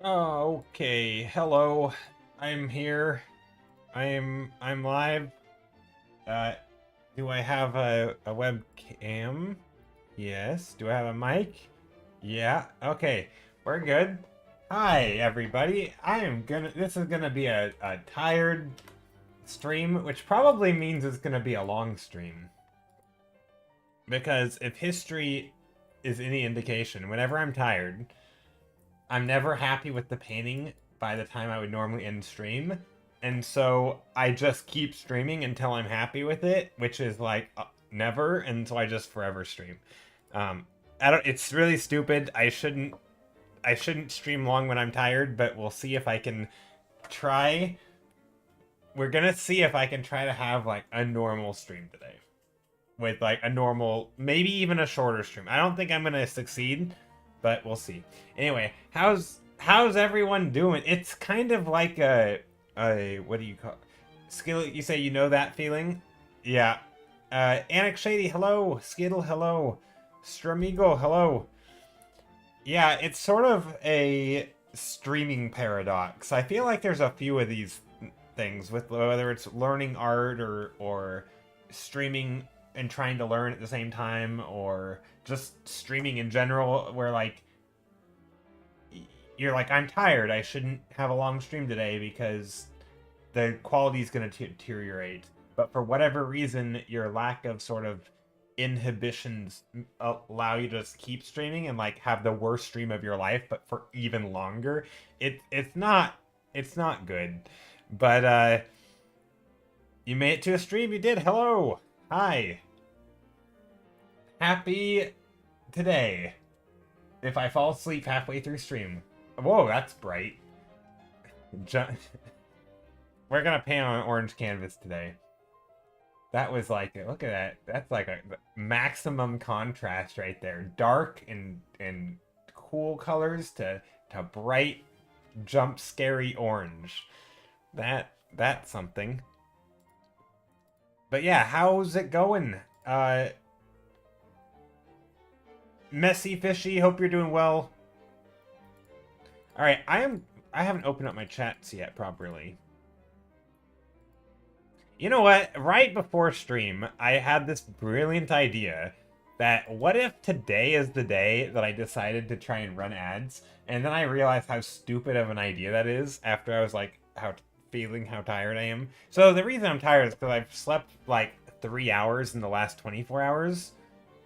Oh, okay. Hello. I'm here. I'm live. Uh, do I have a webcam? Yes. Do I have a mic? Yeah. Okay. We're good. Hi, everybody. This is gonna be a tired stream, which probably means it's gonna be a long stream. Because if history is any indication, whenever I'm tired, I'm never happy with the painting by the time I would normally end stream. And so I just keep streaming until I'm happy with it, which is like never, and so I just forever stream. I don't it's really stupid. I shouldn't stream long when I'm tired, but we'll see if I can try. We're going to see if I can try to have like a normal stream today. With like a normal, maybe even a shorter stream. I don't think I'm going to succeed, but we'll see. Anyway, how's everyone doing? It's kind of like a what do you call Skill? You say you know that feeling? Yeah. Anik Shady, hello. Skittle, hello. Stramigo, hello. Yeah, it's sort of a streaming paradox. I feel like there's a few of these things with whether it's learning art or streaming and trying to learn at the same time, or just streaming in general, where like you're like, I'm tired, I shouldn't have a long stream today because the quality is going to deteriorate. But for whatever reason, your lack of sort of inhibitions allow you to just keep streaming and like have the worst stream of your life, but for even longer. It's not good. But you made it to a stream. You did. Hello. Hi. Happy today. If I fall asleep halfway through stream. Whoa, that's bright. We're gonna paint on an orange canvas today. That was like, look at that. That's like a maximum contrast right there. Dark and cool colors to bright, jump scary orange. That's something. But yeah, how's it going? Messy Fishy, hope you're doing well. All right, I haven't opened up my chats yet properly. You know what? Right before stream, I had this brilliant idea that what if today is the day that I decided to try and run ads, and then I realized how stupid of an idea that is after I was like, feeling how tired I am. So the reason I'm tired is because I've slept like 3 hours in the last 24 hours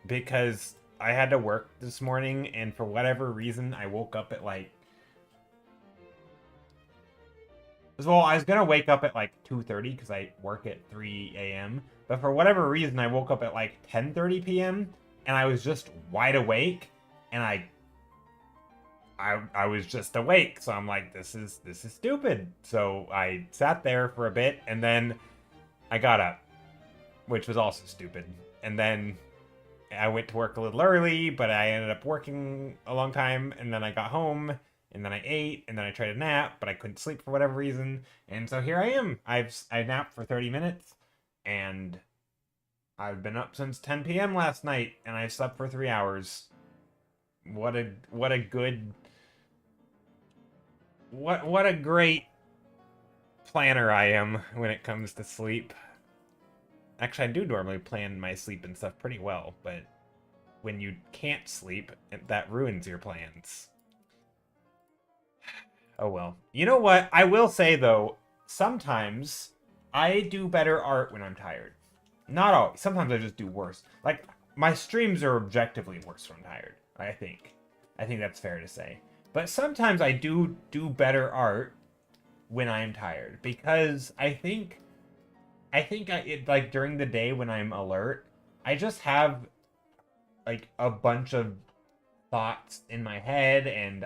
because I had to work this morning, and for whatever reason, I woke up at like, well, I was gonna wake up at like 2:30 because I work at 3 a.m. But for whatever reason, I woke up at like 10:30 p.m. and I was just wide awake, and I was just awake. So I'm like, this is stupid. So I sat there for a bit, and then I got up, which was also stupid. And then I went to work a little early, but I ended up working a long time, and then I got home, and then I ate, and then I tried to nap, but I couldn't sleep for whatever reason, and so here I am. I napped for 30 minutes, and I've been up since 10 p.m. last night, and I slept for 3 hours. What a good what a great planner I am when it comes to sleep. Actually, I do normally plan my sleep and stuff pretty well, but when you can't sleep, that ruins your plans. Oh well. You know what? I will say though, sometimes I do better art when I'm tired. Not always. Sometimes I just do worse. Like my streams are objectively worse when I'm tired. I think. I think that's fair to say. But sometimes I do better art when I'm tired because like during the day when I'm alert, I just have like a bunch of thoughts in my head, and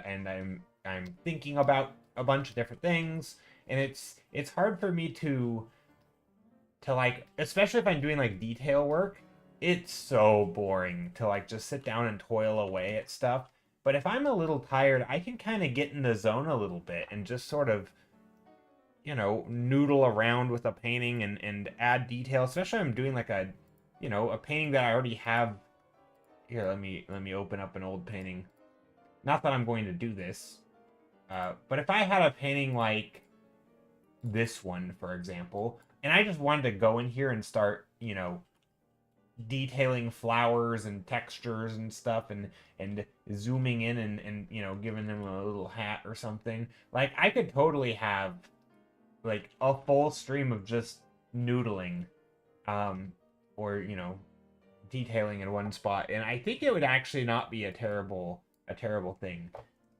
I'm thinking about a bunch of different things, and it's hard for me to like, especially if I'm doing like detail work. It's so boring to like just sit down and toil away at stuff. But if I'm a little tired, I can kind of get in the zone a little bit and just sort of, noodle around with a painting and add detail, especially if I'm doing like a painting that I already have. Here, let me open up an old painting. Not that I'm going to do this. But if I had a painting like this one, for example, and I just wanted to go in here and start, detailing flowers and textures and stuff, and zooming in and giving them a little hat or something, like I could totally have like a full stream of just noodling, um or detailing in one spot, and I think it would actually not be a terrible thing.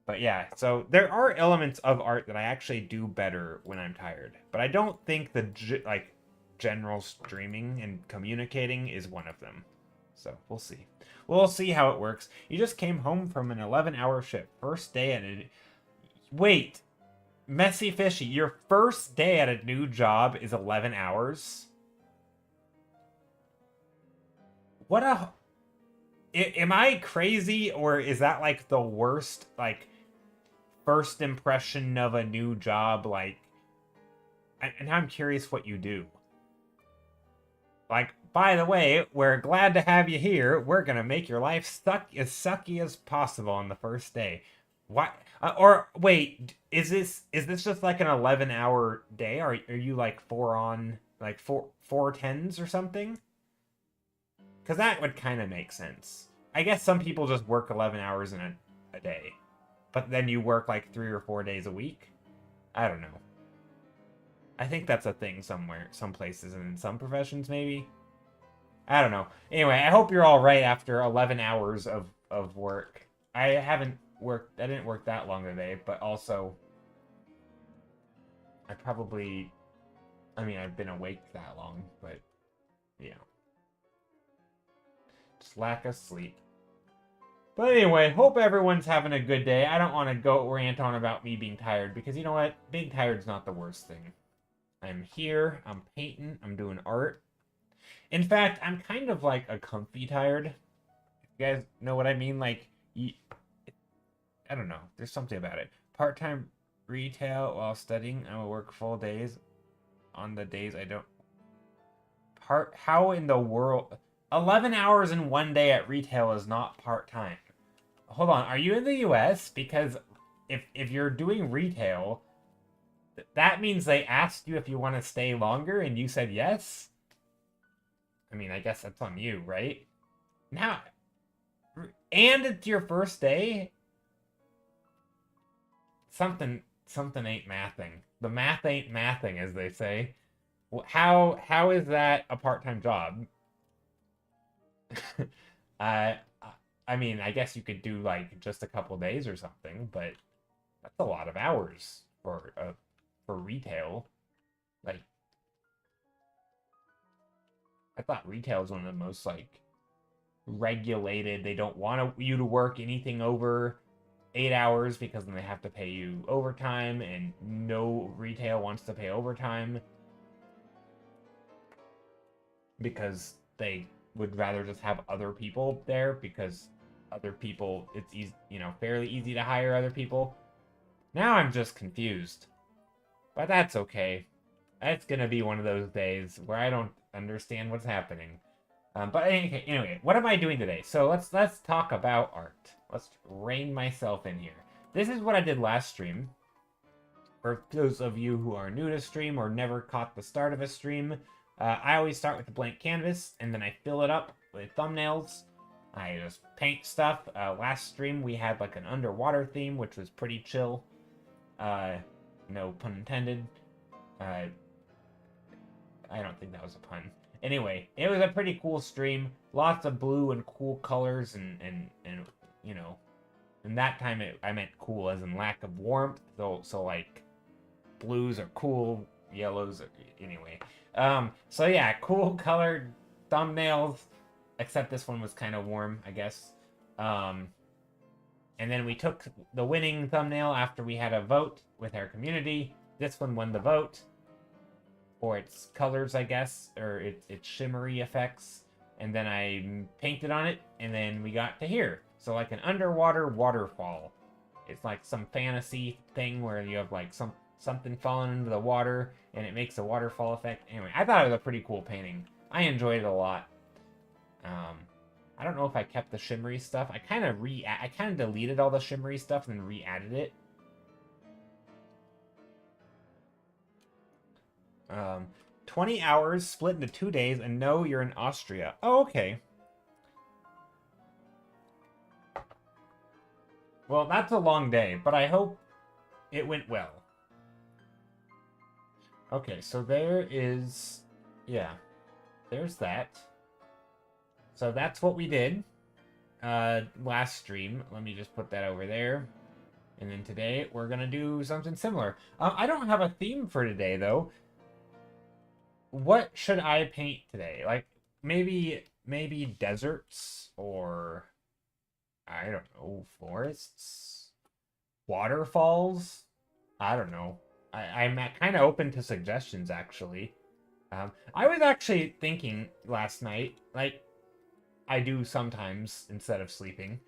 But yeah, so there are elements of art that I actually do better when I'm tired, but I don't think the like general streaming and communicating is one of them. So we'll see. We'll see how it works. You just came home from an 11-hour shift. First day at a... Wait, Messy Fishy, your first day at a new job is 11 hours? What a... Am I crazy, or is that like the worst, like, first impression of a new job? Like, and I'm curious what you do. Like, by the way, we're glad to have you here. We're gonna make your life as sucky as possible on the first day. What? Or wait, is this just like an 11-hour day? Are you like four tens or something? Because that would kind of make sense. I guess some people just work 11 hours in a day, but then you work like 3 or 4 days a week. I don't know. I think that's a thing somewhere, some places, and in some professions, maybe. I don't know. Anyway, I hope you're all right after 11 hours of work. I didn't work that long today, but also, I've been awake that long, but, yeah. Just lack of sleep. But anyway, hope everyone's having a good day. I don't want to go rant on about me being tired, because you know what? Being tired's not the worst thing. I'm here, I'm painting, I'm doing art. In fact, I'm kind of like a comfy tired. You guys know what I mean? Like, I don't know. There's something about it. Part-time retail while studying. I will work full days on the days I don't. How in the world? 11 hours in one day at retail is not part-time. Hold on. Are you in the US? Because if you're doing retail, that means they asked you if you want to stay longer and you said yes? I guess that's on you, right? Now, and it's your first day? Something ain't mathing. The math ain't mathing, as they say. How is that a part-time job? uh, I guess you could do like just a couple days or something, but that's a lot of hours for retail. Like, I thought retail is one of the most like regulated. They don't want you to work anything over 8 hours because then they have to pay you overtime, and no retail wants to pay overtime because they would rather just have other people there, because other people, it's easy, fairly easy to hire other people. Now I'm just confused, but that's okay. It's gonna be one of those days where I don't understand what's happening. But anyway, what am I doing today? So let's talk about art. Let's rein myself in here. This is what I did last stream. For those of you who are new to stream or never caught the start of a stream, I always start with a blank canvas, and then I fill it up with thumbnails. I just paint stuff. Last stream we had like an underwater theme, which was pretty chill. No pun intended. I don't think that was a pun. Anyway, it was a pretty cool stream. Lots of blue and cool colors, and and that time I meant cool as in lack of warmth. So like blues are cool, yellows are, anyway. So yeah, cool colored thumbnails, except this one was kind of warm, I guess. And then we took the winning thumbnail after we had a vote with our community. This one won the vote for its colors, I guess, or its shimmery effects. And then I painted on it, and then we got to here. So like an underwater waterfall. It's like some fantasy thing where you have like something falling into the water, and it makes a waterfall effect. Anyway, I thought it was a pretty cool painting. I enjoyed it a lot. I don't know if I kept the shimmery stuff. I kind of deleted all the shimmery stuff and then re-added it. Um, 20 hours split into 2 days, and no, you're in Austria. Oh, okay. Well, that's a long day, but I hope it went well. Okay, so there is... Yeah, there's that. So that's what we did last stream. Let me just put that over there. And then today, we're going to do something similar. I don't have a theme for today, though. What should I paint today? Like, maybe deserts, or... I don't know, forests? Waterfalls? I don't know. I'm kind of open to suggestions, actually. I was actually thinking last night, like I do sometimes instead of sleeping.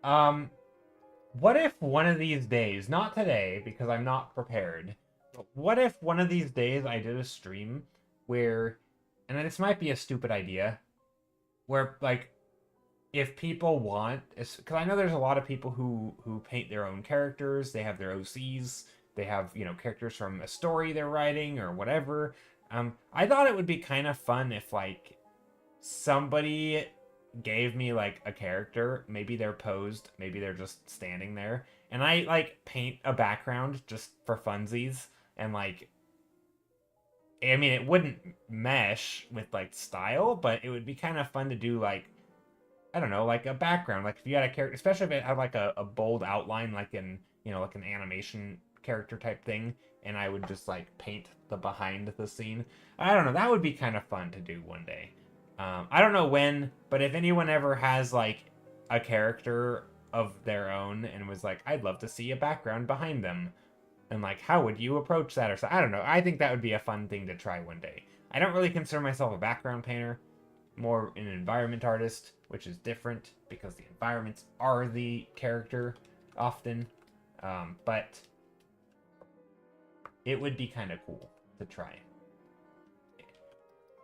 What if one of these days, not today because I'm not prepared, but what if one of these days I did a stream where, and this might be a stupid idea, where like if people want, because I know there's a lot of people who paint their own characters, they have their OCs, they have, you know, characters from a story they're writing or whatever. I thought it would be kind of fun if like somebody gave me like a character, maybe they're posed, maybe they're just standing there, and I like paint a background just for funsies, and like I mean it wouldn't mesh with like style, but it would be kind of fun to do like I don't know, like a background. Like if you had a character, especially if it had like a bold outline, like in, you know, like an animation character type thing, and I would just like paint the behind the scene. I don't know, that would be kind of fun to do one day. I don't know when, but if anyone ever has like a character of their own and was like, I'd love to see a background behind them, and like, how would you approach that or so? I don't know. I think that would be a fun thing to try one day. I don't really consider myself a background painter, more an environment artist, which is different because the environments are the character often. But it would be kind of cool to try.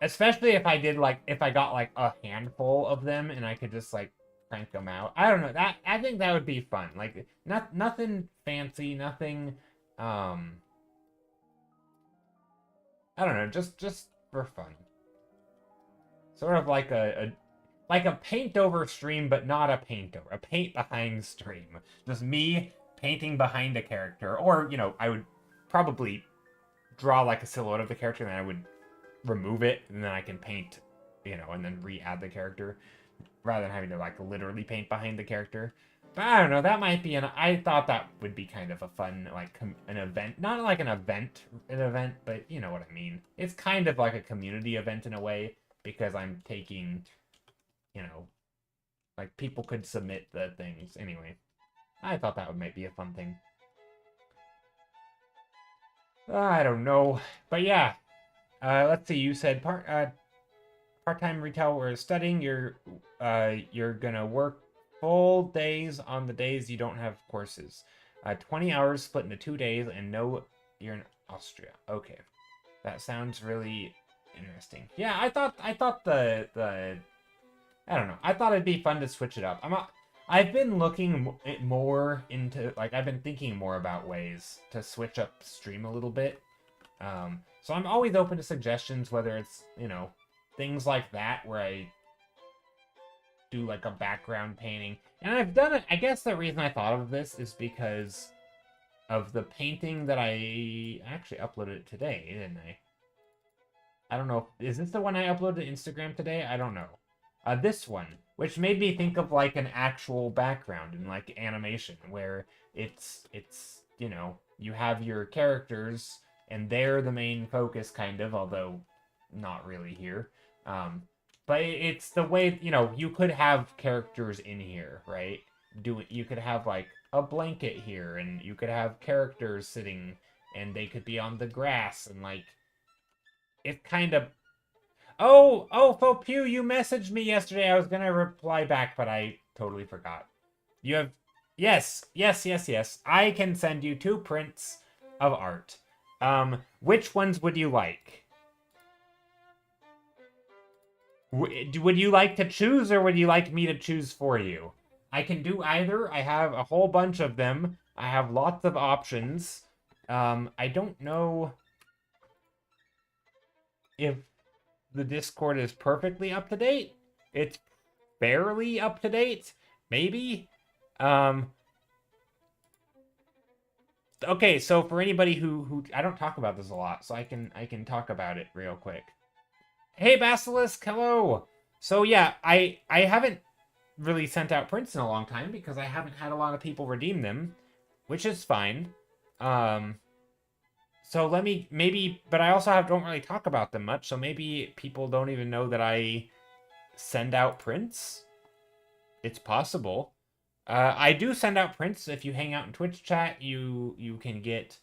Especially if I did like, if I got like a handful of them and I could just like crank them out. I don't know. That I think that would be fun. Like nothing fancy, nothing I don't know, just for fun. Sort of like a paint over stream, but not a paint over. A paint behind stream. Just me painting behind a character. Or, you know, I would probably draw like a silhouette of the character and then I would remove it and then I can paint, you know, and then re-add the character rather than having to like literally paint behind the character. But I don't know, that might be I thought that would be kind of a fun, like, an event. Not like an event, but you know what I mean. It's kind of like a community event in a way, because I'm taking, you know, like, people could submit the things. Anyway, I thought that might be a fun thing. I don't know. But yeah, let's see, you said part-time retail or studying, you're gonna work full days on the days you don't have courses. 20 hours split into 2 days, and no, you're in Austria. Okay, that sounds really interesting. Yeah, I thought the I don't know. I thought it'd be fun to switch it up. I've been looking more into, like, I've been thinking more about ways to switch up stream a little bit. So I'm always open to suggestions, whether it's, you know, things like that where I do like a background painting. And I've done it. I guess the reason I thought of this is because of the painting that I actually uploaded today, didn't I? I don't know. Is this the one I uploaded to Instagram today? I don't know. This one, which made me think of like an actual background and like animation where it's you know, you have your characters and they're the main focus kind of, although not really here. But it's the way, you know, you could have characters in here, right? You could have like a blanket here, and you could have characters sitting and they could be on the grass, and like it kind of Oh, Faux Pew, you messaged me yesterday. I was gonna reply back, but I totally forgot. You have... Yes. I can send you 2 prints of art. Which ones would you like? Would you like to choose, or would you like me to choose for you? I can do either. I have a whole bunch of them. I have lots of options. I don't know... if the Discord is perfectly up to date. It's barely up to date, maybe. Um, okay, so for anybody who I don't talk about this a lot, so I can talk about it real quick. Hey Basilisk, hello. So yeah, I haven't really sent out prints in a long time because I haven't had a lot of people redeem them, which is fine. Um, so let me maybe, but I also don't really talk about them much, so maybe people don't even know that I send out prints. It's possible. I do send out prints. If you hang out in Twitch chat, you can get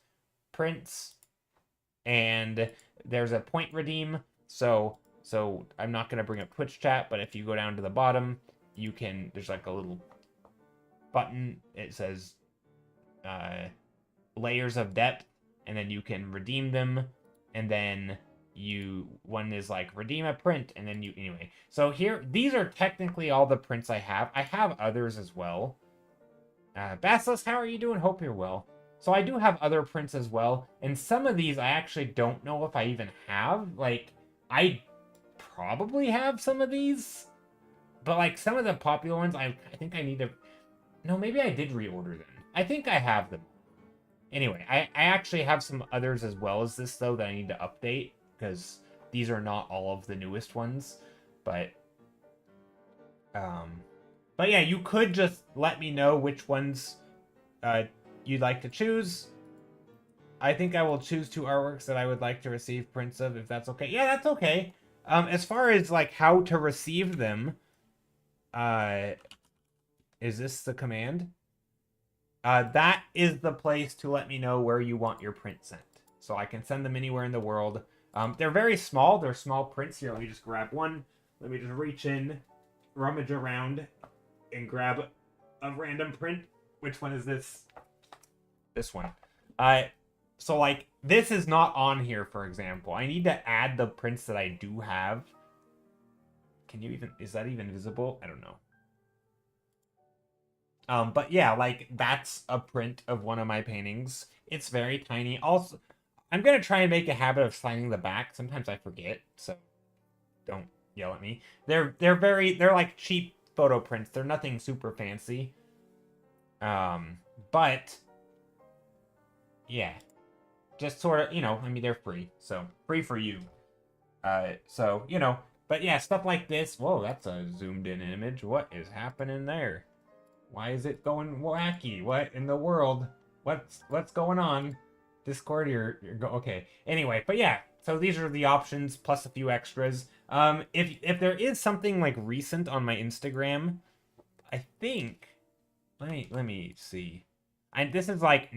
prints, and there's a point redeem. So I'm not gonna bring up Twitch chat, but if you go down to the bottom, you can. There's like a little button. It says layers of depth, and then you can redeem them, and then one is like redeem a print, and then you anyway. So here, these are technically all the prints I have. I have others as well. Basilisk, how are you doing? Hope you're well. So I do have other prints as well, and some of these I actually don't know if I even have. Like, I probably have some of these, but like some of the popular ones, I think I need to. No, maybe I did reorder them. I think I have them. Anyway, I actually have some others as well as this though that I need to update because these are not all of the newest ones, but um, but yeah, you could just let me know which ones you'd like to choose. I think I will choose 2 artworks that I would like to receive prints of, if that's okay. Yeah, that's okay. As far as like how to receive them, uh, is this the command? That is the place to let me know where you want your print sent. So I can send them anywhere in the world. They're very small. They're small prints. Here, let me just grab one. Let me just reach in, rummage around, and grab a random print. Which one is this? This one. So like, this is not on here, for example. I need to add the prints that I do have. Can you even, is that even visible? I don't know. But yeah, like that's a print of one of my paintings. It's very tiny. Also, I'm gonna try and make a habit of signing the back. Sometimes I forget, so don't yell at me. They're like cheap photo prints. They're nothing super fancy. But yeah, just sort of, I mean, they're free, so free for you. So but yeah, stuff like this. Whoa, that's a zoomed in image. What is happening there? Why is it going wacky? What in the world? What's going on? Discord, okay. Anyway, but yeah, so these are the options plus a few extras. If there is something like recent on my Instagram, I think let me see. This is like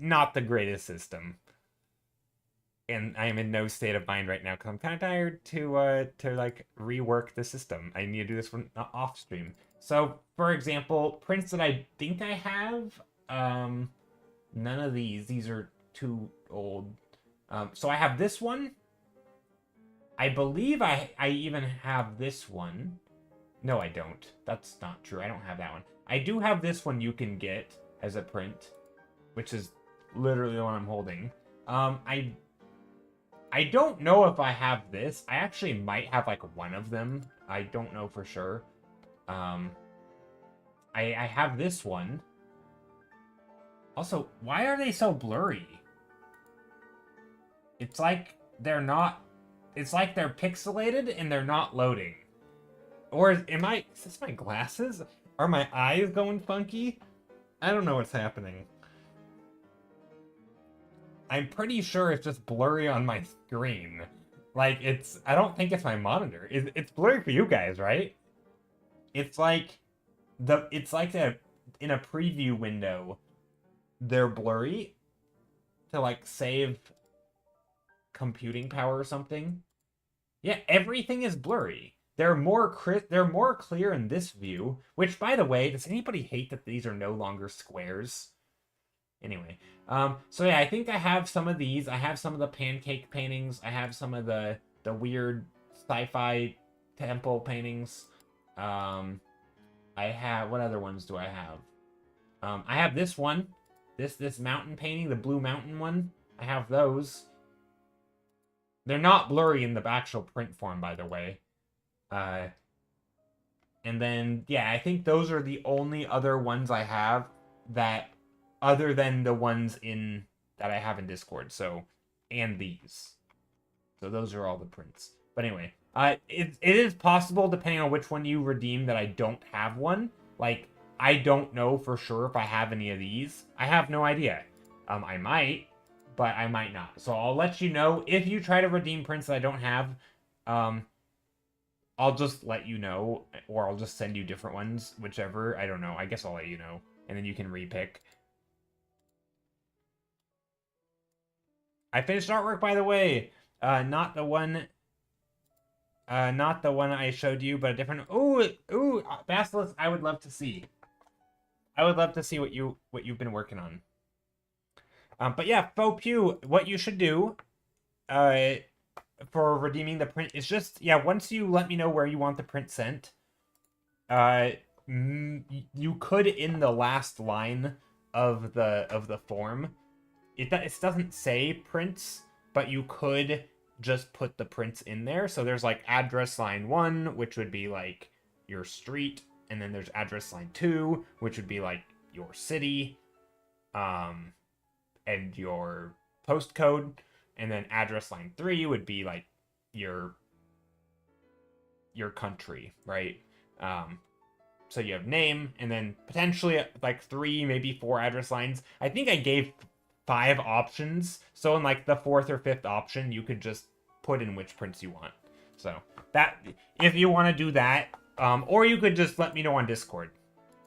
not the greatest system, and I am in no state of mind right now because I'm kind of tired to like rework the system. I need to do this one off stream. So, for example, prints that I think I have, none of these. These are too old. So I have this one. I believe I even have this one. No, I don't. That's not true. I don't have that one. I do have this one you can get as a print, which is literally the one I'm holding. I don't know if I have this. I actually might have like one of them. I don't know for sure. I have this one. Also, why are they so blurry? It's like they're not... It's like they're pixelated and they're not loading. Or is this my glasses? Are my eyes going funky? I don't know what's happening. I'm pretty sure it's just blurry on my screen. Like, I don't think it's my monitor. It's blurry for you guys, right? It's like in a preview window, they're blurry to like save computing power or something. Yeah, everything is blurry. They're more clear in this view, which, by the way, does anybody hate that these are no longer squares? Anyway, so yeah, I think I have some of these. I have some of the pancake paintings. I have some of the weird sci-fi temple paintings. I have, what other ones do I have? I have this one, this mountain painting, the blue mountain one. I have those. They're not blurry in the actual print form, by the way. And then, yeah, I think those are the only other ones I have that, other than the ones in that I have in Discord. So, and these. So those are all the prints. But anyway, it is possible, depending on which one you redeem, that I don't have one. Like, I don't know for sure if I have any of these. I have no idea. I might, but I might not. So I'll let you know if you try to redeem prints that I don't have. I'll just let you know, or I'll just send you different ones, whichever. I don't know. I guess I'll let you know, and then you can repick. I finished artwork, by the way. Not the one I showed you, but a different. Ooh, Basilisk. I would love to see. I would love to see what you've been working on. But yeah, Faux Pew, what you should do, for redeeming the print is just, yeah, once you let me know where you want the print sent, you could, in the last line of the form, it doesn't say prints, but you could just put the prints in there. So there's like address line 1, which would be like your street, and then there's address line 2, which would be like your city, and your postcode, and then address line 3 would be like your country, right? So you have name, and then potentially like 3, maybe 4 address lines. I think I gave 5 options, so in like the 4th or 5th option, you could just put in which prints you want. So that, if you want to do that, or you could just let me know on Discord.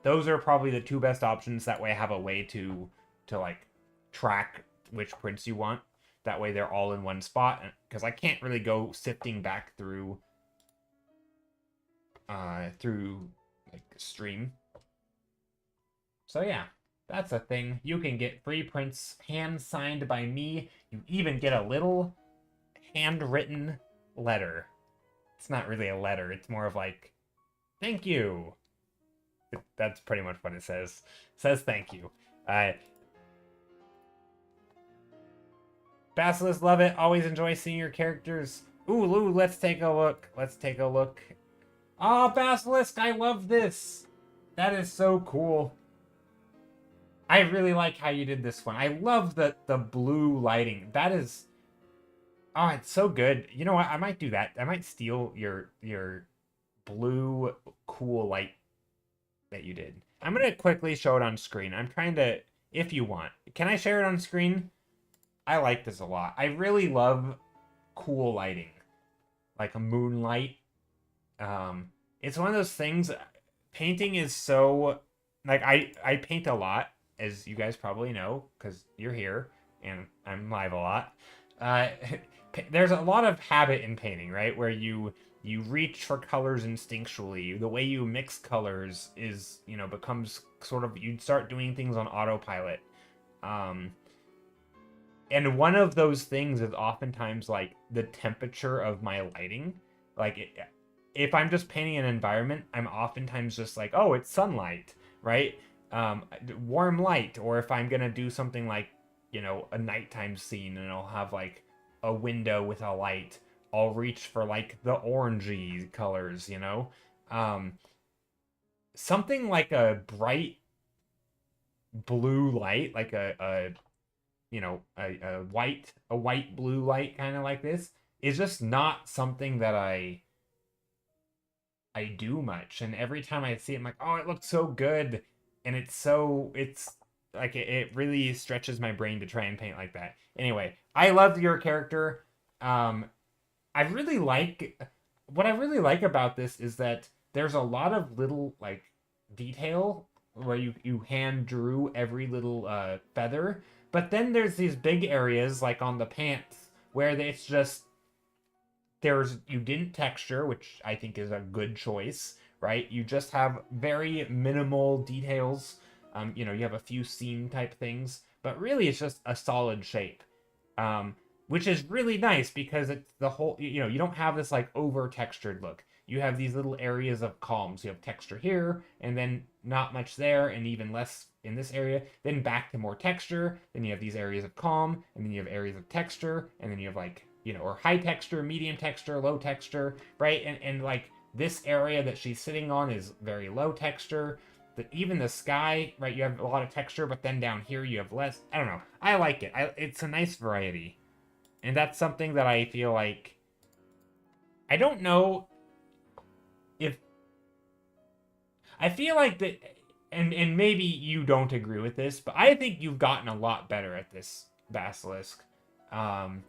Those are probably the 2 best options. That way I have a way to like track which prints you want. That way they're all in one spot, because I can't really go sifting back through like stream. So yeah, that's a thing. You can get free prints hand signed by me. You even get a little handwritten letter. It's not really a letter. It's more of like, thank you. That's pretty much what it says. It says thank you. Basilisk, love it. Always enjoy seeing your characters. Ooh, let's take a look. Let's take a look. Ah, Basilisk, I love this. That is so cool. I really like how you did this one. I love the blue lighting. That is... Oh, it's so good. You know what? I might do that. I might steal your blue cool light that you did. I'm going to quickly show it on screen. I'm trying to... If you want. Can I share it on screen? I like this a lot. I really love cool lighting. Like a moonlight. It's one of those things... Painting is so... Like, I paint a lot, as you guys probably know, because you're here, and I'm live a lot. There's a lot of habit in painting, right? Where you reach for colors instinctually. The way you mix colors is, becomes sort of... You'd start doing things on autopilot. And one of those things is oftentimes, like, the temperature of my lighting. Like, if I'm just painting an environment, I'm oftentimes just like, oh, it's sunlight, right? Warm light. Or if I'm going to do something like, a nighttime scene, and I'll have, like, a window with a light, I'll reach for, like, the orangey colors, something like a bright blue light, like a white blue light, kind of like this, is just not something that I do much. And every time I see it, I'm like, oh, it looks so good. And it's like, it really stretches my brain to try and paint like that. Anyway, I loved your character. What I really like about this is that there's a lot of little, like, detail where you hand drew every little feather. But then there's these big areas, like on the pants, where it's just... You didn't texture, which I think is a good choice, right? You just have very minimal details. You have a few seam type things, but really it's just a solid shape. Which is really nice, because it's the whole... You don't have this, like, over-textured look. You have these little areas of calms. You have texture here, and then not much there, and even less in this area. Then back to more texture. Then you have these areas of calm, and then you have areas of texture, and then you have, like, you know, or high texture, medium texture, low texture, right? And like this area that she's sitting on is very low texture. Even the sky, right? You have a lot of texture, but then down here you have less. I don't know. I like it. It's a nice variety, and that's something that I feel like. I don't know if I feel like that, and maybe you don't agree with this, but I think you've gotten a lot better at this, Basilisk. Um,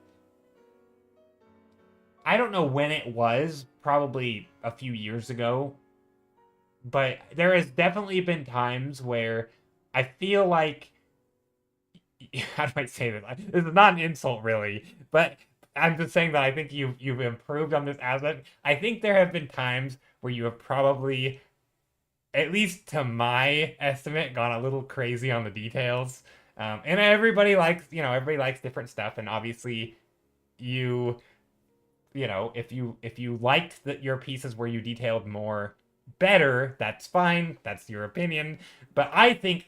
I don't know when it was, probably a few years ago, but there has definitely been times where I feel like, how do I say this? This is not an insult, really, but I'm just saying that I think you've improved on this asset. I think there have been times where you have probably, at least to my estimate, gone a little crazy on the details. And everybody likes, everybody likes different stuff, and obviously, you, if you liked your pieces where you detailed more better, that's fine. That's your opinion. But I think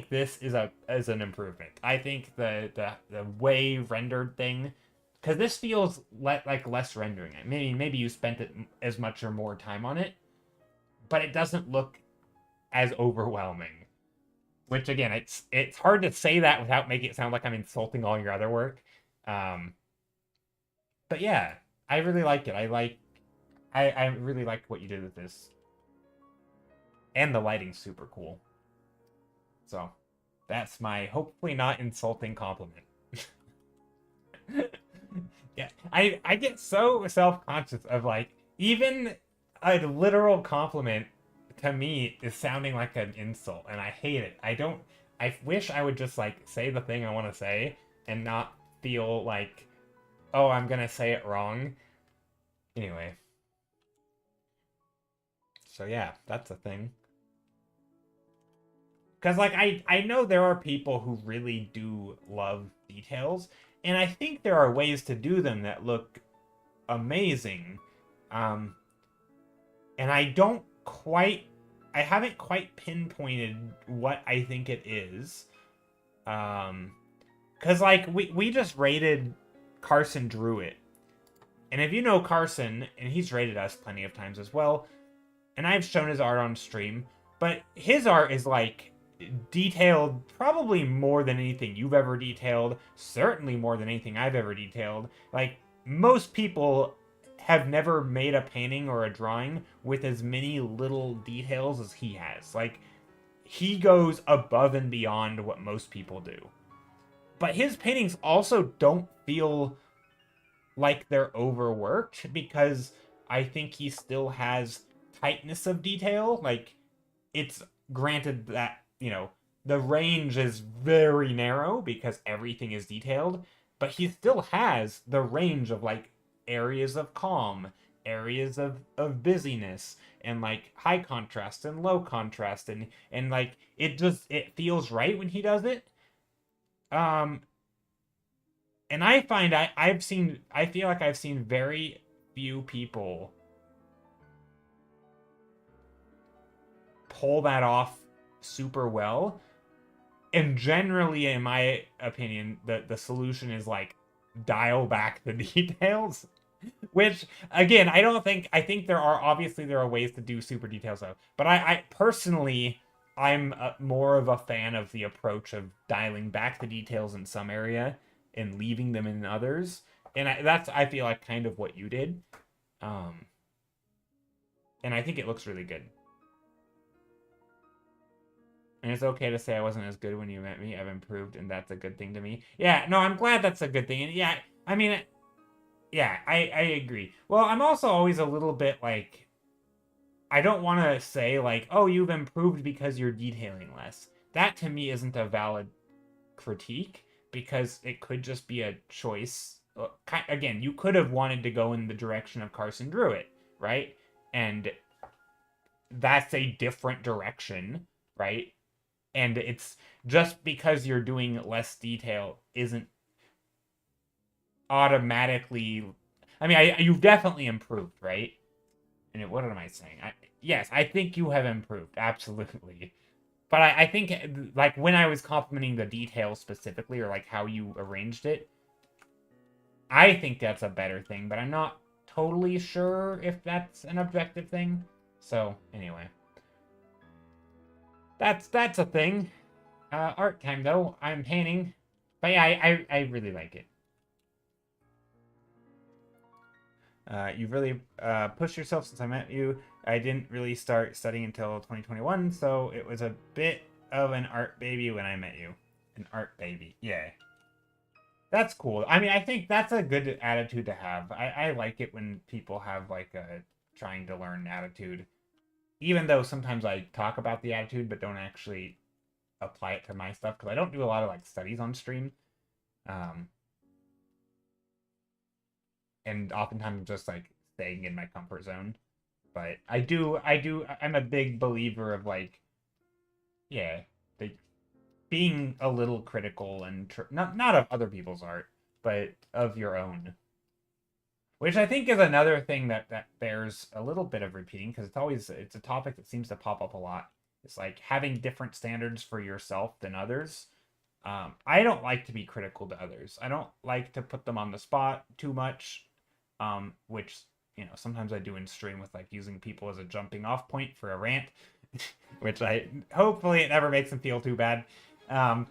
this is an improvement. I think the way rendered thing, because this feels like less rendering. Maybe you spent as much or more time on it, but it doesn't look as overwhelming. Which again, it's hard to say that without making it sound like I'm insulting all your other work. Um, but yeah, I really like it. I really like what you did with this, and the lighting's super cool. So that's my hopefully not insulting compliment. Yeah, I get so self-conscious of like even a literal compliment to me is sounding like an insult, and I hate it. I wish I would just like say the thing I want to say and not feel like, oh, I'm gonna say it wrong. Anyway, so yeah, that's a thing. Because like I know there are people who really do love details, and I think there are ways to do them that look amazing. Um, and I haven't quite pinpointed what I think it is. Because like we just rated Carson Druid, and if you know Carson, and he's rated us plenty of times as well, and I've shown his art on stream, but his art is like detailed probably more than anything you've ever detailed, certainly more than anything I've ever detailed. Like, most people have never made a painting or a drawing with as many little details as he has. Like, he goes above and beyond what most people do. But his paintings also don't feel like they're overworked, because I think he still has tightness of detail. Like, it's granted that, the range is very narrow because everything is detailed, but he still has the range of like areas of calm, areas of busyness, and like high contrast and low contrast, and like it feels right when he does it. Um and I find I feel like I've seen very few people pull that off super well. And generally, in my opinion, the solution is like dial back the details. Which again, I think there are ways to do super details though. But I personally, I'm more of a fan of the approach of dialing back the details in some area and leaving them in others. And I feel like kind of what you did. Um, and I think it looks really good. And it's okay to say I wasn't as good when you met me. I've improved, and that's a good thing to me. Yeah, no, I'm glad that's a good thing. And yeah, I mean, yeah, I agree. Well, I'm also always a little bit like, I don't want to say like, oh, you've improved because you're detailing less. That to me isn't a valid critique, because it could just be a choice. Again, you could have wanted to go in the direction of Carson Druid, right? And that's a different direction, right? And it's just because you're doing less detail isn't automatically. I mean, you've definitely improved, right? And what am I saying? Yes, I think you have improved, absolutely. But I think like when I was complimenting the detail specifically, or like how you arranged it, I think that's a better thing, but I'm not totally sure if that's an objective thing. So anyway, that's a thing. Art time though. I'm painting, but yeah, I really like it. You've really pushed yourself since I met you. I didn't really start studying until 2021, so it was a bit of an art baby when I met you. An art baby, yeah. That's cool. I mean, I think that's a good attitude to have. I like it when people have like a trying to learn attitude, even though sometimes I talk about the attitude but don't actually apply it to my stuff because I don't do a lot of like studies on stream. Um, and oftentimes just like staying in my comfort zone. But I'm a big believer of like, yeah, the, being a little critical and not of other people's art, but of your own. Which I think is another thing that bears a little bit of repeating because it's a topic that seems to pop up a lot. It's like having different standards for yourself than others. I don't like to be critical to others. I don't like to put them on the spot too much, which sometimes I do in stream with like using people as a jumping off point for a rant, which I hopefully it never makes them feel too bad. Um,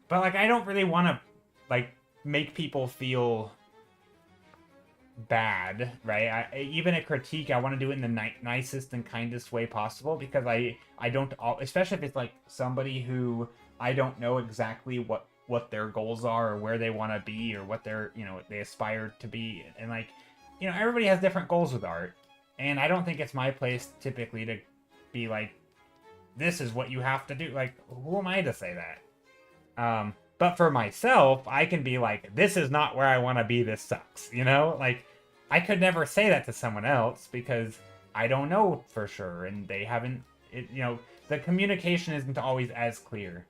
but like I don't really want to like make people feel bad, right? Even a critique, I want to do it in the nicest and kindest way possible because I don't, especially if it's like somebody who I don't know exactly what their goals are or where they want to be or what they're they aspire to be, and like everybody has different goals with art, and I don't think it's my place typically to be like, this is what you have to do. Like, who am I to say that? But for myself, I can be like, this is not where I want to be. This sucks. Like I could never say that to someone else because I don't know for sure, and they haven't. The communication isn't always as clear.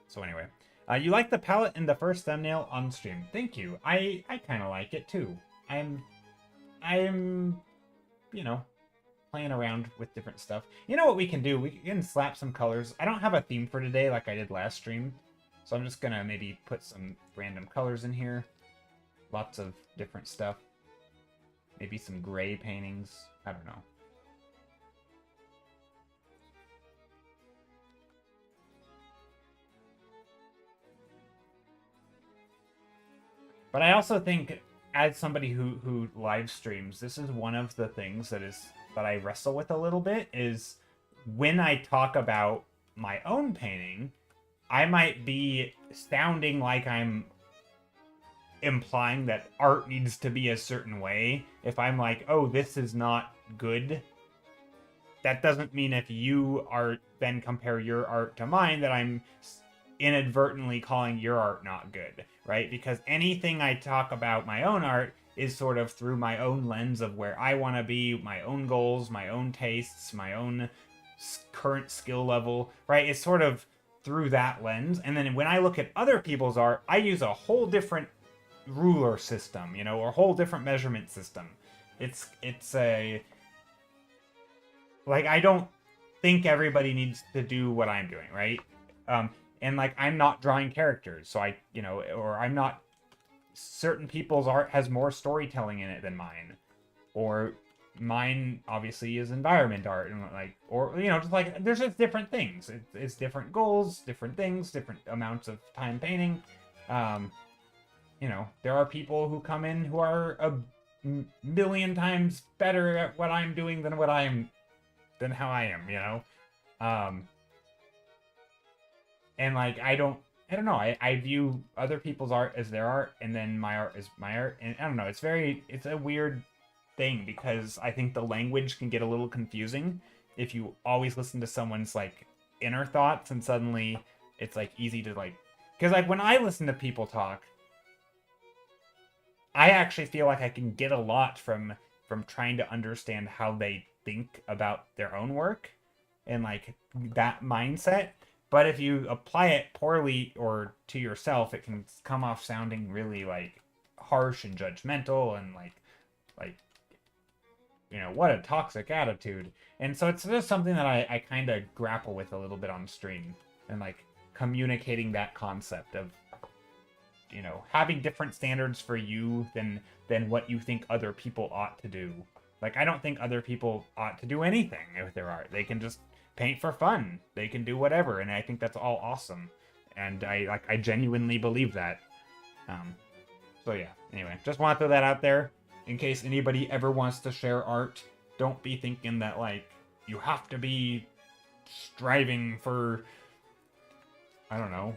So anyway, you like the palette in the first thumbnail on stream. Thank you. I kind of like it too. I'm playing around with different stuff. You know what we can do? We can slap some colors. I don't have a theme for today like I did last stream. So I'm just gonna maybe put some random colors in here. Lots of different stuff. Maybe some gray paintings. I don't know. But I also think as somebody who live streams, this is one of the things that I wrestle with a little bit is when I talk about my own painting, I might be sounding like I'm implying that art needs to be a certain way. If I'm like, oh, this is not good, that doesn't mean if you are then compare your art to mine that I'm inadvertently calling your art not good, right? Because anything I talk about my own art is sort of through my own lens of where I want to be, my own goals, my own tastes, my own current skill level, right? It's sort of through that lens. And then when I look at other people's art, I use a whole different ruler system, or a whole different measurement system. It's a like I don't think everybody needs to do what I'm doing, right? And like I'm not drawing characters, so or I'm not. Certain people's art has more storytelling in it than mine, or mine obviously is environment art, and like, or just like there's just different things. It's different goals, different things, different amounts of time painting. There are people who come in who are a million times better at what I'm doing than how I am. And like I don't know. I view other people's art as their art, and then my art is my art, and I don't know. It's a weird thing because I think the language can get a little confusing if you always listen to someone's like inner thoughts, and suddenly it's like easy to like, because like when I listen to people talk, I actually feel like I can get a lot from trying to understand how they think about their own work and like that mindset. But if you apply it poorly or to yourself, it can come off sounding really like harsh and judgmental and like what a toxic attitude. And so it's just something that I kind of grapple with a little bit on stream and like communicating that concept of you know, having different standards for you than what you think other people ought to do. Like, I don't think other people ought to do anything with their art. They can just paint for fun. They can do whatever, and I think that's all awesome. And I genuinely believe that. Um, so yeah. Anyway, just want to throw that out there in case anybody ever wants to share art. Don't be thinking that like you have to be striving for, I don't know,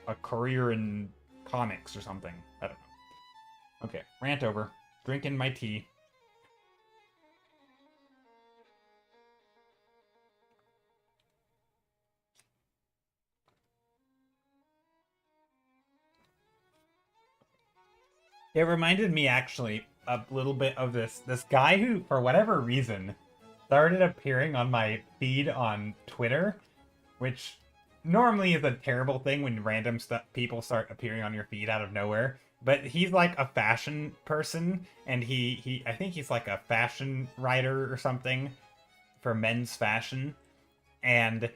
a career in comics or something. I don't know. Okay, rant over. Drinking my tea. It reminded me actually a little bit of this guy who, for whatever reason, started appearing on my feed on Twitter, which normally is a terrible thing when random people start appearing on your feed out of nowhere. But he's like a fashion person, and he I think he's like a fashion writer or something for men's fashion, and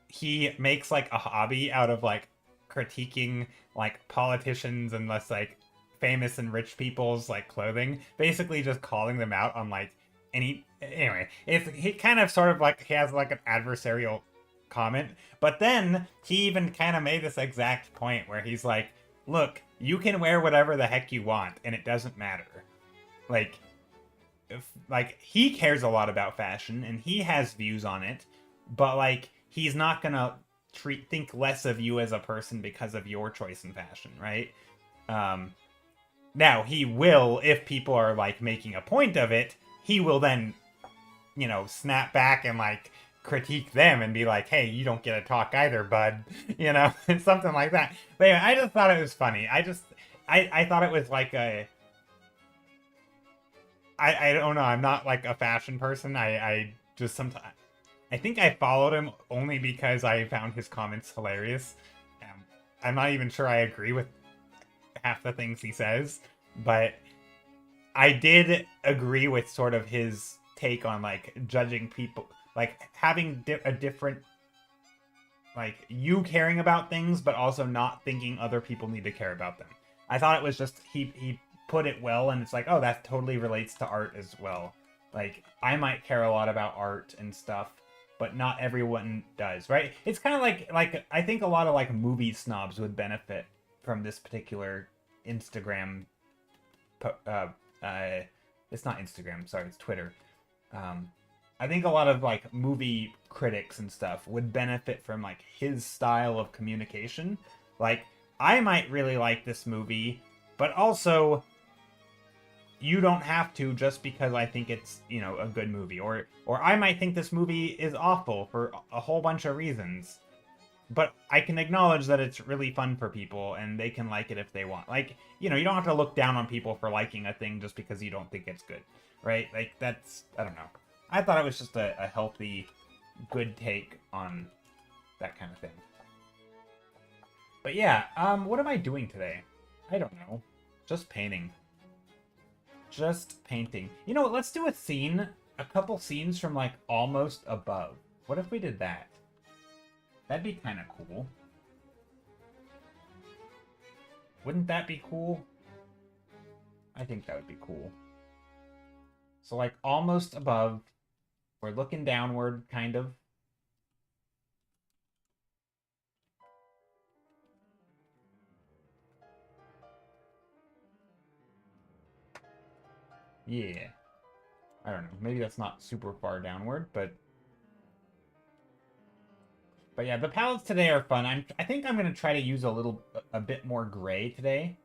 he makes like a hobby out of like critiquing like politicians and less like famous and rich people's like clothing, basically just calling them out on like any anyway. It's he kind of sort of like he has like an adversarial comment, but then he even kind of made this exact point where he's like, look, you can wear whatever the heck you want and it doesn't matter. Like if, like he cares a lot about fashion and he has views on it, but like he's not gonna think less of you as a person because of your choice in fashion, right? Um, Now he will, if people are like making a point of it, he will then, you know, snap back and like critique them and be like, "Hey, you don't get a talk either, bud," you know, something like that. But anyway, I just thought it was funny. I thought it was like a I don't know. I'm not like a fashion person. I just sometimes I think I followed him only because I found his comments hilarious. I'm not even sure I agree with half the things he says, but I did agree with sort of his take on like judging people, like having a different, like you caring about things, but also not thinking other people need to care about them. I thought it was just he put it well, and it's like, oh, that totally relates to art as well. Like I might care a lot about art and stuff, but not everyone does, right? It's kind of like I think a lot of like movie snobs would benefit from this particular Instagram uh, uh, it's not Instagram, sorry, it's Twitter. Um, I think a lot of like movie critics and stuff would benefit from like his style of communication. Like, I might really like this movie, but also you don't have to just because I think it's, you know, a good movie, or I might think this movie is awful for a whole bunch of reasons, but I can acknowledge that it's really fun for people and they can like it if they want. Like, you know, you don't have to look down on people for liking a thing just because you don't think it's good, right? Like, that's, I don't know. I thought it was just a healthy, good take on that kind of thing. But yeah, what am I doing today? I don't know. Just painting. Just painting. You know what? Let's do a scene, a couple scenes from like Almost Above. What if we did that? That'd be kind of cool. Wouldn't that be cool? I think that would be cool. So, like, almost above. We're looking downward, kind of. Yeah. I don't know. Maybe that's not super far downward, but... But yeah, the palettes today are fun. I think I'm going to try to use a bit more gray today.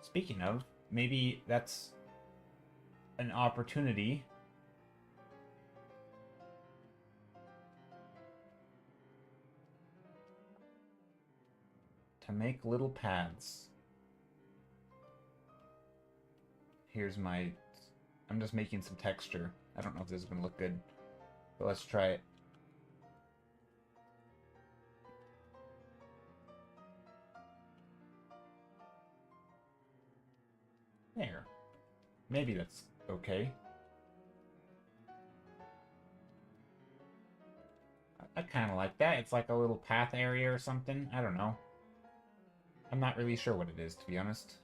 Speaking of, maybe that's an opportunity to make little paths. Here's my... I'm just making some texture. I don't know if this is going to look good, but let's try it. There. Maybe that's okay. I kind of like that. It's like a little path area or something. I don't know. I'm not really sure what it is, to be honest.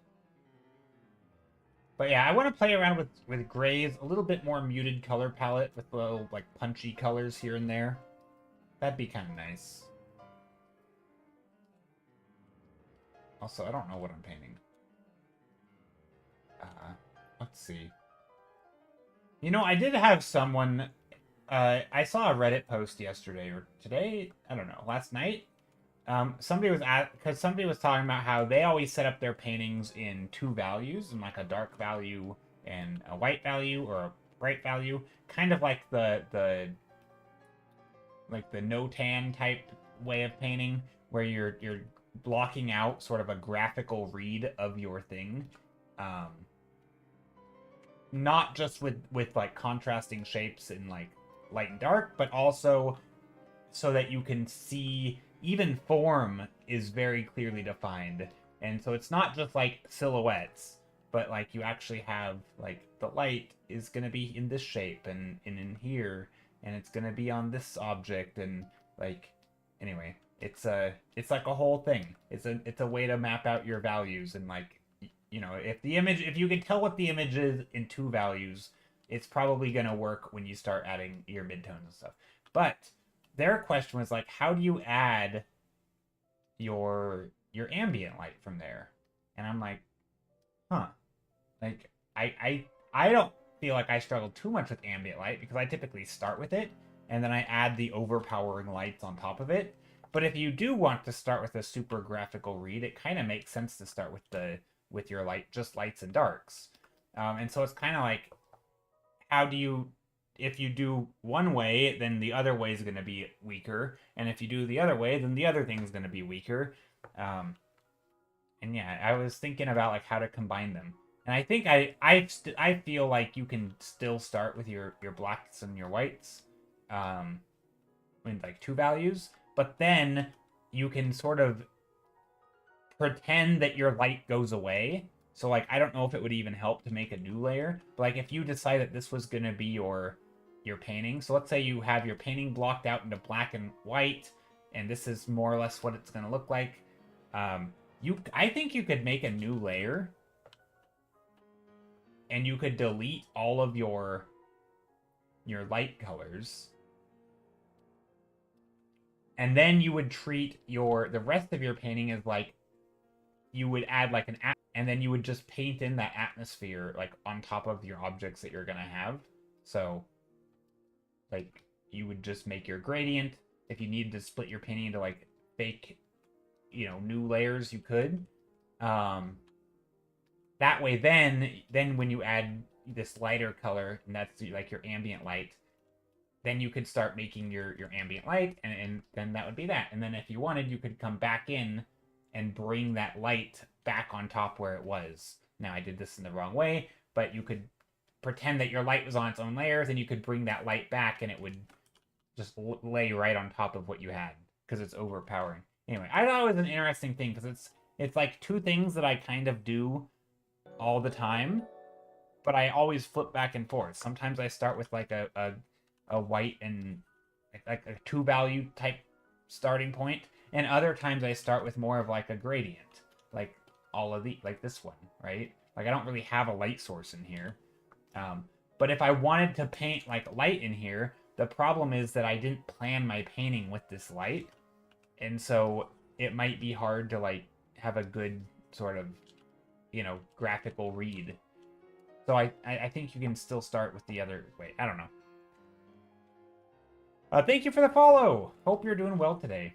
But yeah, I want to play around with grays, a little bit more muted color palette with little, like, punchy colors here and there. That'd be kind of nice. Also, I don't know what I'm painting. Let's see. You know, I did have someone... I saw a Reddit post yesterday, or today? I don't know, last night? Somebody was because somebody was talking about how they always set up their paintings in two values, in like a dark value and a white value, or a bright value, kind of like the no tan type way of painting, where you're blocking out sort of a graphical read of your thing, not just with like contrasting shapes in like light and dark, but also so that you can see even form is very clearly defined. And so it's not just like silhouettes, but like you actually have like the light is going to be in this shape and in here, and it's going to be on this object, and like anyway, it's like a whole thing. It's a way to map out your values, and like, you know, if you can tell what the image is in two values, it's probably going to work when you start adding your midtones and stuff. But their question was like, how do you add your ambient light from there? And I'm like, huh. Like, I don't feel like I struggle too much with ambient light, because I typically start with it and then I add the overpowering lights on top of it. But if you do want to start with a super graphical read, it kind of makes sense to start with your lights and darks. And so it's kind of like, how do you, if you do one way, then the other way is going to be weaker, and if you do the other way, then the other thing is going to be weaker. And yeah, I was thinking about like how to combine them, and I think I feel like you can still start with your blacks and your whites, in like two values, but then you can sort of pretend that your light goes away. So like, I don't know if it would even help to make a new layer, but like if you decide that this was going to be your painting, so let's say you have your painting blocked out into black and white, and this is more or less what it's going to look like. I think you could make a new layer, and you could delete all of your light colors, and then you would treat the rest of your painting as like, you would add like and then you would just paint in that atmosphere like on top of your objects that you're gonna have. So like, you would just make your gradient. If you needed to split your painting into like fake, you know, new layers, you could. That way, then when you add this lighter color, and that's like your ambient light, then you could start making your ambient light, and then that would be that. And then if you wanted, you could come back in and bring that light back on top where it was. Now, I did this in the wrong way, but you could pretend that your light was on its own layers, and you could bring that light back, and it would just lay right on top of what you had, because it's overpowering. Anyway, I thought it was an interesting thing, because it's like two things that I kind of do all the time, but I always flip back and forth. Sometimes I start with like a white and like a two value type starting point, and other times I start with more of like a gradient, like all of like this one, right? Like, I don't really have a light source in here. But if I wanted to paint like light in here, the problem is that I didn't plan my painting with this light, and so it might be hard to like have a good sort of, you know, graphical read. So I think you can still start with the other way. I don't know. Thank you for the follow. Hope you're doing well today.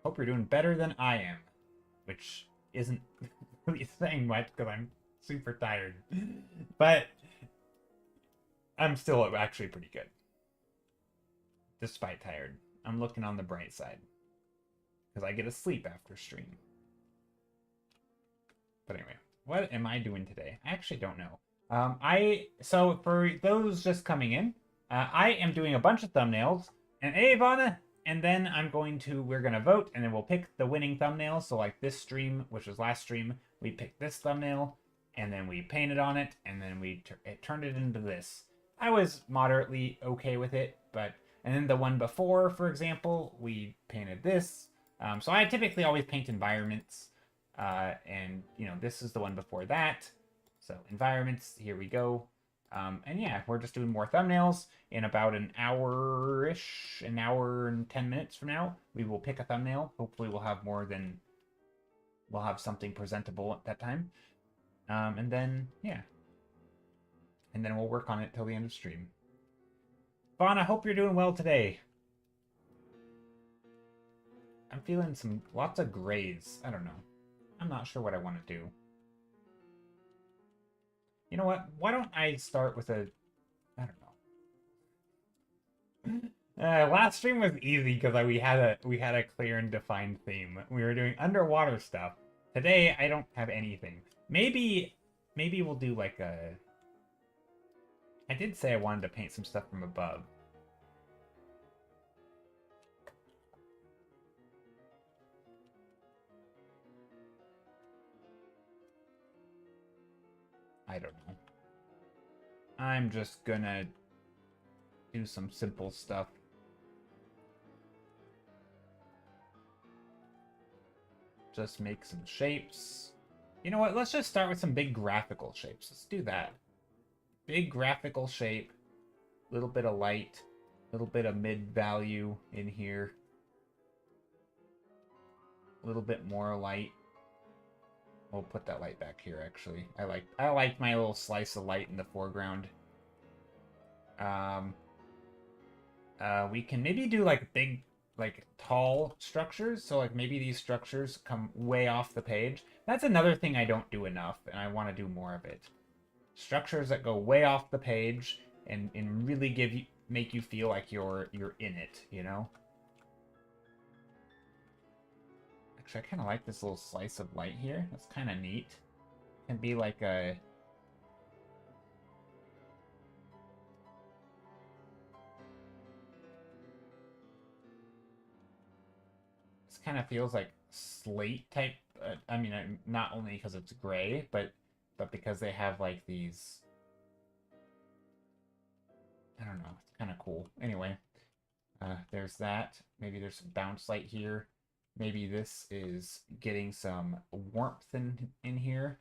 Hope you're doing better than I am, which isn't really saying much because I'm super tired. But I'm still actually pretty good, despite tired. I'm looking on the bright side, because I get to sleep after stream. But anyway, what am I doing today? I actually don't know. So for those just coming in, I am doing a bunch of thumbnails, and Ivana, and then we're gonna vote, and then we'll pick the winning thumbnail. So like this stream, which was last stream, we picked this thumbnail, and then we painted on it, and then it turned it into this. I was moderately okay with it, and then the one before, for example, we painted this, So I typically always paint environments, and this is the one before that. So environments, here we go. And yeah, we're just doing more thumbnails. In about an hour-ish, an hour and 10 minutes from now, we will pick a thumbnail. Hopefully we'll have we'll have something presentable at that time. And then, yeah. And then we'll work on it till the end of stream. Vaughn, I hope you're doing well today. I'm feeling lots of grays. I don't know. I'm not sure what I want to do. You know what? Why don't I start with I don't know. Last stream was easy because we had a clear and defined theme. We were doing underwater stuff. Today I don't have anything. Maybe we'll do like a. I did say I wanted to paint some stuff from above. I don't know. I'm just gonna do some simple stuff. Just make some shapes. You know what? Let's just start with some big graphical shapes. Let's do that. Big graphical shape. Little bit of light. Little bit of mid-value in here. A little bit more light. We'll put that light back here, actually. I like my little slice of light in the foreground. We can maybe do like big, like tall structures. So like maybe these structures come way off the page. That's another thing I don't do enough, and I want to do more of it. Structures that go way off the page and really make you feel like you're in it, you know? Actually, I kind of like this little slice of light here. That's kind of neat. It can be like a... This kind of feels like slate type. I mean, not only because it's gray, but because they have like these... I don't know. It's kind of cool. Anyway, there's that. Maybe there's some bounce light here. Maybe this is getting some warmth in here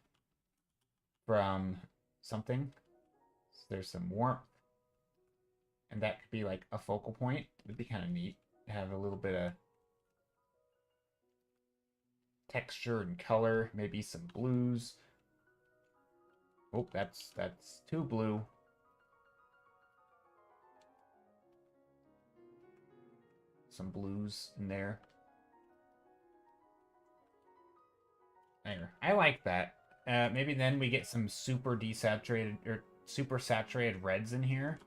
from something. So there's some warmth. And that could be like a focal point. It'd be kind of neat to have a little bit of texture and color. Maybe some blues. Oh, that's too blue. Some blues in there. There. I like that. Maybe then we get some super desaturated or super saturated reds in here.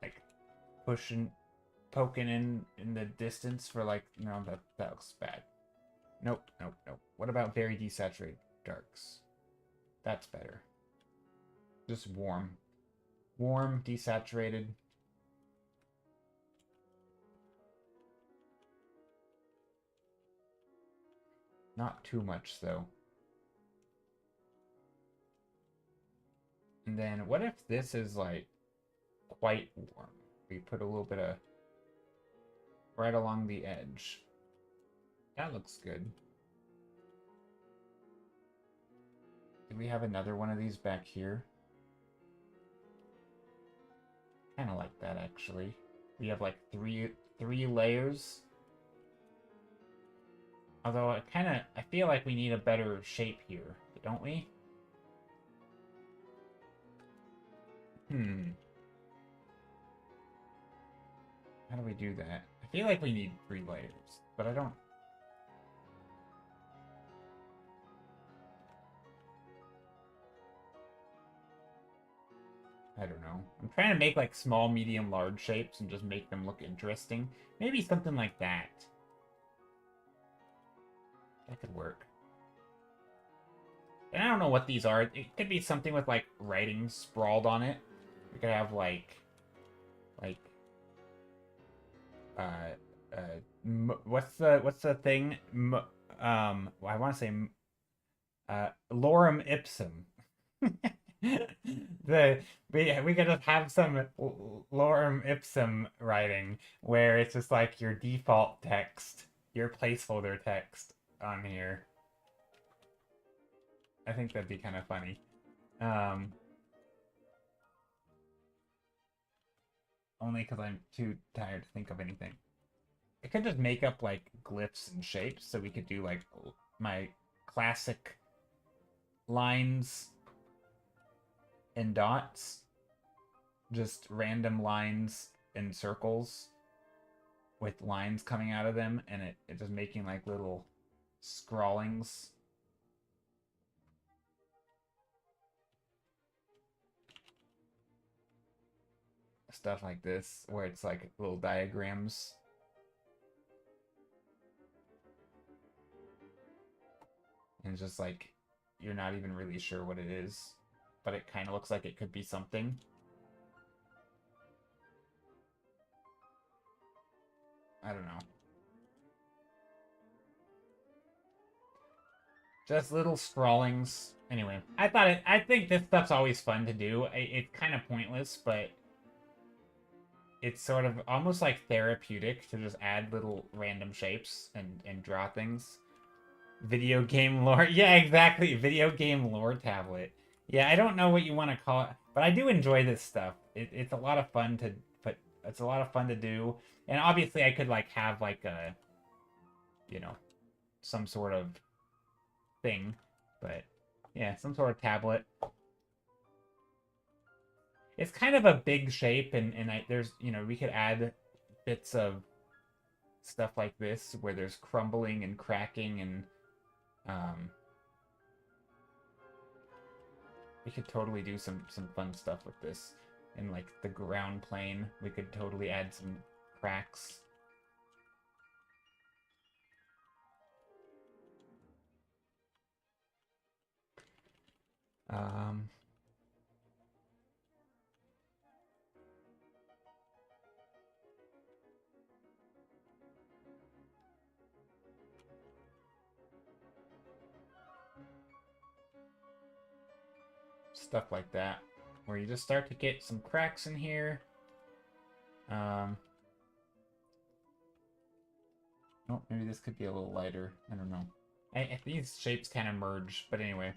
Like poking in the distance for like, no, that looks bad. Nope. What about very desaturated darks? That's better. Just warm. Warm, desaturated. Not too much, though. And then, what if this is, like, quite warm? We put a little bit of... right along the edge. That looks good. Do we have another one of these back here? Kind of like that, actually. We have, like, three layers. Although I feel like we need a better shape here, don't we? How do we do that? I feel like we need 3 layers, but I don't... I don't know. I'm trying to make like small, medium, large shapes and just make them look interesting. Maybe something like that. That could work. And I don't know what these are. It could be something with like writing sprawled on it. We could have like what's the thing? I want to say lorem ipsum. We could just have some lorem ipsum writing where it's just like your default text your placeholder text on here. I think that'd be kind of funny. Only because I'm too tired to think of anything. I could just make up like glyphs and shapes, so we could do like my classic lines and dots. Just random lines and circles with lines coming out of them, and it just making like little scrawlings. Stuff like this, where it's like little diagrams. And it's just like, you're not even really sure what it is, but it kind of looks like it could be something. I don't know. Just little scrawlings. Anyway, I think this stuff's always fun to do. It's kind of pointless, but it's sort of almost like therapeutic to just add little random shapes and draw things. Video game lore. Yeah, exactly. Video game lore tablet. Yeah, I don't know what you want to call it, but I do enjoy this stuff. It's a lot of fun to put. It's a lot of fun to do, and obviously I could like have like a, you know, some sort of thing, but yeah, some sort of tablet. It's kind of a big shape, and there's, you know, we could add bits of stuff like this where there's crumbling and cracking, and we could totally do some fun stuff with this. And like the ground plane, we could totally add some cracks. Stuff like that, where you just start to get some cracks in here. Oh, maybe this could be a little lighter. I don't know. These shapes kind of merge, but anyway.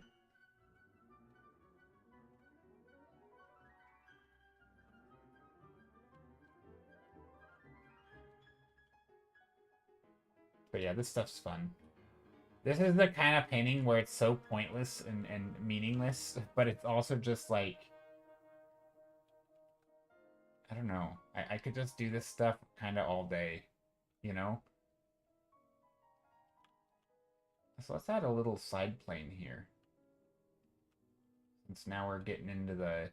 But yeah, this stuff's fun. This is the kind of painting where it's so pointless and meaningless, but it's also just like, I don't know. I could just do this stuff kind of all day, you know? So let's add a little side plane here. Since now we're getting into the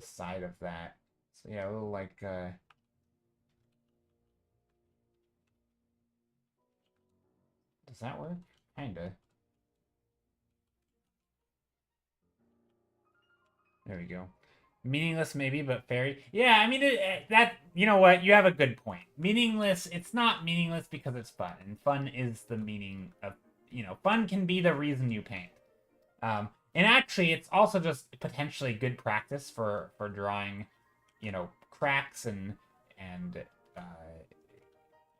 side of that. So yeah, a little like, does that work? Kinda. There we go. Meaningless maybe, but fairy. Yeah, I mean, that, you know what? You have a good point. Meaningless, it's not meaningless because it's fun. And fun is the meaning of, you know, fun can be the reason you paint. And actually, it's also just potentially good practice for drawing, you know, cracks and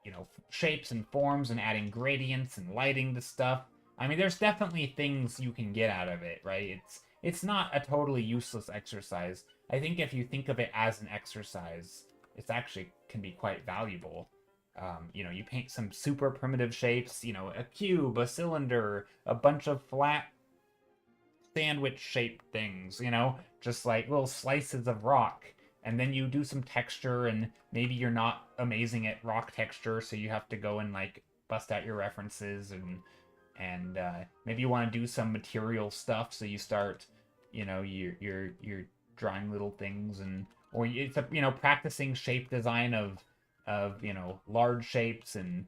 you know, shapes and forms, and adding gradients and lighting to stuff. I mean, there's definitely things you can get out of it, right? It's not a totally useless exercise. I think if you think of it as an exercise, it's actually can be quite valuable. You know, you paint some super primitive shapes, you know, a cube, a cylinder, a bunch of flat sandwich-shaped things, you know, just like little slices of rock. And then you do some texture, and maybe you're not amazing at rock texture, so you have to go and like bust out your references, and maybe you want to do some material stuff, so you start, you know, you're drawing little things, and or it's a, you know, practicing shape design of you know, large shapes and,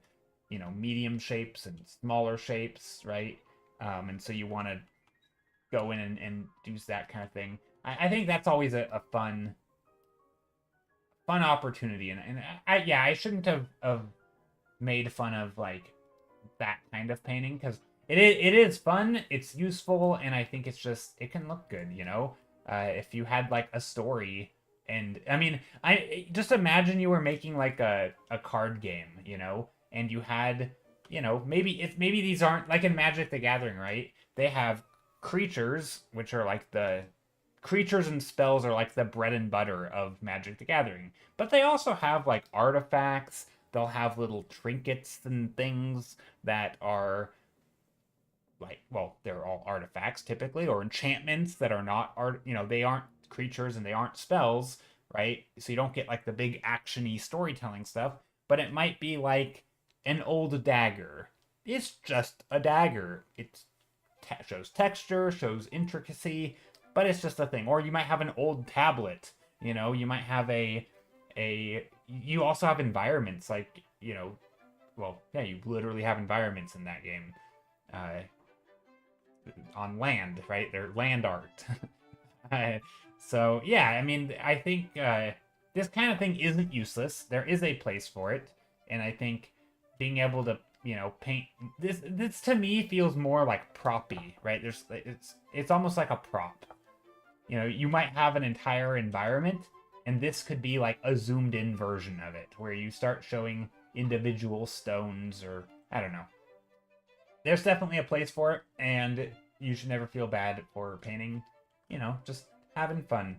you know, medium shapes and smaller shapes, right? And so you want to go in and do that kind of thing. I think that's always a fun opportunity, and I shouldn't have made fun of like that kind of painting, because it is fun, it's useful, and I think it's just, it can look good, you know. If you had like a story And I mean, I just imagine you were making like a card game, you know, and you had, you know, maybe these aren't like in Magic the Gathering, right? They have creatures, which are like the creatures and spells are like the bread and butter of Magic the Gathering. But they also have like artifacts, they'll have little trinkets and things that are like, well, they're all artifacts typically, or enchantments that are not art, you know, they aren't creatures and they aren't spells, right? So you don't get like the big actiony storytelling stuff, but it might be like an old dagger. It's just a dagger. It shows texture, shows intricacy, but it's just a thing. Or you might have an old tablet, you know, you might have you also have environments like, you know, well, yeah, you literally have environments in that game. Uh, on land, right? They're land art. So yeah, I mean, I think this kind of thing isn't useless. There is a place for it, and I think being able to, you know, paint this to me feels more like proppy, right? It's almost like a prop. You know, you might have an entire environment, and this could be like a zoomed in version of it, where you start showing individual stones, or I don't know. There's definitely a place for it, and you should never feel bad for painting, you know, just having fun.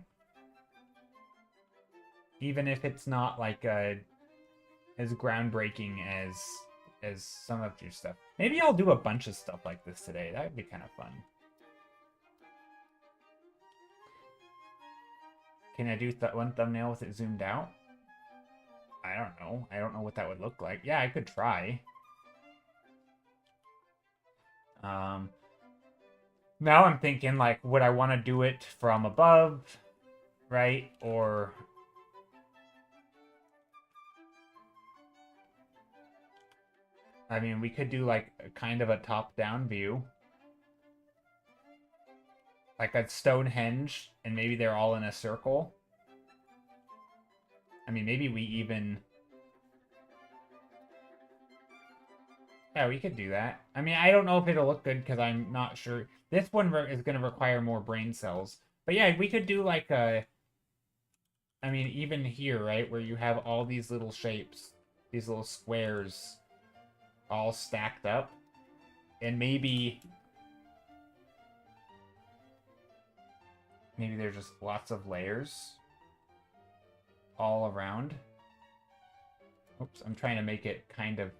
Even if it's not like as groundbreaking as some of your stuff. Maybe I'll do a bunch of stuff like this today. That would be kind of fun. Can I do one thumbnail with it zoomed out? I don't know. I don't know what that would look like. Yeah, I could try. Now I'm thinking, like, would I want to do it from above, right? Or... I mean, we could do, like, kind of a top-down view. Like a Stonehenge, and maybe they're all in a circle. I mean, maybe we even... Yeah, we could do that. I mean, I don't know if it'll look good because I'm not sure. This one is going to require more brain cells. But yeah, we could do like a... I mean, even here, right, where you have all these little shapes, these little squares all stacked up. And maybe there's just lots of layers all around. Oops, I'm trying to make it kind of...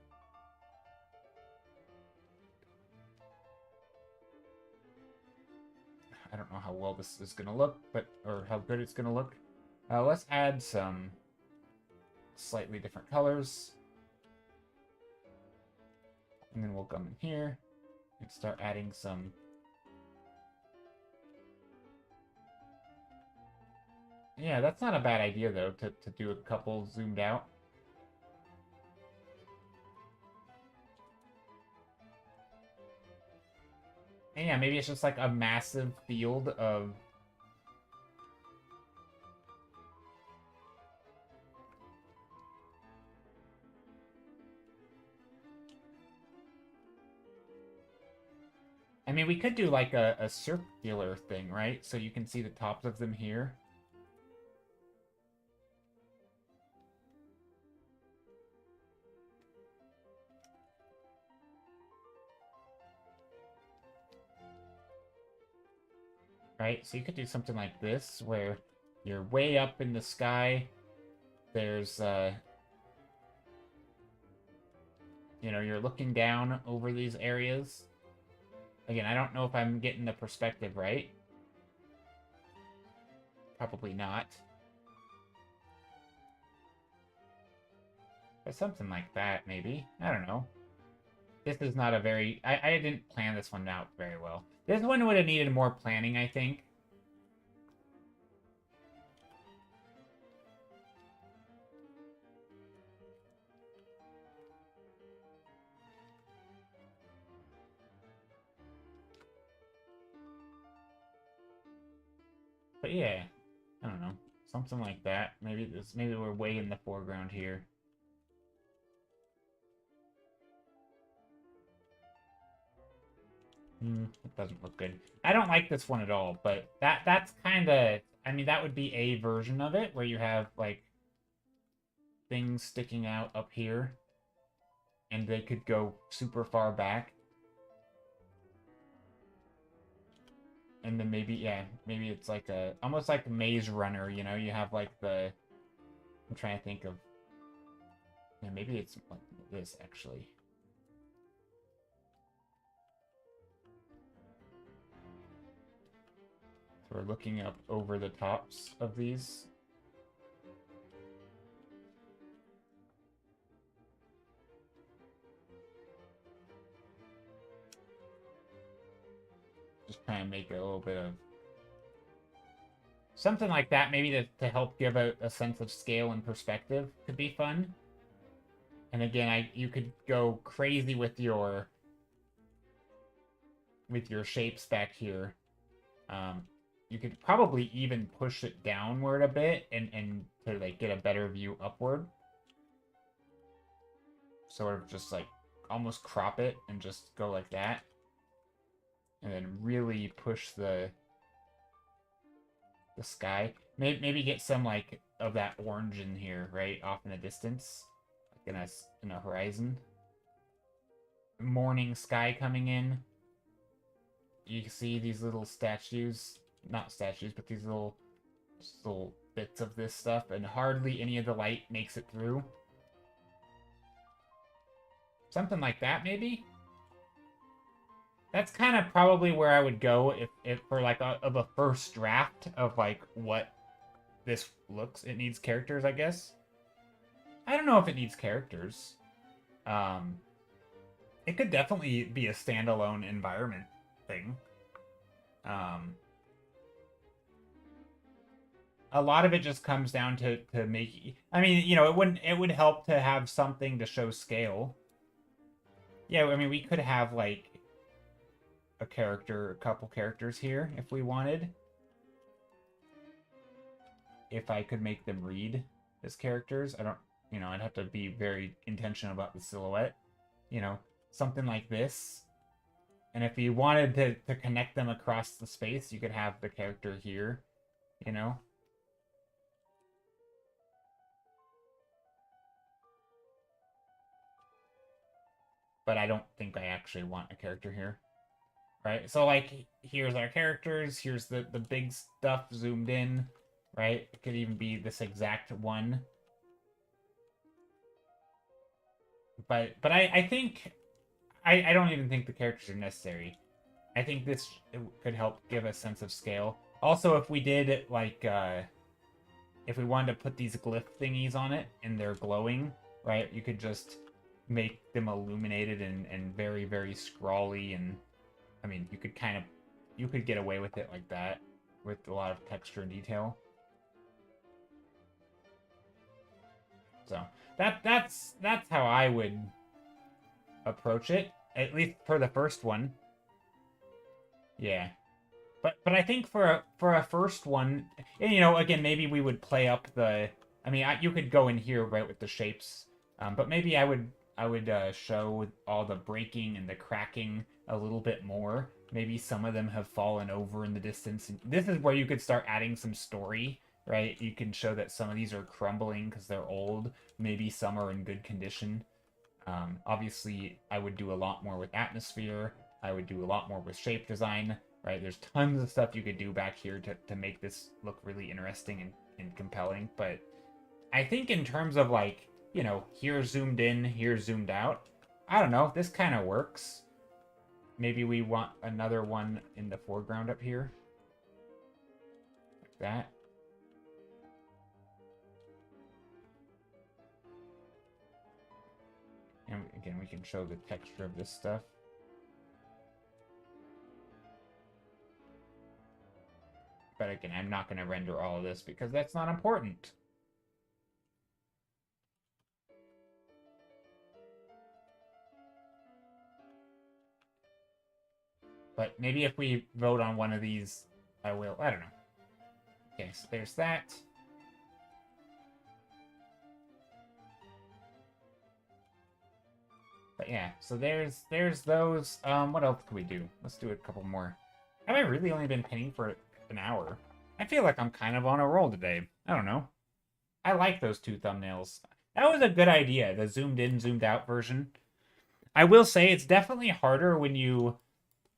I don't know how well this is going to look, or how good it's going to look. Let's add some slightly different colors. And then we'll come in here and start adding some... Yeah, that's not a bad idea, though, to do a couple zoomed out. And yeah, maybe it's just like a massive field of... I mean, we could do like a circular thing, right? So you can see the tops of them here. Right? So you could do something like this, where you're way up in the sky. There's, you know, you're looking down over these areas. Again, I don't know if I'm getting the perspective right. Probably not. But something like that, maybe. I don't know. This is not a very... I didn't plan this one out very well. This one would have needed more planning, I think. But yeah, I don't know. Something like that. Maybe we're way in the foreground here. It doesn't look good. I don't like this one at all, but that's kind of... I mean, that would be a version of it where you have, like, things sticking out up here. And they could go super far back. And then maybe, yeah, maybe it's like a, almost like Maze Runner, you know? You have, like, the, I'm trying to think of, yeah, maybe it's like this, actually. So we're looking up over the tops of these. Just trying to make it a little bit of something like that, maybe to help give a sense of scale and perspective could be fun. And again, you could go crazy with your shapes back here. You could probably even push it downward a bit and to like get a better view upward. Sort of just like almost crop it and just go like that. And then really push the sky. Maybe get some like of that orange in here, right? Off in the distance. Like in a horizon. Morning sky coming in. You can see these little statues. Not statues, but these little bits of this stuff, and hardly any of the light makes it through. Something like that, maybe? That's kind of probably where I would go if for like a first draft of like what this looks. It needs characters, I guess. I don't know if it needs characters. It could definitely be a standalone environment thing. A lot of it just comes down to make. I mean, you know, it would help to have something to show scale. Yeah, I mean, we could have like a couple characters here if we wanted. If I could make them read as characters, I don't, you know, I'd have to be very intentional about the silhouette. You know, something like this. And if you wanted to connect them across the space, you could have the character here, you know? But I don't think I actually want a character here. Right? So, like, here's our characters. Here's the big stuff zoomed in. Right? It could even be this exact one. But I think... I don't even think the characters are necessary. I think this could help give a sense of scale. Also, if we did, like, if we wanted to put these glyph thingies on it and they're glowing, right? You could just make them illuminated and very, very scrawly, and I mean, you could get away with it like that with a lot of texture and detail. So that's how I would approach it, at least for the first one. Yeah. But I think for a first one, and, you know, again, maybe we would play up the. I mean, you could go in here right with the shapes, but maybe I would show all the breaking and the cracking a little bit more. Maybe some of them have fallen over in the distance. And this is where you could start adding some story, right? You can show that some of these are crumbling because they're old. Maybe some are in good condition. Obviously, I would do a lot more with atmosphere. I would do a lot more with shape design, right? There's tons of stuff you could do back here to make this look really interesting and compelling. But I think in terms of, like, you know, here zoomed in, here zoomed out, I don't know, this kind of works. Maybe we want another one in the foreground up here. Like that. And again, we can show the texture of this stuff. But again, I'm not going to render all of this because that's not important. But maybe if we vote on one of these, I will. I don't know. Okay, so there's that. But yeah, so there's those. What else could we do? Let's do a couple more. Have I really only been painting for an hour? I feel like I'm kind of on a roll today. I don't know. I like those two thumbnails. That was a good idea, the zoomed in, zoomed out version. I will say it's definitely harder when you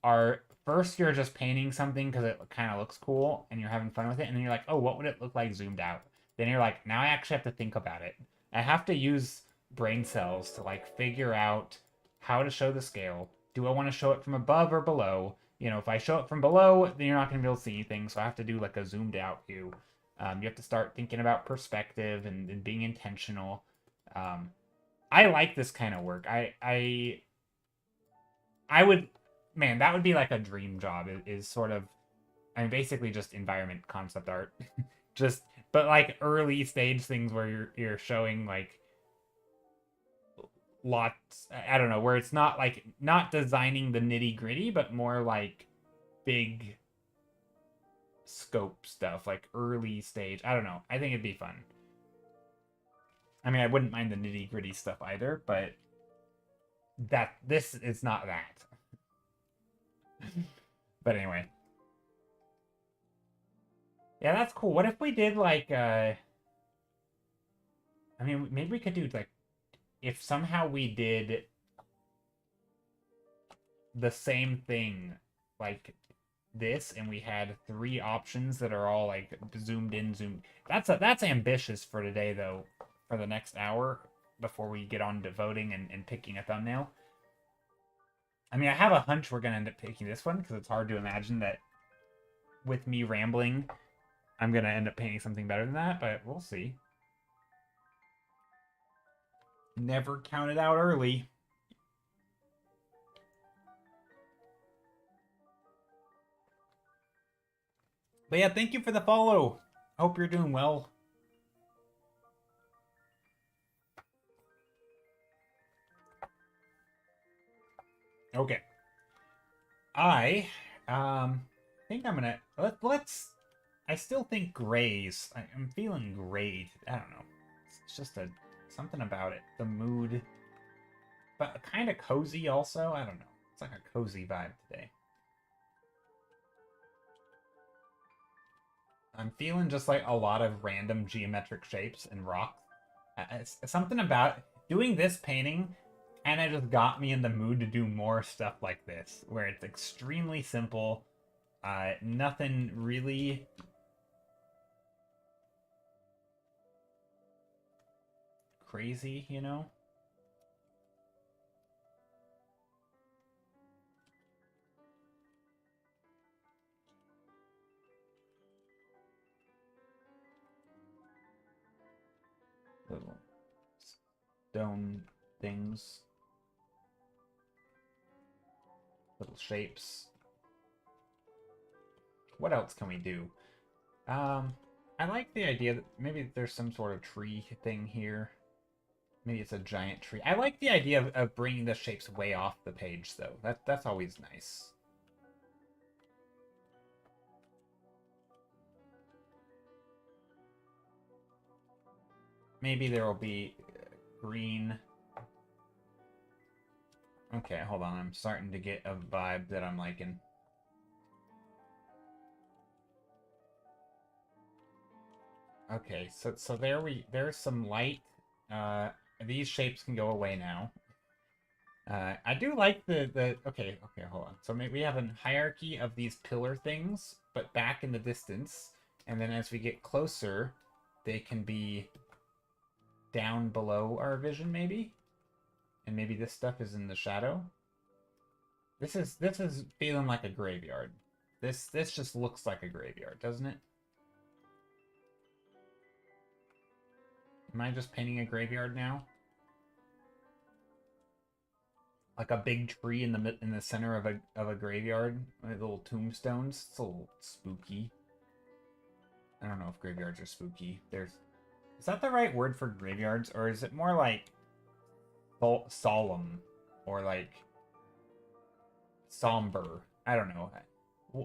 are first you're just painting something because it kind of looks cool and you're having fun with it, and then you're like, oh, what would it look like zoomed out? Then you're like, now I actually have to think about it. I have to use brain cells to like figure out how to show the scale. Do I want to show it from above or below? You know, if I show it from below, then you're not going to be able to see anything. So I have to do like a zoomed out view. You have to start thinking about perspective and being intentional. I like this kind of work. I would, man, that would be like a dream job. Is sort of, I mean, basically just environment concept art, just but like early stage things where you're showing like lots. I don't know, where it's not like not designing the nitty gritty, but more like big scope stuff, like early stage. I don't know. I think it'd be fun. I mean, I wouldn't mind the nitty gritty stuff either, but this is not that. But anyway. Yeah, that's cool. What if we did like I mean, maybe we could do like if somehow we did the same thing like this and we had 3 options that are all like zoomed in, zoomed. That's ambitious for today though, for the next hour before we get on to voting and picking a thumbnail. I mean, I have a hunch we're going to end up picking this one because it's hard to imagine that with me rambling, I'm going to end up painting something better than that, but we'll see. Never count it out early. But yeah, thank you for the follow. Hope you're doing well. Okay. I think I'm gonna let's. I still think grays. I'm feeling gray. I don't know. It's just something about it. The mood, but kind of cozy also. I don't know. It's like a cozy vibe today. I'm feeling just like a lot of random geometric shapes and rocks. It's something about doing this painting and it just got me in the mood to do more stuff like this, where it's extremely simple, nothing really crazy, you know? Little stone things. Little shapes. What else can we do? I like the idea that maybe there's some sort of tree thing here. Maybe it's a giant tree. I like the idea of bringing the shapes way off the page, though. That's always nice. Maybe there will be green. Okay, hold on. I'm starting to get a vibe that I'm liking. Okay, so there's some light. These shapes can go away now. I do like the okay, hold on. So maybe we have a hierarchy of these pillar things, but back in the distance, and then as we get closer, they can be down below our vision maybe. And maybe this stuff is in the shadow. This is feeling like a graveyard. This just looks like a graveyard, doesn't it? Am I just painting a graveyard now? Like a big tree in the center of a graveyard with little tombstones. It's a little spooky. I don't know if graveyards are spooky. Is that the right word for graveyards, or is it more like solemn or like somber? I don't know.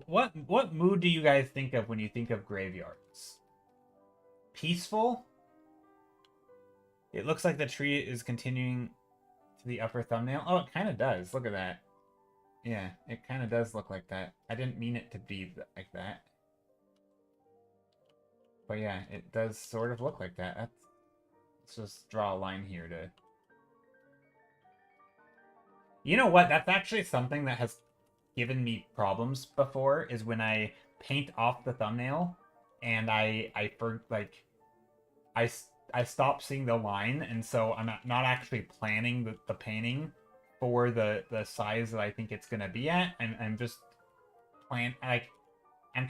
What mood do you guys think of when you think of graveyards? Peaceful? It looks like the tree is continuing to the upper thumbnail. Oh, it kind of does. Look at that. Yeah, it kind of does look like that. I didn't mean it to be like that. But yeah, it does sort of look like that. Let's just draw a line here to... You know what? That's actually something that has given me problems before, is when I paint off the thumbnail and I stop seeing the line, and so I'm not actually planning the painting for the size that I think it's gonna be at. I'm just I'm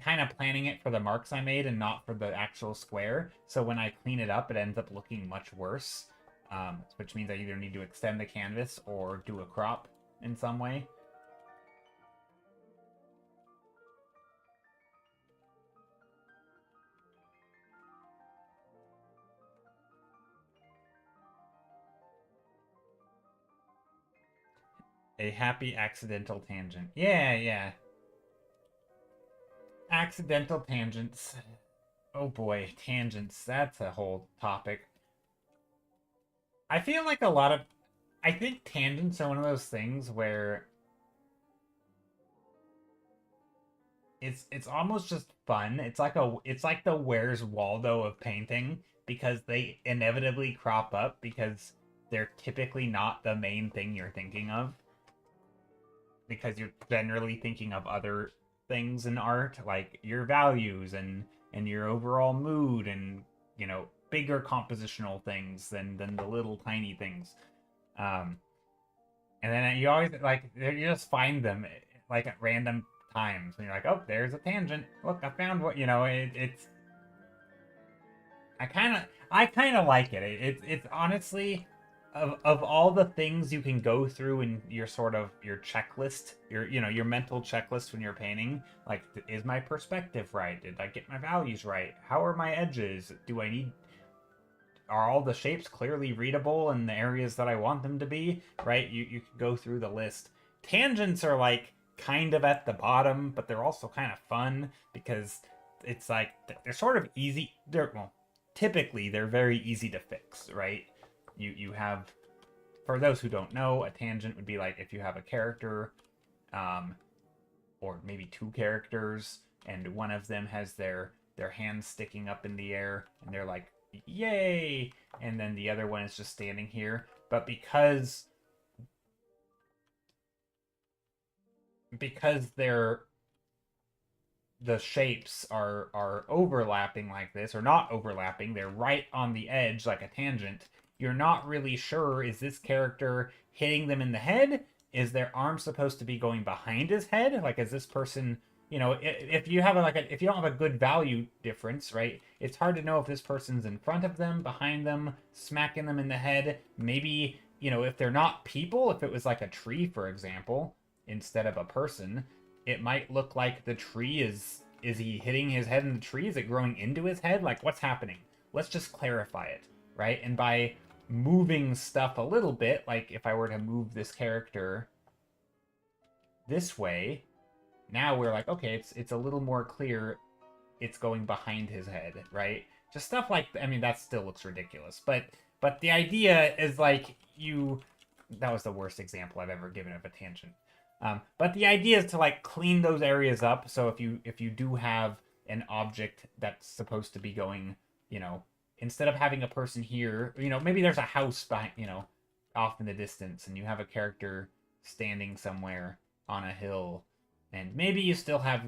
kind of planning it for the marks I made and not for the actual square. So when I clean it up, it ends up looking much worse, which means I either need to extend the canvas or do a crop in some way. A happy accidental tangent. Yeah, yeah. Accidental tangents. Oh boy, tangents. That's a whole topic. I feel like I think tangents are one of those things where it's almost just fun. It's like the Where's Waldo of painting, because they inevitably crop up because they're typically not the main thing you're thinking of. Because you're generally thinking of other things in art, like your values and your overall mood, and bigger compositional things than the little tiny things. And then you always you just find them like at random times, and you're like, oh, there's a tangent. Look, I found what it's. I kind of like it. It's honestly, of all the things you can go through in your your checklist, your mental checklist when you're painting, like, is my perspective right? Did I get my values right? How are my edges? Are all the shapes clearly readable in the areas that I want them to be, right? You can go through the list. Tangents are like kind of at the bottom, but they're also kind of fun because it's like they're sort of easy. Typically they're very easy to fix, right? You have, for those who don't know, a tangent would be like if you have a character, or maybe two characters, and one of them has their hands sticking up in the air, and they're like, yay, and then the other one is just standing here. But because the shapes are overlapping like this, or not overlapping, they're right on the edge like a tangent, you're not really sure, is this character hitting them in the head? Is their arm supposed to be going behind his head? Like, is this person, if you have if you don't have a good value difference, right? It's hard to know if this person's in front of them, behind them, smacking them in the head. Maybe, if they're not people, if it was like a tree, for example, instead of a person, it might look like the tree is he hitting his head in the tree? Is it growing into his head? Like, what's happening? Let's just clarify it, right? And by moving stuff a little bit, like if I were to move this character this way, now we're like, okay, it's a little more clear it's going behind his head, right? Just stuff like, that still looks ridiculous, but the idea is like, that was the worst example I've ever given of a tangent. But the idea is to like clean those areas up. So if you do have an object that's supposed to be going, instead of having a person here, maybe there's a house behind, off in the distance, and you have a character standing somewhere on a hill, and maybe you still have,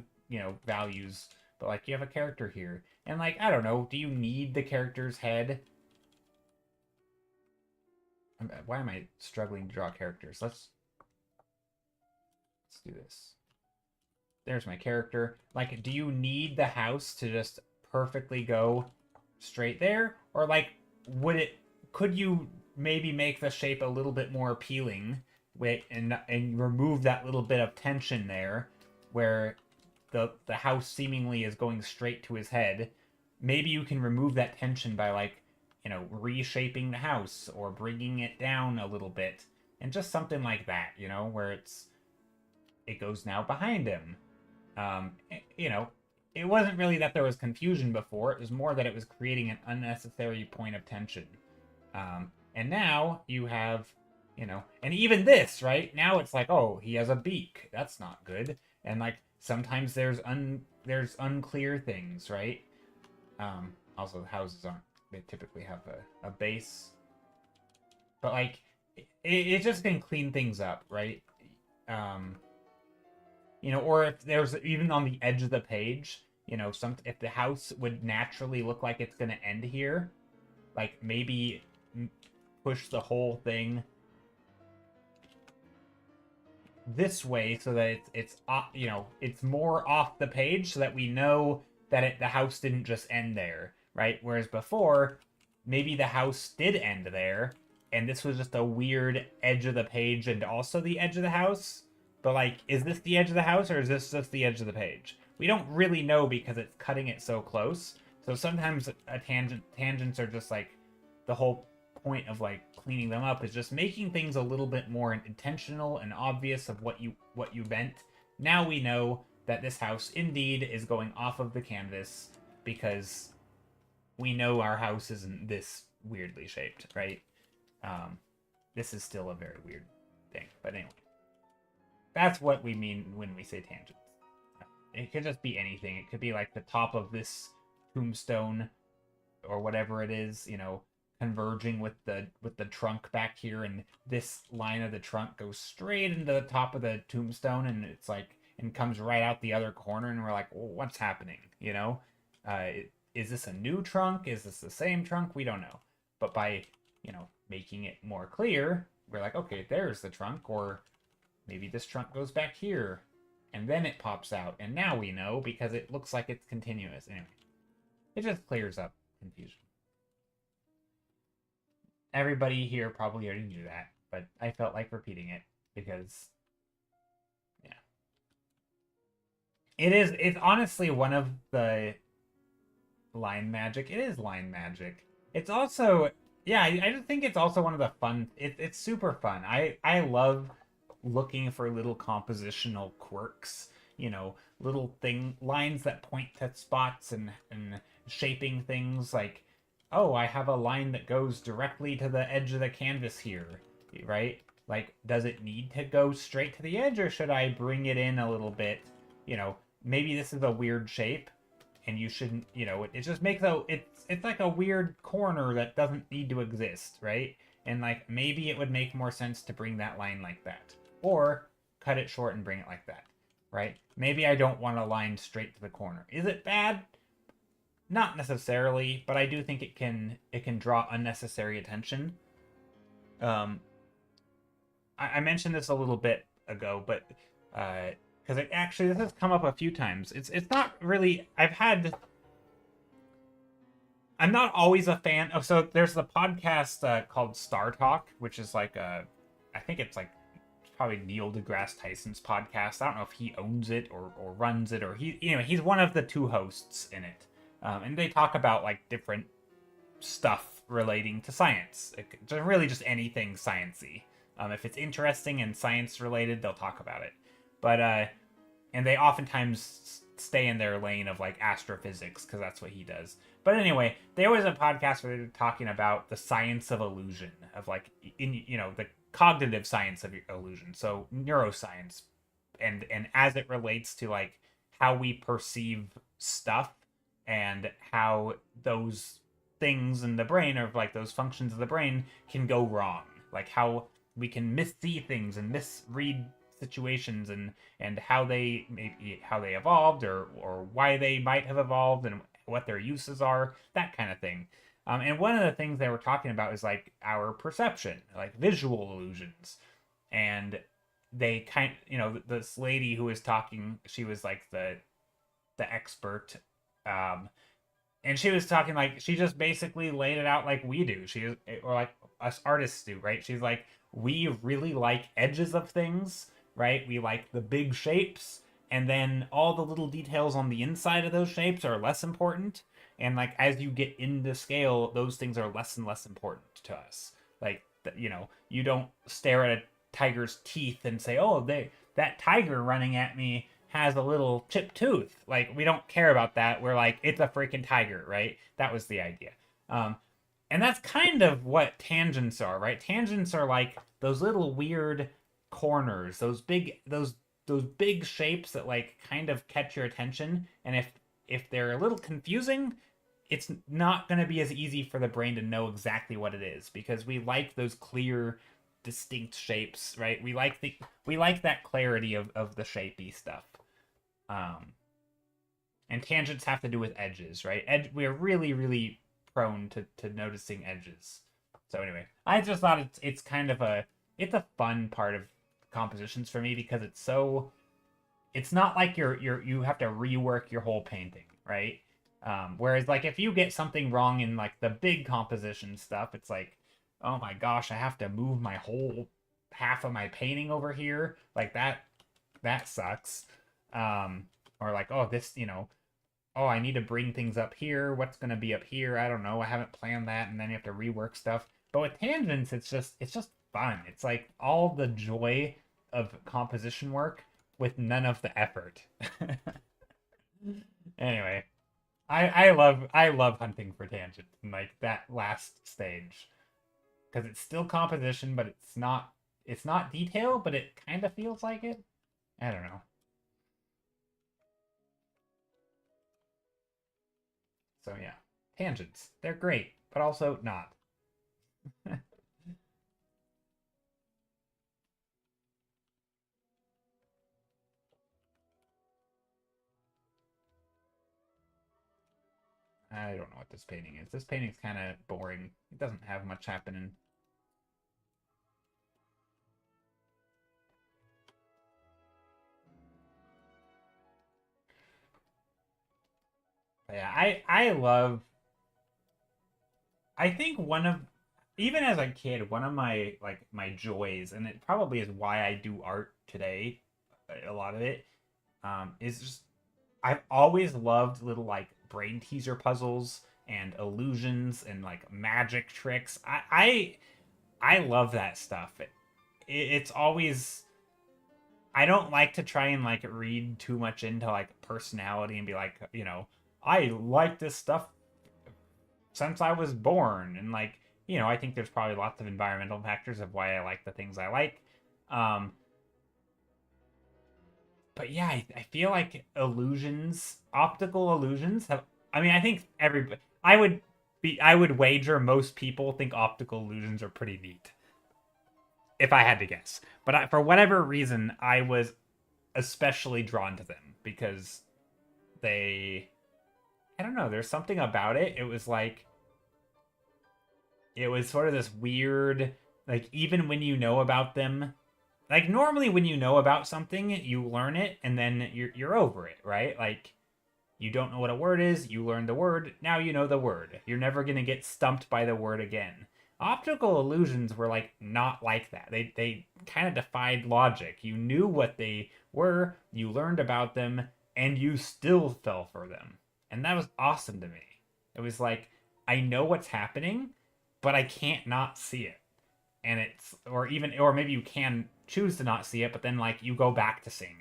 values, but like you have a character here, and like, I don't know, do you need the character's head? Why am I struggling to draw characters? Let's do this. There's my character. Like, do you need the house to just perfectly go straight there? Or like, could you maybe make the shape a little bit more appealing and remove that little bit of tension there where the house seemingly is going straight to his head? Maybe you can remove that tension by like, reshaping the house or bringing it down a little bit, and just something like that, where it goes now behind him. It wasn't really that there was confusion before. It was more that it was creating an unnecessary point of tension. And now you have, and even this, right? Now it's like, oh, he has a beak. That's not good. And like, sometimes there's unclear things, right? Also, the houses aren't, they typically have a base. But, like, it just can clean things up, right? You know, or if there's, even on the edge of the page, you know, if the house would naturally look like it's going to end here, like, maybe push the whole thing this way so that it's you know, it's more off the page so that we know that the house didn't just end there, right? Whereas before, maybe the house did end there, and this was just a weird edge of the page and also the edge of the house. But, like, is this the edge of the house, or is this just the edge of the page? We don't really know because it's cutting it so close. So sometimes tangents are just, like, the whole point of, like, cleaning them up is just making things a little bit more intentional and obvious of what you meant. Now we know that this house indeed is going off of the canvas because we know our house isn't this weirdly shaped, right? This is still a very weird thing, but anyway, that's what we mean when we say tangents. It could just be anything. It could be like the top of this tombstone or whatever it is, you know, converging with the trunk back here, and this line of the trunk goes straight into the top of the tombstone, and it's like, and comes right out the other corner, and we're like, well, what's happening, you know? Is this a new trunk? Is this the same trunk? We don't know. But by, you know, making it more clear, we're like, okay, there's the trunk, or maybe this trunk goes back here, and then it pops out, and now we know because it looks like it's continuous. Anyway, it just clears up confusion. Everybody here probably already knew that, but I felt like repeating it because, yeah. It's honestly one of the line magic. It is line magic. It's also, yeah, I just think it's also one of the fun, it's super fun. I love looking for little compositional quirks, you know, little lines that point to spots and shaping things like, oh, I have a line that goes directly to the edge of the canvas here, right? Like, does it need to go straight to the edge, or should I bring it in a little bit? You know, maybe this is a weird shape, and you shouldn't, you know, it just makes it's like a weird corner that doesn't need to exist, right? And, like, maybe it would make more sense to bring that line like that. Or cut it short and bring it like that, right? Maybe I don't want a line straight to the corner. Is it bad? Not necessarily, but I do think it can draw unnecessary attention. I mentioned this a little bit ago, but because actually this has come up a few times. It's not really. I'm not always a fan. Oh, so there's the podcast called Star Talk, which is like I think it's like probably Neil deGrasse Tyson's podcast. I don't know if he owns it or runs it, or he's one of the two hosts in it. And they talk about, like, different stuff relating to science. Really just anything sciencey. If it's interesting and science related, they'll talk about it. But, and they oftentimes stay in their lane of, like, astrophysics, because that's what he does. But anyway, there was a podcast where they were talking about the science of illusion, of, like, the cognitive science of illusion. So neuroscience. And as it relates to, like, how we perceive stuff, and how those things in the brain, or like those functions of the brain, can go wrong. Like how we can missee things and misread situations, and how they evolved, or why they might have evolved, and what their uses are, that kind of thing. And one of the things they were talking about is like our perception, like visual illusions. And they this lady who was talking, she was like the expert. And she was talking, like, she just basically laid it out like we do. Or like us artists do, right? She's like, we really like edges of things, right? We like the big shapes, and then all the little details on the inside of those shapes are less important. And like, as you get into scale, those things are less and less important to us. Like, you know, you don't stare at a tiger's teeth and say, oh, that tiger running at me has a little chipped tooth. Like, we don't care about that. We're like, it's a freaking tiger, right? That was the idea. And that's kind of what tangents are, right? Tangents are like those little weird corners, those big shapes that like kind of catch your attention. And if they're a little confusing, it's not going to be as easy for the brain to know exactly what it is, because we like those clear, distinct shapes, right? We like that clarity of the shapey stuff. Um, and tangents have to do with edges, right? We're really, really prone to noticing edges. So anyway, I just thought it's kind of it's a fun part of compositions for me, because it's not like you have to rework your whole painting, right? Whereas like if you get something wrong in like the big composition stuff, it's like, oh my gosh, I have to move my whole half of my painting over here. Like that sucks. Or like, oh, this, oh, I need to bring things up here. What's gonna be up here? I don't know. I haven't planned that, and then you have to rework stuff. But with tangents, it's just fun. It's like all the joy of composition work with none of the effort. Anyway, I love hunting for tangents and like that last stage, because it's still composition, but it's not detail, but it kind of feels like it. I don't know. So yeah, tangents, they're great, but also not. I don't know what this painting is. This painting's kind of boring. It doesn't have much happening. But yeah, I love. I think even as a kid, one of my joys, and it probably is why I do art today, a lot of it, is just I've always loved little like brain teaser puzzles and illusions and like magic tricks. I love that stuff. It's always, I don't like to try and like read too much into like personality and be like, I like this stuff since I was born, and like, I think there's probably lots of environmental factors of why I like the things I like. Um, but yeah, I feel like optical illusions have. I mean, I think everybody. I would wager most people think optical illusions are pretty neat, if I had to guess. But for whatever reason, I was especially drawn to them because they. I don't know. There's something about it. It was sort of this weird, like, even when you know about them, like normally when you know about something, you learn it and then you're over it, right? Like you don't know what a word is, you learn the word, now you know the word. You're never going to get stumped by the word again. Optical illusions were like not like that. They kind of defied logic. You knew what they were, you learned about them, and you still fell for them. And that was awesome to me. It was like I know what's happening, but I can't not see it. And or maybe you can choose to not see it, but then like you go back to seeing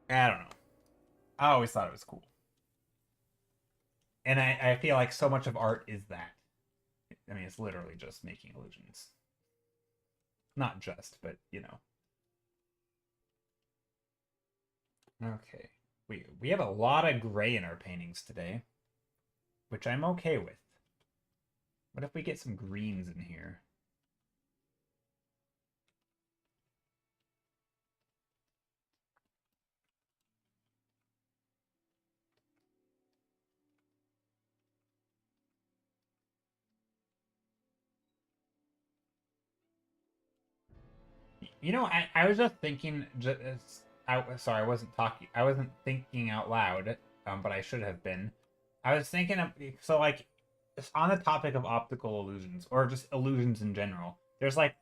it. I don't know. I always thought it was cool. And I feel like so much of art is that. I mean, it's literally just making illusions. Not just, but Okay. We have a lot of gray in our paintings today, which I'm okay with. What if we get some greens in here? I was just thinking. Sorry, I wasn't talking. I wasn't thinking out loud, but I should have been. I was thinking of so like on the topic of optical illusions or just illusions in general. There's like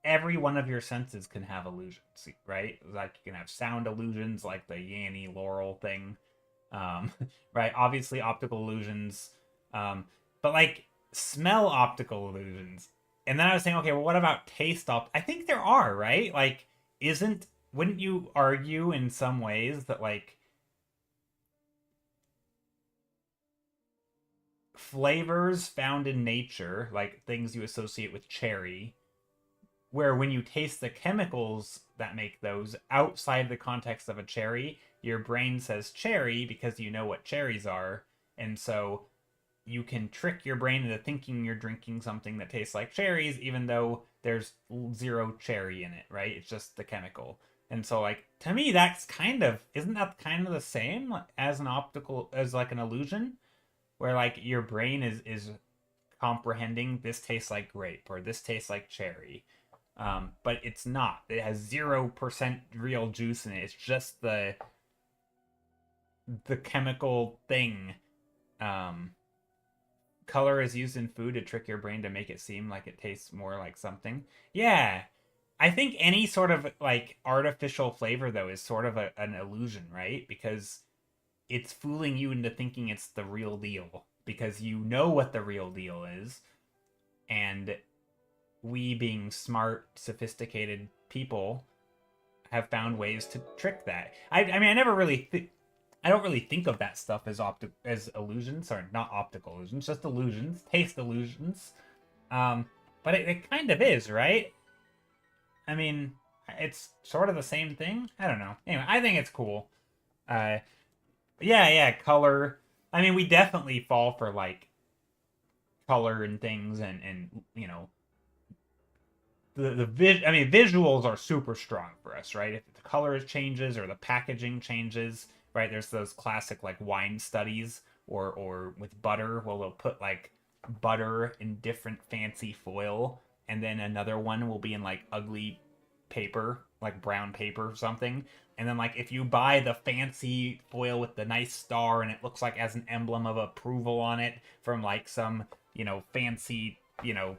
every one of your senses can have illusions, right? Like you can have sound illusions, like the Yanny Laurel thing, um, right? Obviously, optical illusions, but like smell optical illusions. And then I was saying, okay, well, what about taste I think there are, right? Like, wouldn't you argue in some ways that like flavors found in nature, like things you associate with cherry, where when you taste the chemicals that make those outside the context of a cherry, your brain says cherry because you know what cherries are, and so you can trick your brain into thinking you're drinking something that tastes like cherries, even though there's zero cherry in it, right? It's just the chemical. And so, like, to me, that's isn't that kind of the same as like an illusion, where like your brain is comprehending this tastes like grape or this tastes like cherry, but it's not. It has 0% real juice in it. It's just the chemical thing. Color is used in food to trick your brain to make it seem like it tastes more like something. Yeah. I think any sort of like artificial flavor though is sort of an illusion, right? Because it's fooling you into thinking it's the real deal because you know what the real deal is. And we being smart, sophisticated people have found ways to trick that. I mean, I never really I don't really think of that stuff as illusions, or not optical illusions, just illusions, taste illusions. But it kind of is, right? I mean, it's sort of the same thing. I don't know. Anyway, I think it's cool. Yeah, color. I mean, we definitely fall for like color and things, and you know, I mean, visuals are super strong for us, right? If the color changes or the packaging changes, right? There's those classic like wine studies, or with butter, well, they'll put like butter in different fancy foil, and then another one will be in like ugly paper, like brown paper or something. And then like if you buy the fancy foil with the nice star and it looks like as an emblem of approval on it from like some, you know, fancy, you know,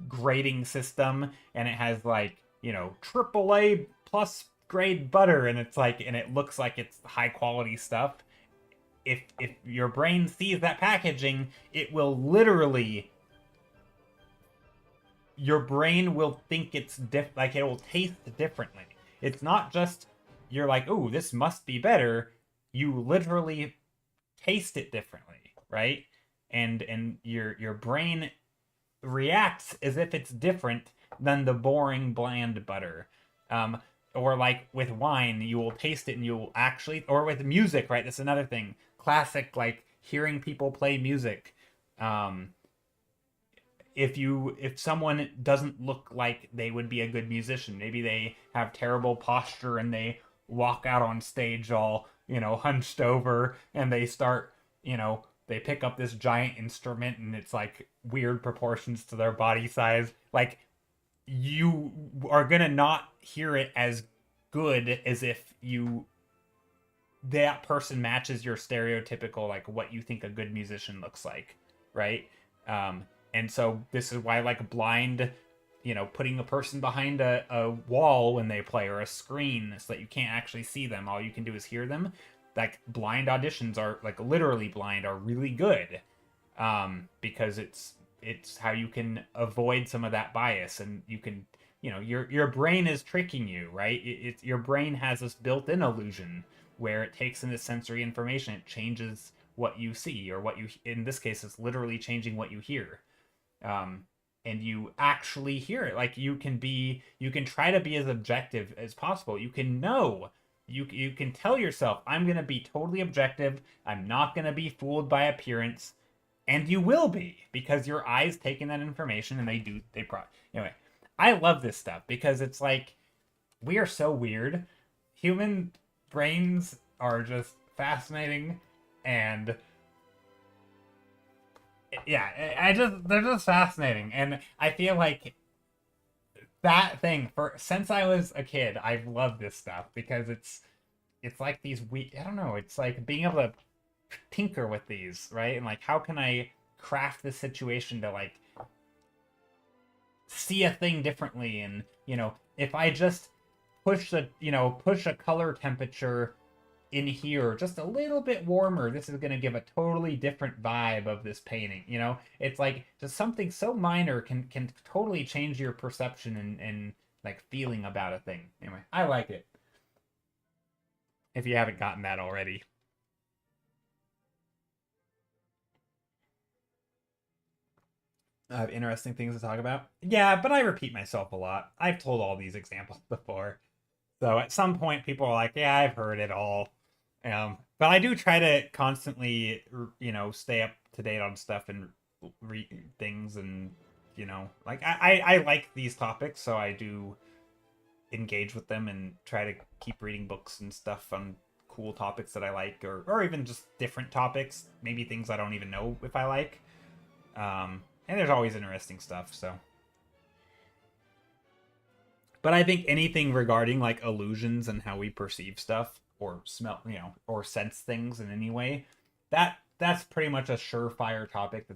grading system, and it has like, you know, AAA plus grade butter, and it's like, and it looks like it's high quality stuff. If your brain sees that packaging, it will literally, your brain will think it's like it will taste differently. It's not just you're like, oh, this must be better. You literally taste it differently, right? And your brain reacts as if it's different than the boring bland butter. Or like with wine, you will taste it and you'll actually, or with music, right? That's another thing. Classic, like hearing people play music. If someone doesn't look like they would be a good musician, maybe they have terrible posture and they walk out on stage all, you know, hunched over, and they start, you know, they pick up this giant instrument and it's like weird proportions to their body size. Like, you are gonna not hear it as good as if that person matches your stereotypical, like what you think a good musician looks like, right? And so this is why like blind, you know, putting a person behind a wall when they play, or a screen so that you can't actually see them, all you can do is hear them. Like blind auditions are, like literally blind, are really good, because it's how you can avoid some of that bias, and you can, you know, your brain is tricking you, right? It's your brain has this built-in illusion where it takes in this sensory information, it changes what you see, or what you, in this case, it's literally changing what you hear. And you actually hear it. Like you can try to be as objective as possible. You can know, you can tell yourself, I'm going to be totally objective. I'm not going to be fooled by appearance. And you will be, because your eyes take in that information, and anyway, I love this stuff because it's like, we are so weird. Human brains are just fascinating, and yeah, they're just fascinating. And I feel like that thing, since I was a kid, I've loved this stuff because it's like these I don't know, it's like being able to tinker with these, right? And like, how can I craft this situation to like see a thing differently? And, you know, if I just push a color temperature in here just a little bit warmer, this is going to give a totally different vibe of this painting. You know, it's like just something so minor can totally change your perception and like feeling about a thing. Anyway, I like it, if you haven't gotten that already. interesting things to talk about. Yeah, but I repeat myself a lot. I've told all these examples before. So at some point, people are like, "Yeah, I've heard it all." But I do try to constantly, stay up to date on stuff and read things, and like I like these topics, so I do engage with them and try to keep reading books and stuff on cool topics that I like, or even just different topics, maybe things I don't even know if I like. And there's always interesting stuff, so. But I think anything regarding like illusions and how we perceive stuff or smell, or sense things in any way, that's pretty much a surefire topic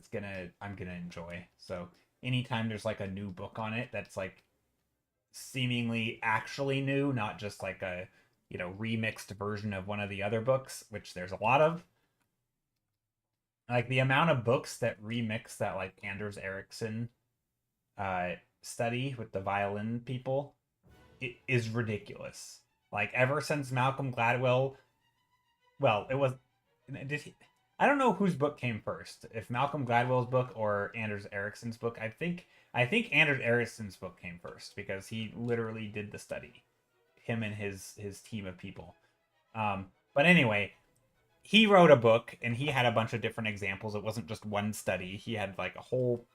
I'm gonna enjoy. So anytime there's like a new book on it that's like seemingly actually new, not just like a remixed version of one of the other books, which there's a lot of. Like the amount of books that remix that like Anders Ericsson study with the violin people, it is ridiculous. Like ever since Malcolm Gladwell, well, it was did he? I don't know whose book came first, if Malcolm Gladwell's book or Anders Ericsson's book. I think Anders Ericsson's book came first because he literally did the study, him and his team of people. But anyway, he wrote a book and he had a bunch of different examples. It wasn't just one study. He had like a whole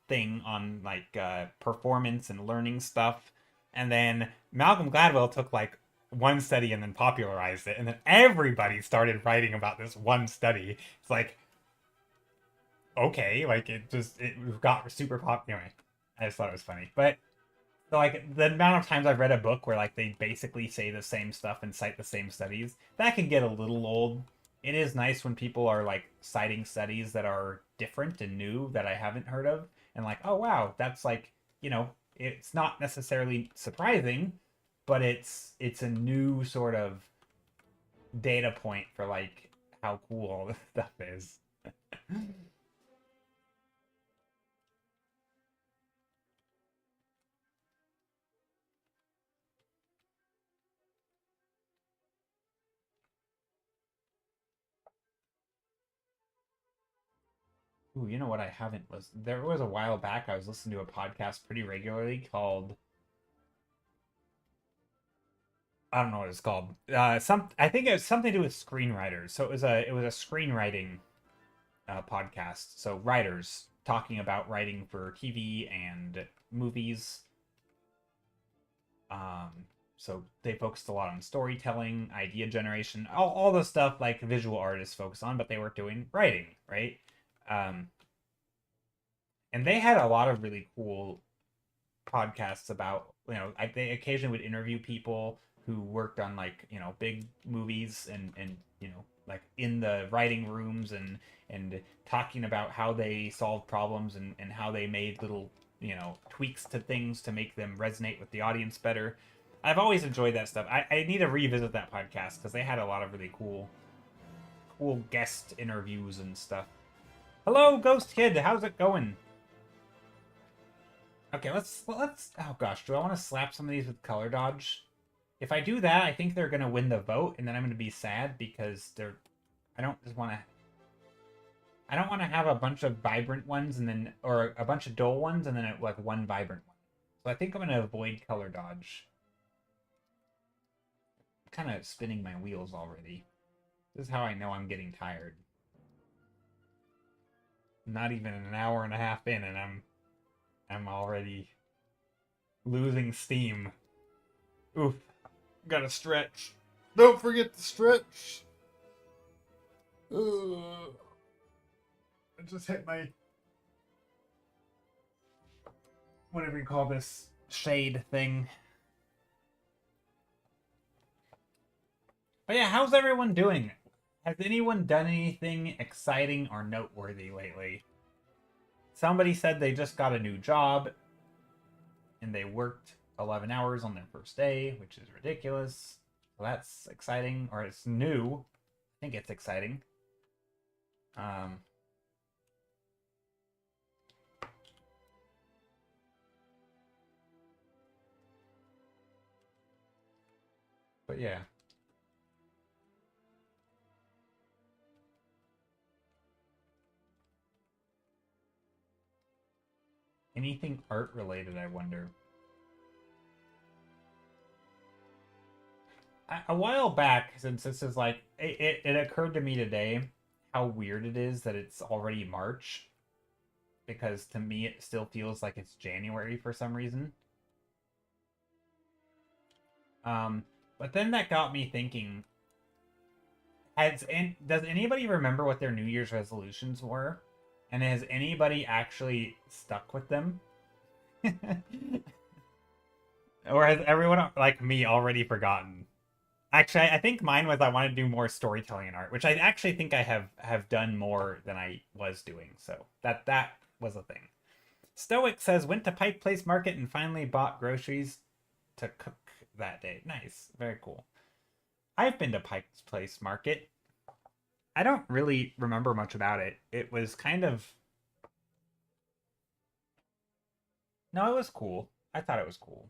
thing on like performance and learning stuff. And then Malcolm Gladwell took like one study and then popularized it. And then everybody started writing about this one study. It's like, okay, like it got super popular. Anyway, I just thought it was funny. But so like the amount of times I've read a book where like they basically say the same stuff and cite the same studies, that can get a little old. It is nice when people are like citing studies that are different and new that I haven't heard of, and like, oh wow, that's like, it's not necessarily surprising, but it's a new sort of data point for like how cool all this stuff is. Ooh, you know what I haven't listened. There was a while back I was listening to a podcast pretty regularly called, I don't know what it's called. I think it was something to do with screenwriters. So it was a screenwriting podcast. So writers talking about writing for TV and movies. Um, so they focused a lot on storytelling, idea generation, all the stuff like visual artists focus on, but they were doing writing, right? Um, and they had a lot of really cool podcasts about, they occasionally would interview people who worked on like big movies, and like in the writing rooms, and talking about how they solved problems, and how they made little tweaks to things to make them resonate with the audience better. I've always enjoyed that stuff. I need to revisit that podcast because they had a lot of really cool guest interviews and stuff. Hello, Ghost Kid. How's it going? Okay, let's. Oh gosh, do I want to slap some of these with color dodge? If I do that, I think they're gonna win the vote, and then I'm gonna be sad because they're. I don't just want to. I don't want to have a bunch of vibrant ones or a bunch of dull ones, and then like one vibrant one. So I think I'm gonna avoid color dodge. I'm kind of spinning my wheels already. This is how I know I'm getting tired. Not even an hour and a half in, and I'm already losing steam. Oof. Gotta stretch. Don't forget to stretch. Ugh. I just hit my, whatever you call this, shade thing. But yeah, how's everyone doing? Has anyone done anything exciting or noteworthy lately? Somebody said they just got a new job and they worked 11 hours on their first day, which is ridiculous. So that's exciting, or it's new. I think it's exciting. But yeah. Anything art related, I wonder. A while back, since this is like, it occurred to me today how weird it is that it's already March. Because to me, it still feels like it's January for some reason. But then that got me thinking, does anybody remember what their New Year's resolutions were? And has anybody actually stuck with them? Or has everyone like me already forgotten? Actually, I think mine was I want to do more storytelling and art, which I actually think I have done more than I was doing. So that was a thing. Stoic says went to Pike Place Market and finally bought groceries to cook that day. Nice, very cool. I've been to Pike Place Market. I don't really remember much about it. It was kind of... No, it was cool. I thought it was cool.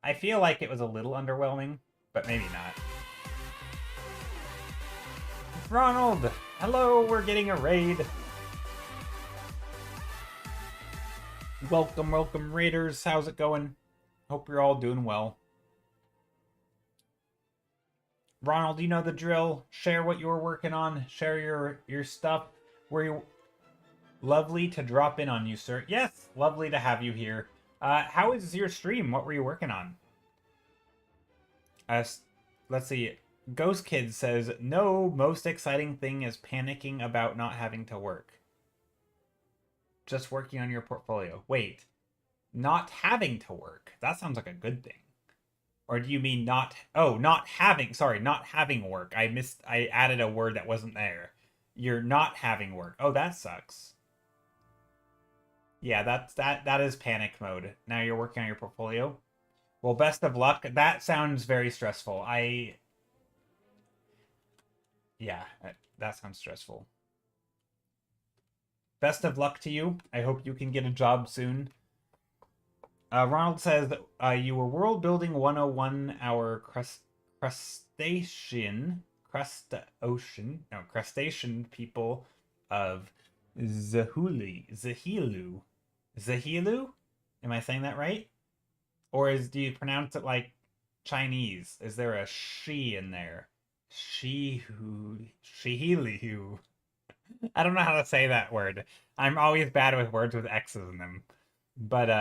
I feel like it was a little underwhelming, but maybe not. Ronald! Hello, we're getting a raid. Welcome, welcome, raiders. How's it going? Hope you're all doing well. Ronald, you know the drill. Share what you're working on. Share your stuff. We're lovely to drop in on you, sir. Yes, lovely to have you here. How is your stream? What were you working on? Let's see. Ghost Kid says, no, most exciting thing is panicking about not having to work. Just working on your portfolio. Wait, not having to work. That sounds like a good thing. Or do you mean not having work. I added a word that wasn't there. You're not having work. Oh, that sucks. Yeah, that is panic mode. Now you're working on your portfolio. Well, best of luck. That sounds very stressful. Yeah, that sounds stressful. Best of luck to you. I hope you can get a job soon. Ronald says you were world building 101 our crustacean people of Zahilu. Am I saying that right? Or do you pronounce it like Chinese? Is there a she in there? Shihilihu. I don't know how to say that word. I'm always bad with words with X's in them. But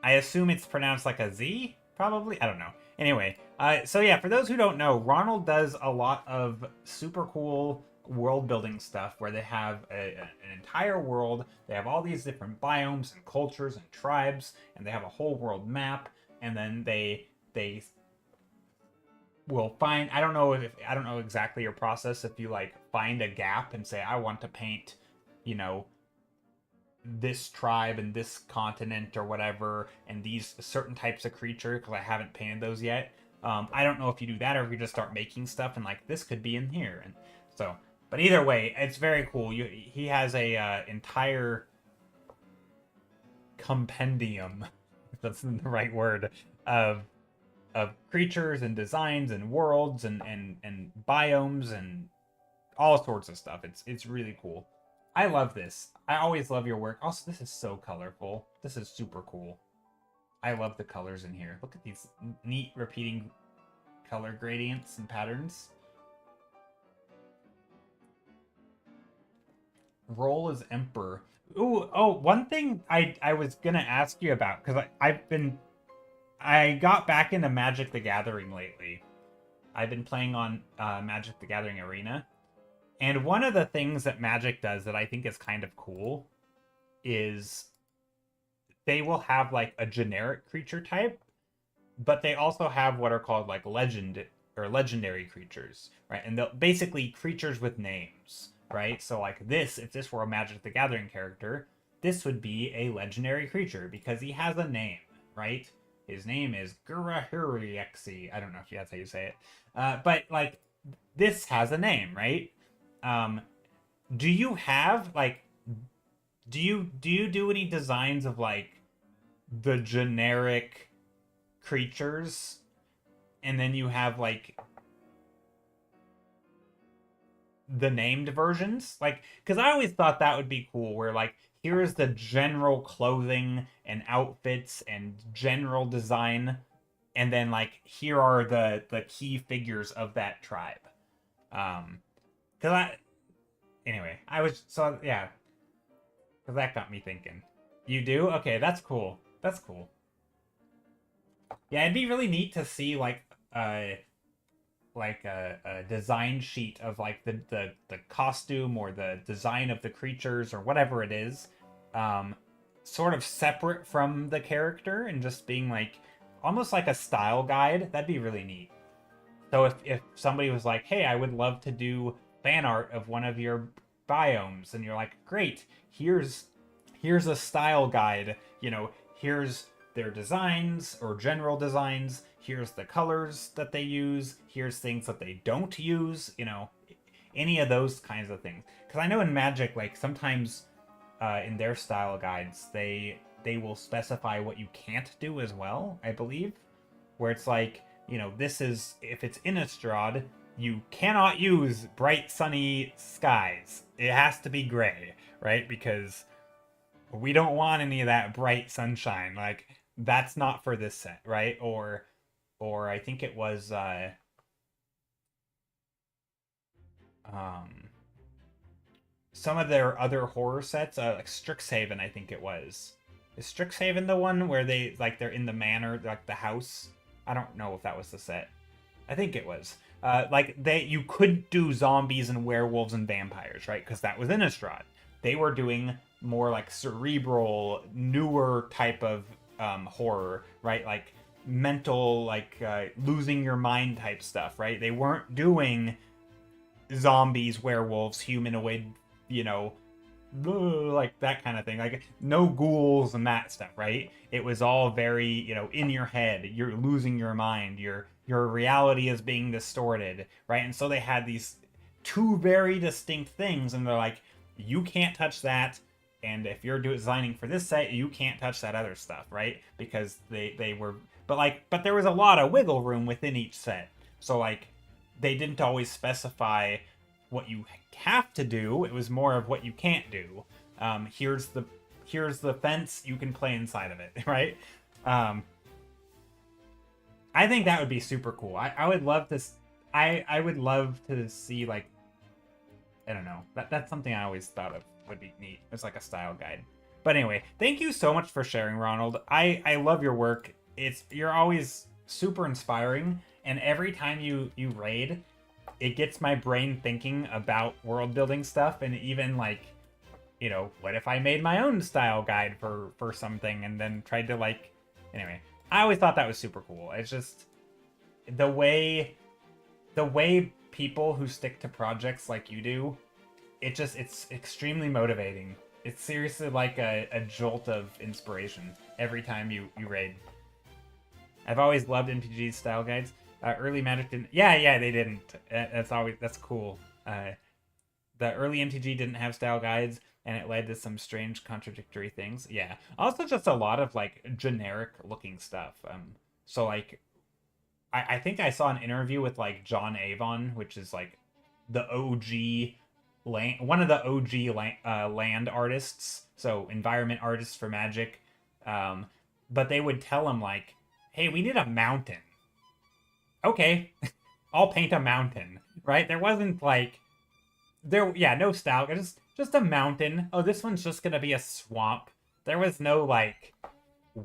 I assume it's pronounced like a Z, probably? I don't know. Anyway, so yeah, for those who don't know, Ronald does a lot of super cool world building stuff where they have an entire world. They have all these different biomes and cultures and tribes, and they have a whole world map, and then they will find, I don't know exactly your process, if you like find a gap and say I want to paint, you know, this tribe and this continent or whatever, and these certain types of creature, because I haven't painted those yet. I don't know if you do that or if you just start making stuff and like this could be in here, and so. But either way, it's very cool. He has a entire compendium, if that's the right word, of creatures and designs and worlds and biomes and all sorts of stuff. It's really cool. I love this. I always love your work. Also, this is so colorful. This is super cool. I love the colors in here. Look at these neat repeating color gradients and patterns. Role as Emperor. Ooh, oh, one thing I was gonna ask you about, because I got back into Magic the Gathering lately. I've been playing on Magic the Gathering Arena. And one of the things that Magic does that I think is kind of cool is they will have like a generic creature type, but they also have what are called like legendary creatures, right? And they'll basically creatures with names, right? So like this, if this were a Magic the Gathering character, this would be a legendary creature because he has a name, right? His name is Gurahiriexi. I don't know if that's how you say it. But like this has a name, right? Do you have like do you do any designs of like the generic creatures, and then you have like the named versions, like, because I always thought that would be cool, where like here is the general clothing and outfits and general design, and then like here are the key figures of that tribe. Because I anyway, I was so yeah, because that got me thinking. You do? Okay, that's cool. That's cool. Yeah, it'd be really neat to see like a design sheet of like the costume or the design of the creatures or whatever it is, sort of separate from the character and just being like almost like a style guide. That'd be really neat. So if somebody was like, hey, I would love to do fan art of one of your biomes, and you're like, great, here's a style guide, here's their designs or general designs, here's the colors that they use, here's things that they don't use, any of those kinds of things. Because I know in Magic, like sometimes in their style guides, they will specify what you can't do as well, I believe, where it's like, this is, if it's Innistrad, you cannot use bright sunny skies. It has to be gray, right? Because we don't want any of that bright sunshine. Like, that's not for this set, right? Or I think it was some of their other horror sets, like Strixhaven, I think it was. Is Strixhaven the one where they're in the manor, like the house? I don't know if that was the set. I think it was. You could do zombies and werewolves and vampires, right? Because that was Innistrad. They were doing more like cerebral, newer type of horror, right? Like mental, like losing your mind type stuff, right? They weren't doing zombies, werewolves, humanoid, like that kind of thing. Like no ghouls and that stuff, right? It was all very, in your head. You're losing your mind. Your reality is being distorted, right? And so they had these two very distinct things, and they're like, you can't touch that, and if you're designing for this set, you can't touch that other stuff, right? Because they were, but there was a lot of wiggle room within each set. So like, they didn't always specify what you have to do. It was more of what you can't do. Here's the fence, you can play inside of it, right? I think that would be super cool. I would love to. I would love to see, like, I don't know. That's something I always thought of would be neat. It's like a style guide. But anyway, thank you so much for sharing, Ronald. I love your work. You're always super inspiring, and every time you raid, it gets my brain thinking about world building stuff, and even like, what if I made my own style guide for something and then tried to like, anyway. I always thought that was super cool. It's just the way people who stick to projects like you do, it's extremely motivating. It's seriously like a jolt of inspiration every time you raid. I've always loved MTG style guides. Early Magic didn't. Yeah, they didn't. That's cool. The early MTG didn't have style guides, and it led to some strange contradictory things. Yeah. Also just a lot of like generic looking stuff. So like I think I saw an interview with like John Avon, which is like the OG one of the OG land artists, so environment artists for Magic. But they would tell him like, "Hey, we need a mountain." Okay, I'll paint a mountain, right? There wasn't like no style, just a mountain. Oh, this one's just gonna be a swamp. There was no like,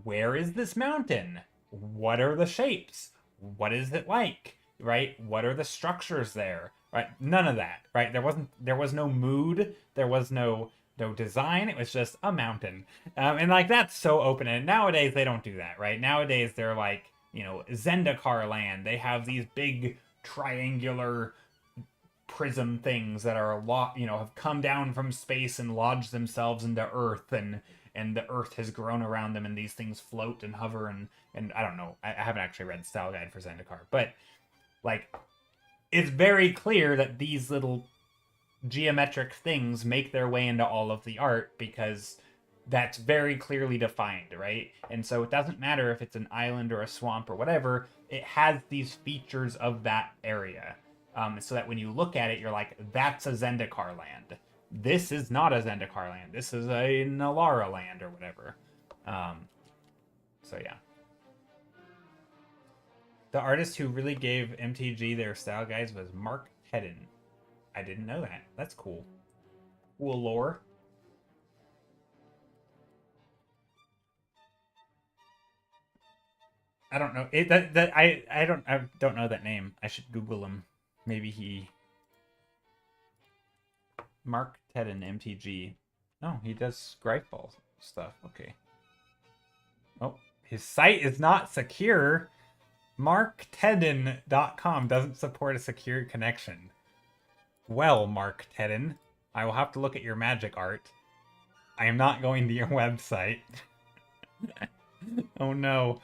where is this mountain? What are the shapes? What is it like? Right? What are the structures there? Right? None of that. Right? There was no mood. There was no design. It was just a mountain. And like that's so open. And nowadays they don't do that. Right? Nowadays they're like, Zendikar land. They have these big triangular prism things that are a lot, have come down from space and lodged themselves into Earth, and the Earth has grown around them, and these things float and hover, and I don't know. I haven't actually read the style guide for Zendikar, but like, it's very clear that these little geometric things make their way into all of the art because that's very clearly defined, right? And so it doesn't matter if it's an island or a swamp or whatever, it has these features of that area. so that when you look at it, you're like, that's a Zendikar land. This is not a Zendikar land. This is a Nalara land or whatever. So yeah. The artist who really gave MTG their style guides was Mark Hedden. I didn't know that. That's cool. Cool lore. I don't know. I don't know that name. I should Google him. Maybe he. Mark Tedden MTG. Oh, he does Greifball stuff. Okay. Oh, his site is not secure. MarkTedden.com doesn't support a secure connection. Well, Mark Tedden, I will have to look at your magic art. I am not going to your website. Oh no.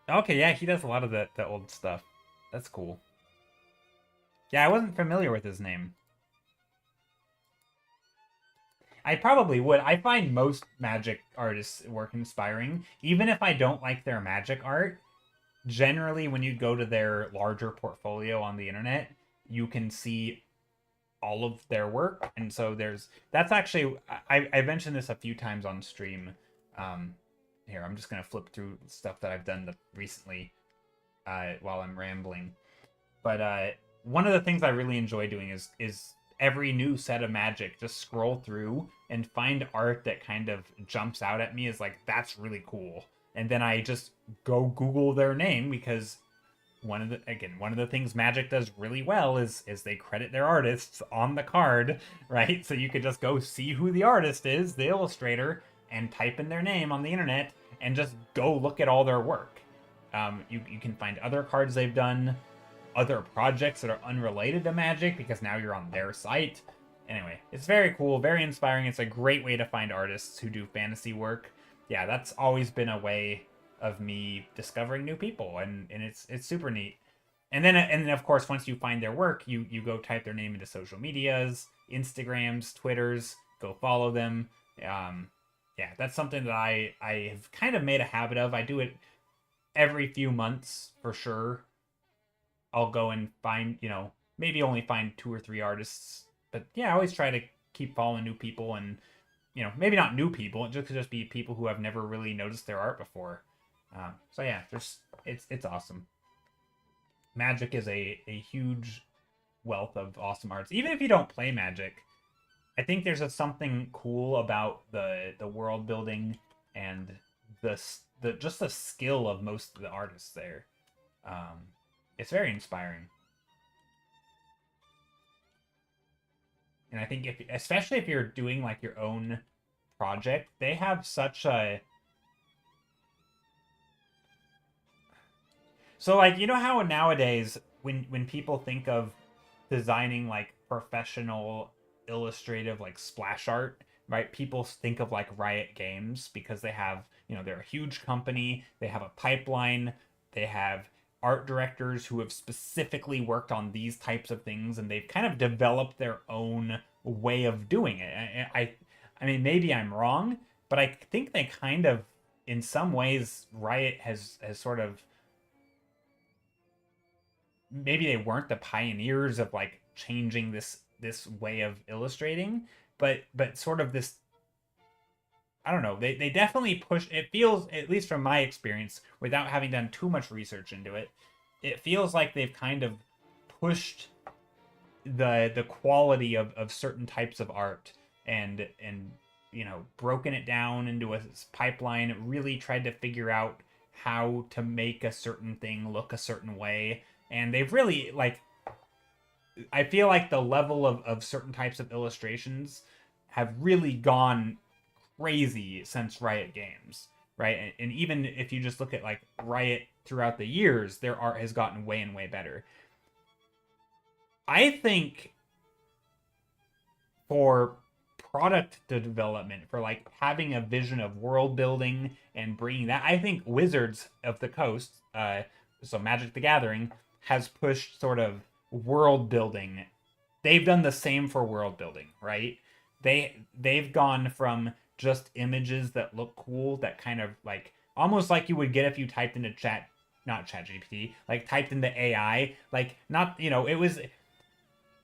Okay, yeah, he does a lot of the old stuff. That's cool. Yeah, I wasn't familiar with his name. I probably would. I find most magic artists' work inspiring. Even if I don't like their magic art, generally when you go to their larger portfolio on the internet, you can see all of their work. And so that's actually, I mentioned this a few times on stream. Here, I'm just going to flip through stuff that I've done recently while I'm rambling. But one of the things I really enjoy doing is every new set of Magic, just scroll through and find art that kind of jumps out at me as like, that's really cool. And then I just go Google their name, because one of the things Magic does really well is they credit their artists on the card, right? So you could just go see who the artist is, the illustrator, and type in their name on the internet and just go look at all their work. You can find other cards they've done, other projects that are unrelated to Magic, because now you're on their site. Anyway, it's very cool, very inspiring. It's a great way to find artists who do fantasy work. Yeah, that's always been a way of me discovering new people, and it's super neat. And then of course, once you find their work, you go type their name into social medias, Instagrams, Twitters, go follow them. Yeah, that's something that I have kind of made a habit of. I do it every few months for sure. I'll go and find, maybe only find 2 or 3 artists. But yeah, I always try to keep following new people, and, maybe not new people. It could just be people who have never really noticed their art before. So yeah, it's awesome. Magic is a huge wealth of awesome arts. Even if you don't play Magic, I think there's something cool about the world building and just the skill of most of the artists there. It's very inspiring. And I think especially if you're doing like your own project, they have such a... So like, how nowadays when people think of designing like professional illustrative like splash art, right? People think of like Riot Games, because they have, they're a huge company, they have a pipeline, they have art directors who have specifically worked on these types of things, and they've kind of developed their own way of doing it. I mean, maybe I'm wrong, but I think they kind of, in some ways, Riot has sort of, maybe they weren't the pioneers of like changing this way of illustrating, but sort of this, I don't know, they definitely push, it feels, at least from my experience, without having done too much research into it, it feels like they've kind of pushed the quality of certain types of art, and broken it down into a pipeline, really tried to figure out how to make a certain thing look a certain way. And they've really, like, I feel like the level of certain types of illustrations have really gone crazy since Riot Games, right? And even if you just look at like Riot throughout the years, their art has gotten way and way better. I think for product development, for like having a vision of world building and bringing that, I think Wizards of the Coast, so Magic the Gathering, has pushed sort of world building. They've done the same for world building, right? They've gone from just images that look cool, that kind of like almost like you would get if you typed into not ChatGPT, like typed into AI, like not, it was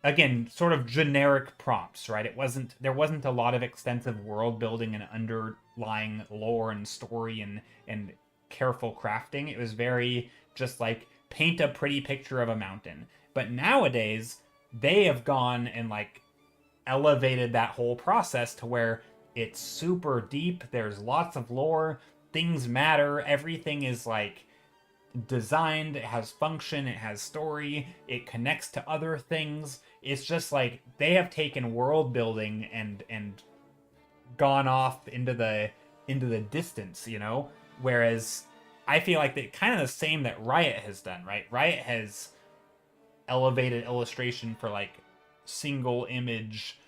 again, sort of generic prompts, right? There wasn't a lot of extensive world building and underlying lore and story and careful crafting. It was very just like paint a pretty picture of a mountain. But nowadays, they have gone and like elevated that whole process to where it's super deep. There's lots of lore, things matter, everything is like designed, it has function, it has story, it connects to other things. It's just like they have taken world building and gone off into the distance, you know? Whereas I feel like they kind of the same that Riot has done, right? Riot has elevated illustration for like single image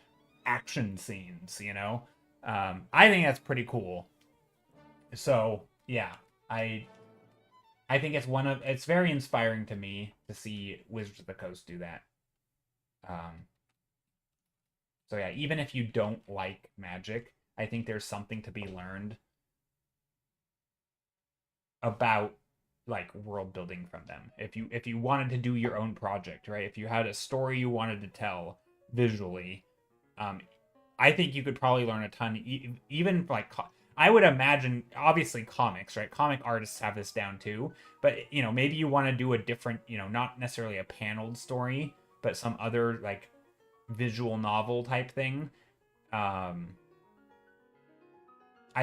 action scenes, you know? I think that's pretty cool. So yeah, I think it's very inspiring to me to see Wizards of the Coast do that. So yeah, even if you don't like Magic, I think there's something to be learned about like world building from them. If you wanted to do your own project, right? If you had a story you wanted to tell visually, I think you could probably learn a ton. Even like I would imagine, obviously comics, right? Comic artists have this down too. But you know, maybe you want to do a different, you know, not necessarily a paneled story, but some other like visual novel type thing. I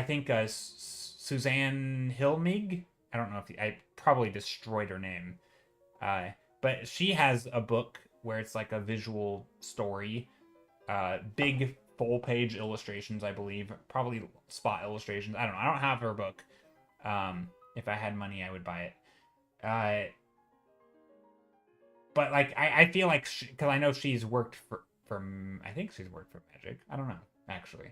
think Suzanne Hilmig. I don't know if I probably destroyed her name, but she has a book where it's like a visual story, big full page illustrations, I believe, probably spot illustrations. I don't know. I don't have her book. If I had money, I would buy it. But like, I feel like because I know she's worked for I think she's worked for Magic. I don't know actually.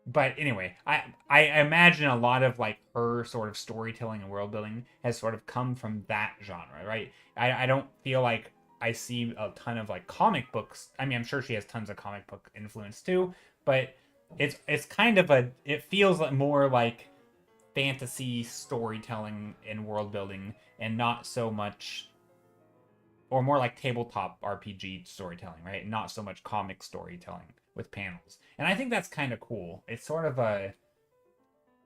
But anyway, I imagine a lot of like her sort of storytelling and world building has sort of come from that genre, right? I don't feel like I see a ton of like comic books. I mean, I'm sure she has tons of comic book influence too, but it's kind of it feels like more like fantasy storytelling and world building and not so much, or more like tabletop RPG storytelling, right? Not so much comic storytelling with panels. And I think that's kind of cool. It's sort of a,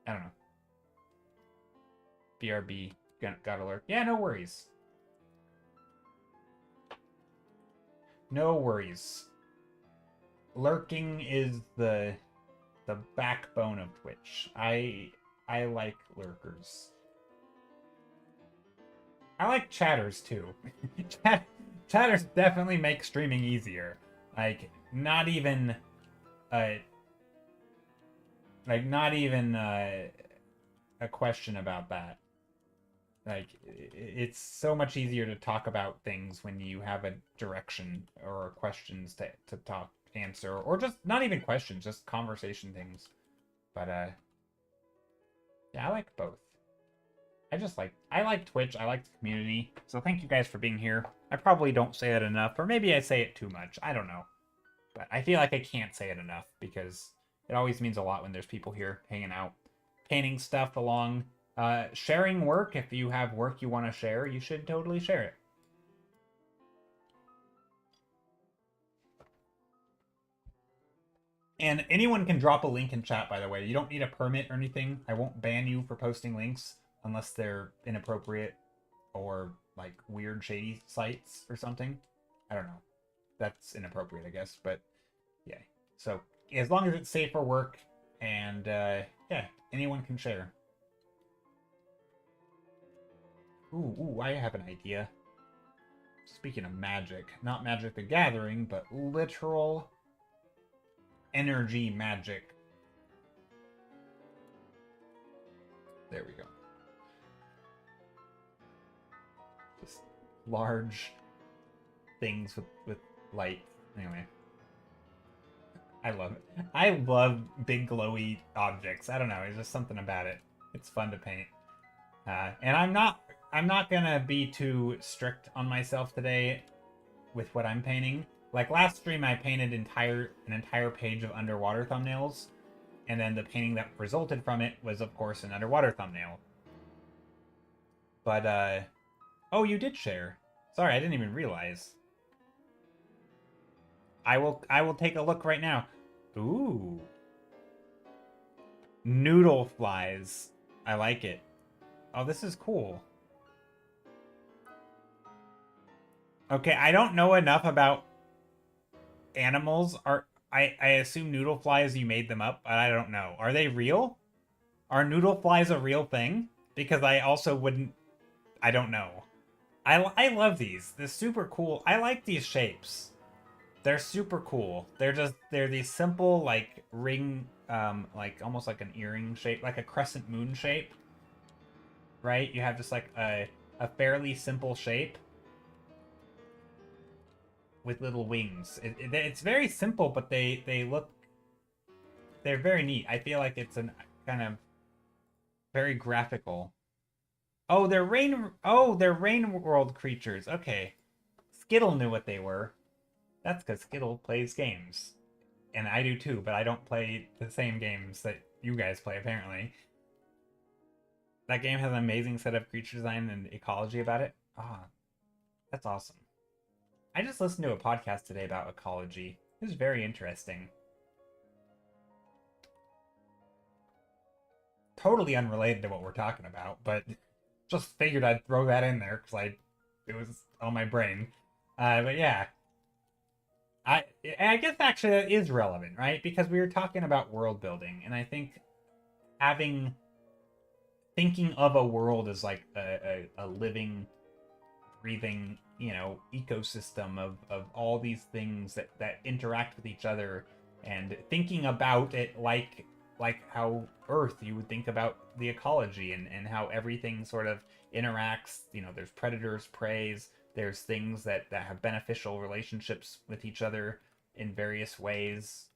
I don't know. BRB got alert. Yeah, no worries. No worries. Lurking is the backbone of Twitch. I like lurkers. I like chatters too. Chatters definitely make streaming easier. Like not even a question about that. Like it's so much easier to talk about things when you have a direction or questions to answer, or just not even questions, just conversation things. But yeah, I like both. I like Twitch, I like the community, so thank you guys for being here. I probably don't say it enough, or maybe I say it too much, I don't know. But I feel like I can't say it enough, because it always means a lot when there's people here hanging out, painting stuff along, sharing work. If you have work you want to share, you should totally share it. And anyone can drop a link in chat, by the way. You don't need a permit or anything. I won't ban you for posting links unless they're inappropriate or like weird shady sites or something. I don't know. That's inappropriate, I guess, but yeah. So as long as it's safe for work, and yeah, anyone can share. Ooh, I have an idea. Speaking of magic, not Magic the Gathering, but literal energy magic. There we go. Just large things with light. Anyway. I love it. I love big glowy objects. I don't know. There's just something about it. It's fun to paint. And I'm not gonna be too strict on myself today with what I'm painting. Like last stream, I painted an entire page of underwater thumbnails, and then the painting that resulted from it was, of course, an underwater thumbnail. But oh, you did share. Sorry, I didn't even realize. I will take a look right now. Ooh. Noodle flies. I like it. Oh, this is cool. Okay, I don't know enough about animals. I assume noodle flies, you made them up, but I don't know. Are they real? Are noodle flies a real thing? Because I also wouldn't... I don't know. I love these. They're super cool. I like these shapes. They're super cool. They're these simple, like, ring, like, almost like an earring shape, like a crescent moon shape. Right? You have just, like, a fairly simple shape with little wings. It's very simple, but they look... They're very neat. I feel like it's an kind of very graphical. Oh, they're rain... Oh, they're rain world creatures. Okay. Skittle knew what they were. That's because Skittle plays games. And I do too, but I don't play the same games that you guys play, apparently. That game has an amazing set of creature design and ecology about it. Ah, that's awesome. I just listened to a podcast today about ecology. It was very interesting. Totally unrelated to what we're talking about, but just figured I'd throw that in there because it was on my brain. But yeah. I guess actually that is relevant, right? Because we were talking about world building, and I think thinking of a world as like a living, breathing, ecosystem of all these things that interact with each other, and thinking about it like how Earth, you would think about the ecology and how everything sort of interacts. There's predators, preys, there's things that have beneficial relationships with each other in various ways.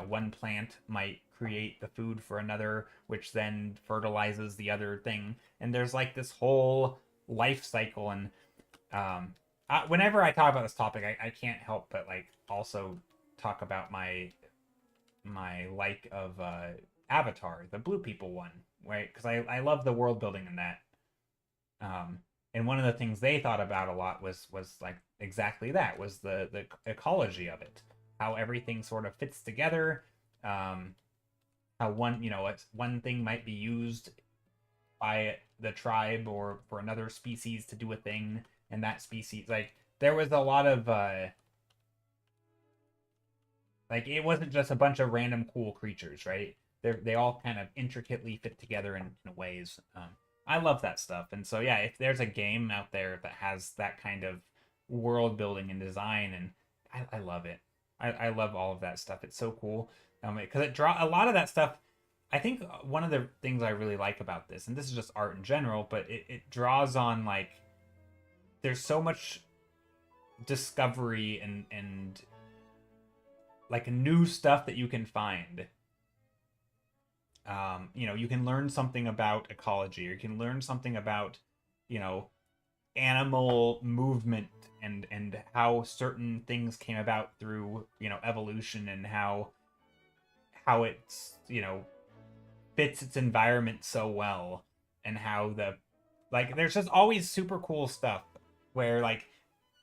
One plant might create the food for another, which then fertilizes the other thing. And there's like this whole life cycle. And whenever I talk about this topic, I can't help but like also talk about my like of Avatar, the Blue People one, right? Because I love the world building in that. And one of the things they thought about a lot was like exactly that, was the ecology of it, how everything sort of fits together, how one thing might be used by the tribe or for another species to do a thing, and that species, like, there was a lot of like, it wasn't just a bunch of random cool creatures, right? They all kind of intricately fit together in ways. I love that stuff. And so, yeah, if there's a game out there that has that kind of world building and design, and I love it. I love all of that stuff. It's so cool. Because a lot of that stuff, I think one of the things I really like about this, and this is just art in general, but it draws on, like, there's so much discovery and like new stuff that you can find. You can learn something about ecology, or you can learn something about, animal movement and how certain things came about through, evolution, and how it's, fits its environment so well, and how there's just always super cool stuff where, like,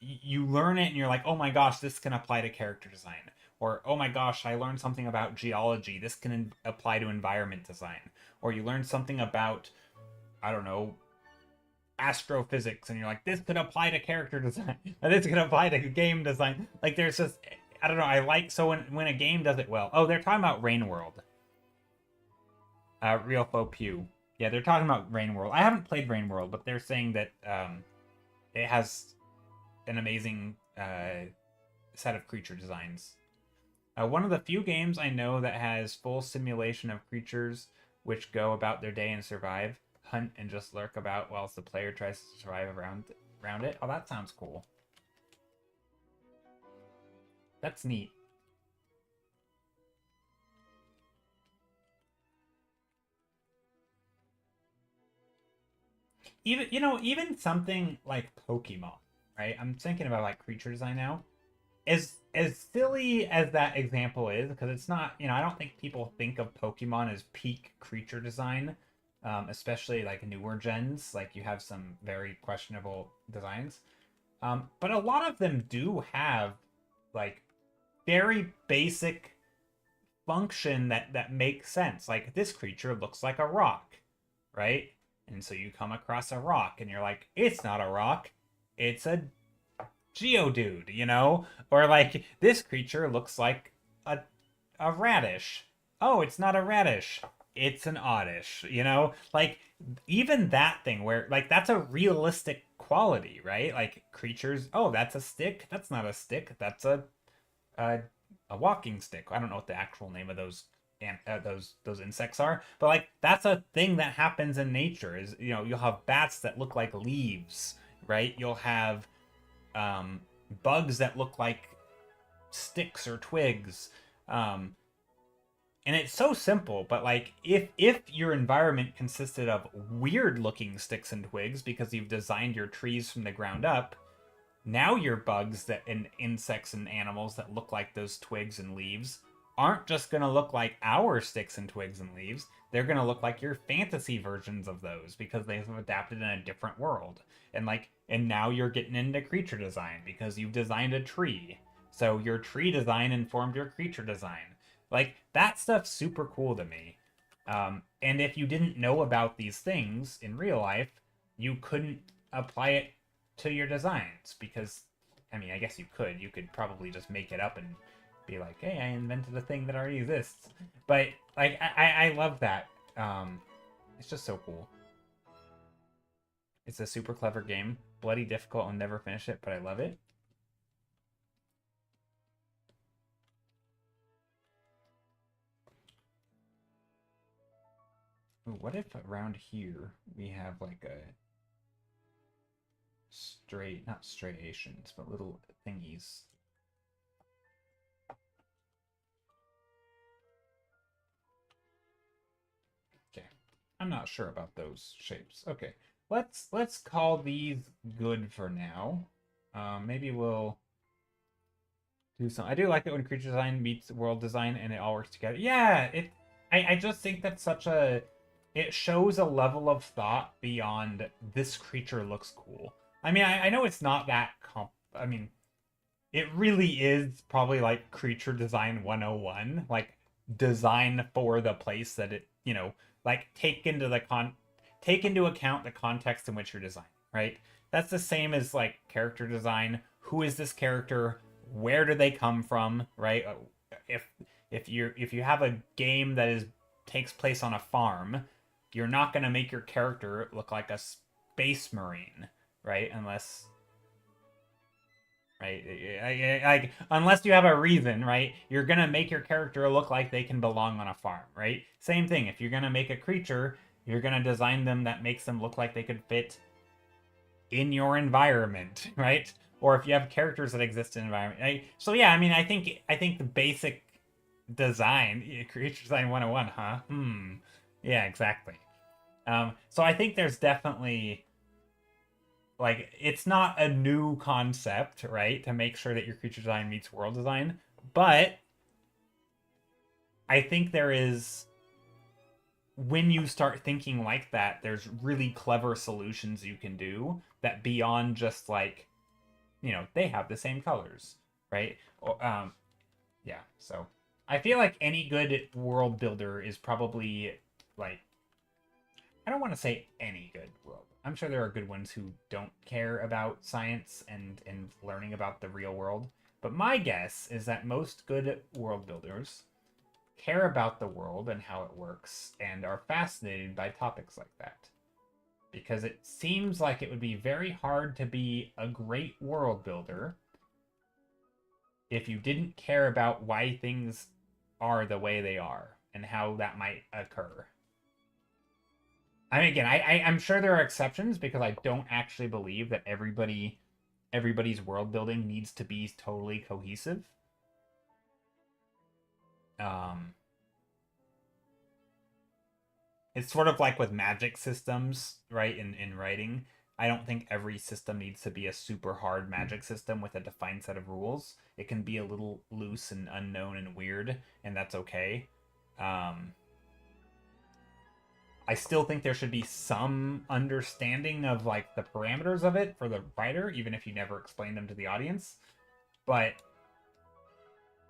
you learn it and you're like, oh my gosh, this can apply to character design. Or, oh my gosh, I learned something about geology. This can apply to environment design. Or you learn something about, I don't know, astrophysics, and you're like, this could apply to character design. This could apply to game design. Like, there's just, I don't know, so when a game does it well. Oh, they're talking about Rain World. Real Faux Pew. Yeah, they're talking about Rain World. I haven't played Rain World, but they're saying that it has an amazing set of creature designs. One of the few games I know that has full simulation of creatures which go about their day and survive, hunt, and just lurk about whilst the player tries to survive around it. Oh, that sounds cool. That's neat. Even something like Pokemon, right? I'm thinking about like creature design now. As silly as that example is, because it's not, I don't think people think of Pokemon as peak creature design, especially like newer gens. Like, you have some very questionable designs, but a lot of them do have like very basic function that makes sense. Like, this creature looks like a rock, right? And so you come across a rock and you're like, it's not a rock, it's a Geodude, you know? Or like, this creature looks like a radish. Oh, it's not a radish, it's an oddish, you know? Like, even that thing where, like, that's a realistic quality, right? Like, creatures, oh, that's a stick, that's not a stick, that's a, a walking stick. I don't know what the actual name of those and those insects are, but like, that's a thing that happens in nature. Is, you know, you'll have bats that look like leaves, right? You'll have bugs that look like sticks or twigs. And it's so simple, but like, if your environment consisted of weird looking sticks and twigs because you've designed your trees from the ground up, now your bugs that and insects and animals that look like those twigs and leaves aren't just going to look like our sticks and twigs and leaves. They're going to look like your fantasy versions of those because they've adapted in a different world. And now you're getting into creature design because you've designed a tree. So your tree design informed your creature design. Like, that stuff's super cool to me. And if you didn't know about these things in real life, you couldn't apply it to your designs because, I mean, I guess you could. You could probably just make it up and be like, hey, I invented a thing that already exists. But, like, I love that. It's just so cool. It's a super clever game. Bloody difficult. I'll never finish it, but I love it. Ooh, what if around here we have like a not striations, but little thingies. Okay, I'm not sure about those shapes. Okay, let's call these good for now. Maybe we'll do some. I do like it when creature design meets world design and it all works together. Yeah, I just think that's such a. It shows a level of thought beyond this creature looks cool. I mean, I know it's not that I mean, it really is probably like creature design 101, like design for the place that it, you know, like take into account the context in which you're designing, right? That's the same as like character design. Who is this character? Where do they come from, right? If you have a game that takes place on a farm, you're not going to make your character look like a space marine, right? Unless unless you have a reason, right? You're gonna make your character look like they can belong on a farm, right? Same thing. If you're gonna make a creature, you're gonna design them that makes them look like they could fit in your environment, right? Or if you have characters that exist in environment, right? So yeah, I mean, I think the basic design, creature design 101, huh? Yeah, exactly. So I think there's definitely, like, it's not a new concept, right, to make sure that your creature design meets world design, but I think there is, when you start thinking like that, there's really clever solutions you can do that beyond just like, you know, they have the same colors, right? Yeah, so I feel like any good world builder is probably like, I don't want to say any good world. I'm sure there are good ones who don't care about science and learning about the real world. But my guess is that most good world builders care about the world and how it works and are fascinated by topics like that. Because it seems like it would be very hard to be a great world builder if you didn't care about why things are the way they are and how that might occur. I mean, again, I'm sure there are exceptions because I don't actually believe that everybody's world building needs to be totally cohesive. It's sort of like with magic systems, right? In writing, I don't think every system needs to be a super hard magic system with a defined set of rules. It can be a little loose and unknown and weird, and that's okay. I still think there should be some understanding of like the parameters of it for the writer, even if you never explain them to the audience. But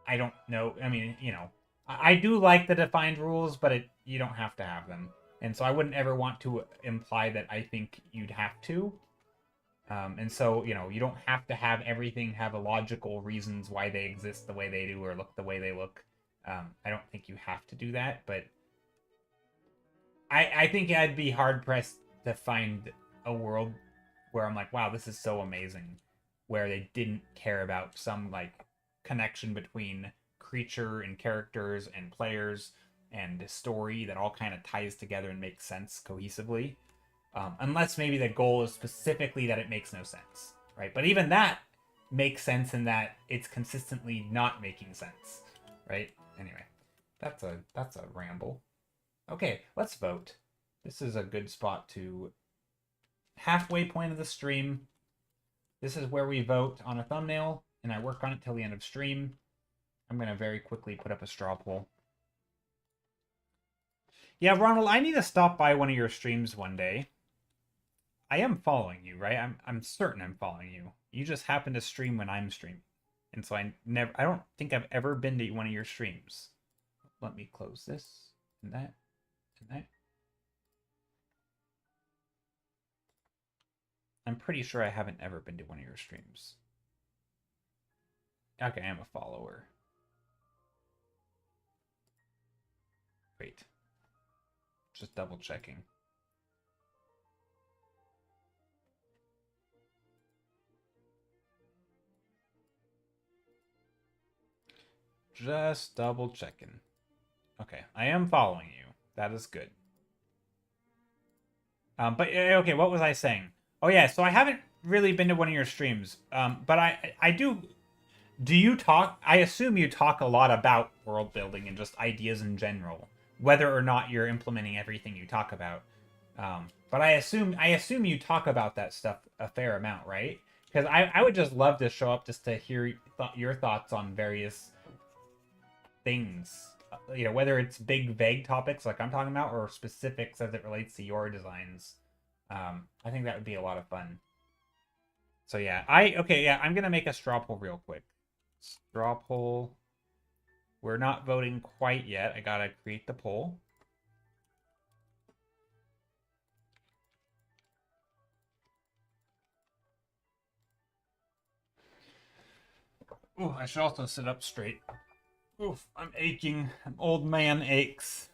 I don't know. I mean, you know, I do like the defined rules, but you don't have to have them. And so I wouldn't ever want to imply that I think you'd have to. And so, you know, you don't have to have everything have a logical reasons why they exist the way they do or look the way they look. I don't think you have to do that, but I think I'd be hard pressed to find a world where I'm like, wow, this is so amazing, where they didn't care about some like connection between creature and characters and players and the story that all kind of ties together and makes sense cohesively. Unless maybe the goal is specifically that it makes no sense, right? But even that makes sense in that it's consistently not making sense, right? Anyway, that's a ramble. Okay, let's vote. This is a good spot to halfway point of the stream. This is where we vote on a thumbnail, and I work on it till the end of stream. I'm going to very quickly put up a straw poll. Yeah, Ronald, I need to stop by one of your streams one day. I am following you, right? I'm certain I'm following you. You just happen to stream when I'm streaming. And so I don't think I've ever been to one of your streams. Let me close this and that and that. I'm pretty sure I haven't ever been to one of your streams. Okay, I am a follower. Wait. Just double checking. Just double checking. Okay, I am following you. That is good. But okay, what was I saying? Oh yeah, so I haven't really been to one of your streams. But I do. Do you talk? I assume you talk a lot about world building and just ideas in general, whether or not you're implementing everything you talk about. But I assume you talk about that stuff a fair amount, right? Because I would just love to show up just to hear your thoughts on various things. You know, whether it's big vague topics like I'm talking about or specifics as it relates to your designs. I think that would be a lot of fun. So yeah, I'm gonna make a straw poll real quick. Straw poll. We're not voting quite yet. I gotta create the poll. Oh, I should also sit up straight. Oof, I'm aching. An old man aches.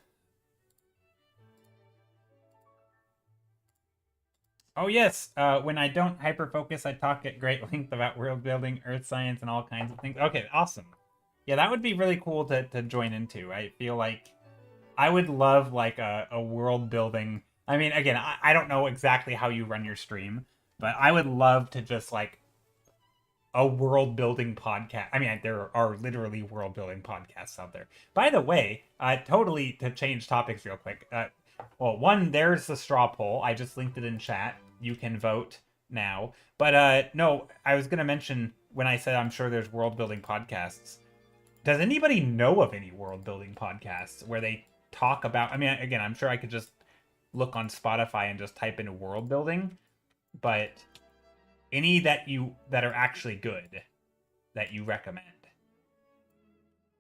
Oh yes, when I don't hyperfocus, I talk at great length about world building, earth science, and all kinds of things. Okay, awesome. Yeah, that would be really cool to join into. I feel like I would love like a world building. I mean, again, I don't know exactly how you run your stream, but I would love to just like a world building podcast. I mean, there are literally world building podcasts out there. By the way, totally to change topics real quick. Well, one, there's the straw poll. I just linked it in chat. You can vote now. But no, I was gonna mention when I said I'm sure there's world building podcasts. Does anybody know of any world building podcasts where they talk about? I mean, again, I'm sure I could just look on Spotify and just type in world building, but any that are actually good that you recommend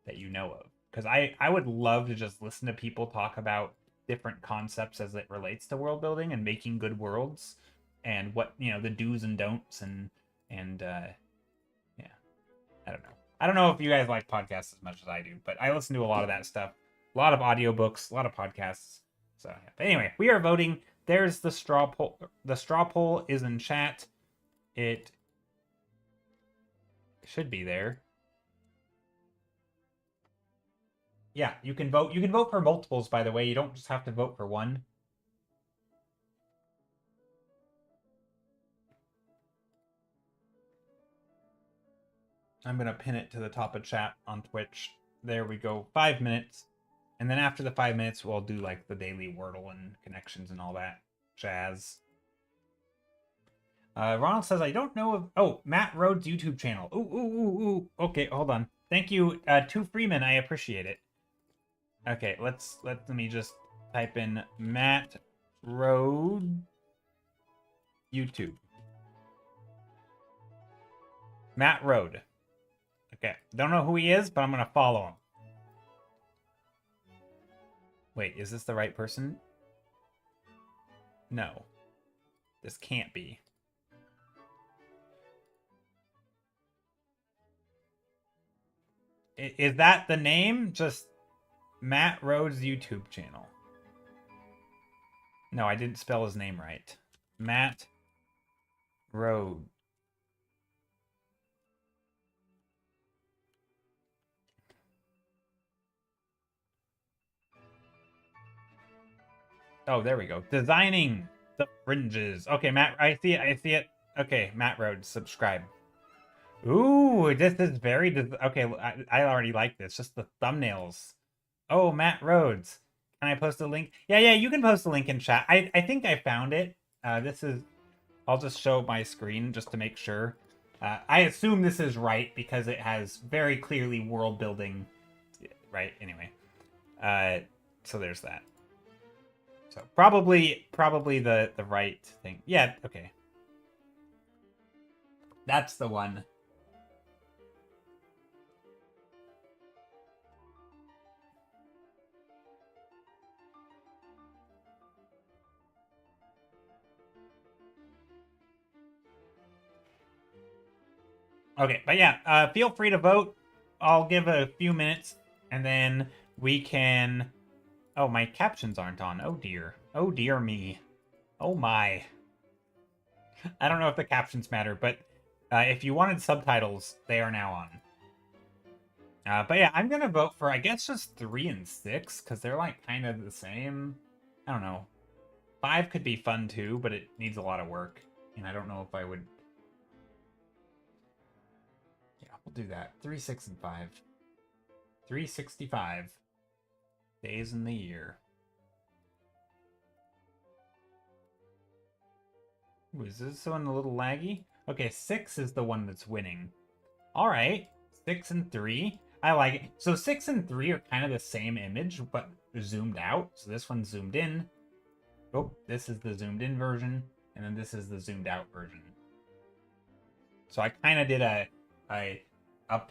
that you know of, because I would love to just listen to people talk about different concepts as it relates to world building and making good worlds and what, you know, the do's and don'ts and yeah, I don't know if you guys like podcasts as much as I do, but I listen to a lot of that stuff, a lot of audiobooks, a lot of podcasts. So yeah. But anyway, we are voting. There's the straw poll. The straw poll is in chat. It should be there. Yeah, you can vote. You can vote for multiples, by the way. You don't just have to vote for one. I'm going to pin it to the top of chat on Twitch. There we go. 5 minutes. And then after the 5 minutes, we'll do like the daily Wordle and connections and all that jazz. Ronald says, I don't know of... Oh, Matt Rhodes' YouTube channel. Ooh. Okay, hold on. Thank you, to Freeman. I appreciate it. Okay, let me just type in Matt Rhodes YouTube. Matt Rhodes. Okay, don't know who he is, but I'm gonna follow him. Wait, is this the right person? No. This can't be. Is that the name? Just Matt Rhodes YouTube channel. No, I didn't spell his name right. Matt Rhodes. Oh, there we go. Designing the fringes. Okay, Matt, I see it. I see it. Okay, Matt Rhodes, subscribe. Ooh, this is very... Okay, I already like this. Just the thumbnails. Oh, Matt Rhodes. Can I post a link? Yeah, you can post a link in chat. I think I found it. This is... I'll just show my screen just to make sure. I assume this is right because it has very clearly world building. Right, anyway. So there's that. So probably the right thing. Yeah, okay. That's the one. Okay, but yeah, feel free to vote. I'll give a few minutes, and then we can... Oh, my captions aren't on. Oh, dear. Oh, dear me. Oh, my. I don't know if the captions matter, but if you wanted subtitles, they are now on. But yeah, I'm going to vote for, I guess, just 3 and 6, because they're, like, kind of the same. I don't know. 5 could be fun, too, but it needs a lot of work, and I don't know if I would... Yeah, we'll do that. 3, 6, and 5. 365 days in the year. Ooh, is this one a little laggy? Okay, 6 is the one that's winning. Alright, 6 and 3. I like it. So 6 and 3 are kind of the same image, but zoomed out. So this one's zoomed in. Oh, this is the zoomed in version, and then this is the zoomed out version. So I kind of did a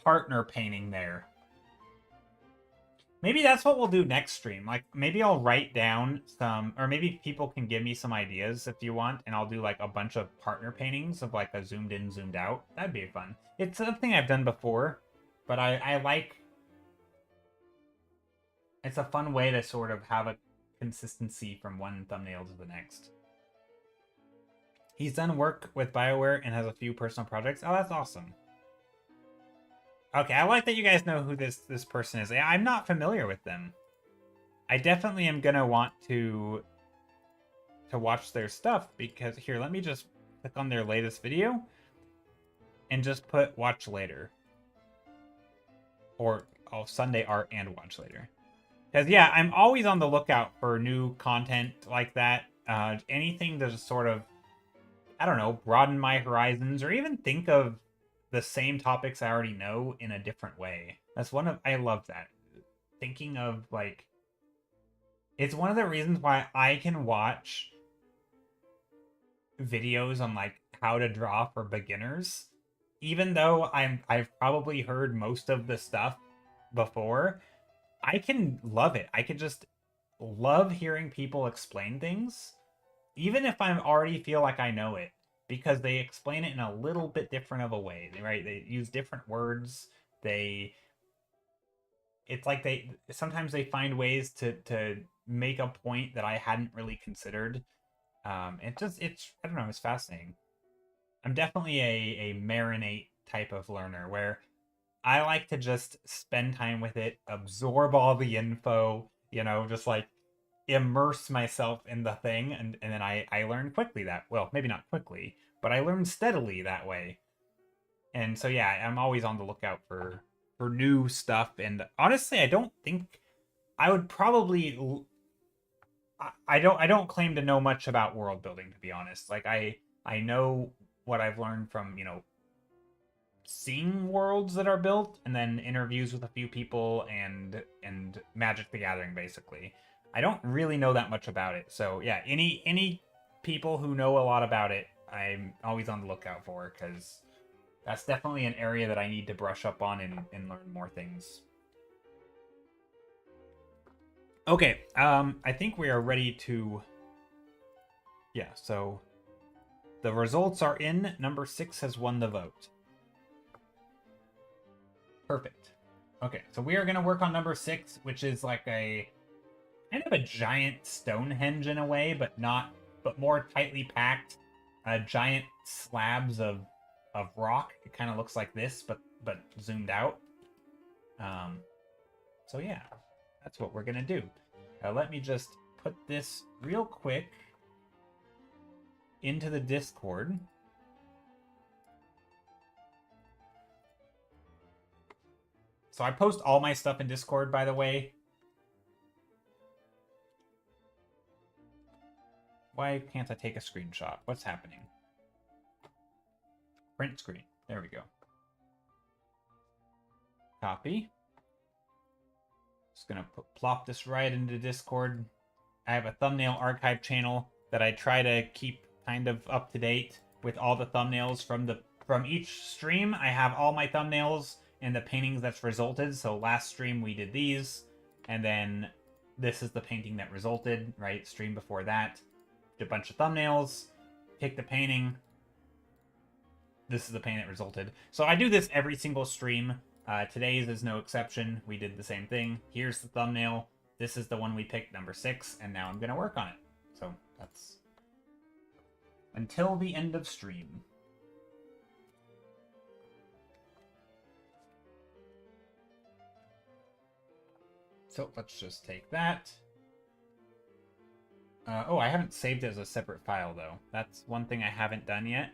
partner painting there. Maybe that's what we'll do next stream. Like, maybe I'll write down some, or maybe people can give me some ideas if you want, and I'll do, like, a bunch of partner paintings of, like, a zoomed in, zoomed out. That'd be fun. It's something I've done before, but I like... It's a fun way to sort of have a consistency from one thumbnail to the next. He's done work with BioWare and has a few personal projects. Oh, that's awesome. Okay, I like that you guys know who this person is. I'm not familiar with them. I definitely am gonna want to watch their stuff because here, let me just click on their latest video and just put watch later. Or Sunday art and watch later. Because yeah, I'm always on the lookout for new content like that. Anything to just sort of, I don't know, broaden my horizons or even think of the same topics I already know in a different way. That's I love that. Thinking of, like, it's one of the reasons why I can watch videos on, like, how to draw for beginners. Even though I've probably heard most of the stuff before, I can love it. I can just love hearing people explain things, even if I already feel like I know it. Because they explain it in a little bit different of a way, right? They use different words. It's like sometimes they find ways to make a point that I hadn't really considered. I don't know, it's fascinating. I'm definitely a marinate type of learner where I like to just spend time with it, absorb all the info, just like immerse myself in the thing, and then I learn quickly well, maybe not quickly, but I learn steadily that way. And so yeah, I'm always on the lookout for new stuff, and honestly, I don't think I would probably... I don't claim to know much about world building, to be honest. Like, I know what I've learned from, seeing worlds that are built, and then interviews with a few people, and Magic the Gathering, basically. I don't really know that much about it. So yeah, any people who know a lot about it, I'm always on the lookout for, because that's definitely an area that I need to brush up on and learn more things. Okay, I think we are ready to... Yeah, so the results are in. Number 6 has won the vote. Perfect. Okay, so we are going to work on number 6, which is like a kind of a giant Stonehenge in a way, but more tightly packed. Giant slabs of rock. It kind of looks like this, but zoomed out. So yeah, that's what we're gonna do. Let me just put this real quick into the Discord. So I post all my stuff in Discord, by the way. Why can't I take a screenshot? What's happening? Print screen. There we go. Copy. Just gonna plop this right into Discord. I have a thumbnail archive channel that I try to keep kind of up to date with all the thumbnails from each stream. I have all my thumbnails and the paintings that's resulted. So last stream we did these, and then this is the painting that resulted, right? Stream before that, did a bunch of thumbnails, pick the painting. This is the painting that resulted. So I do this every single stream. Today's is no exception. We did the same thing. Here's the thumbnail. This is the one we picked, number 6, and now I'm gonna work on it. So that's until the end of stream. So let's just take that. Oh, I haven't saved it as a separate file, though. That's one thing I haven't done yet.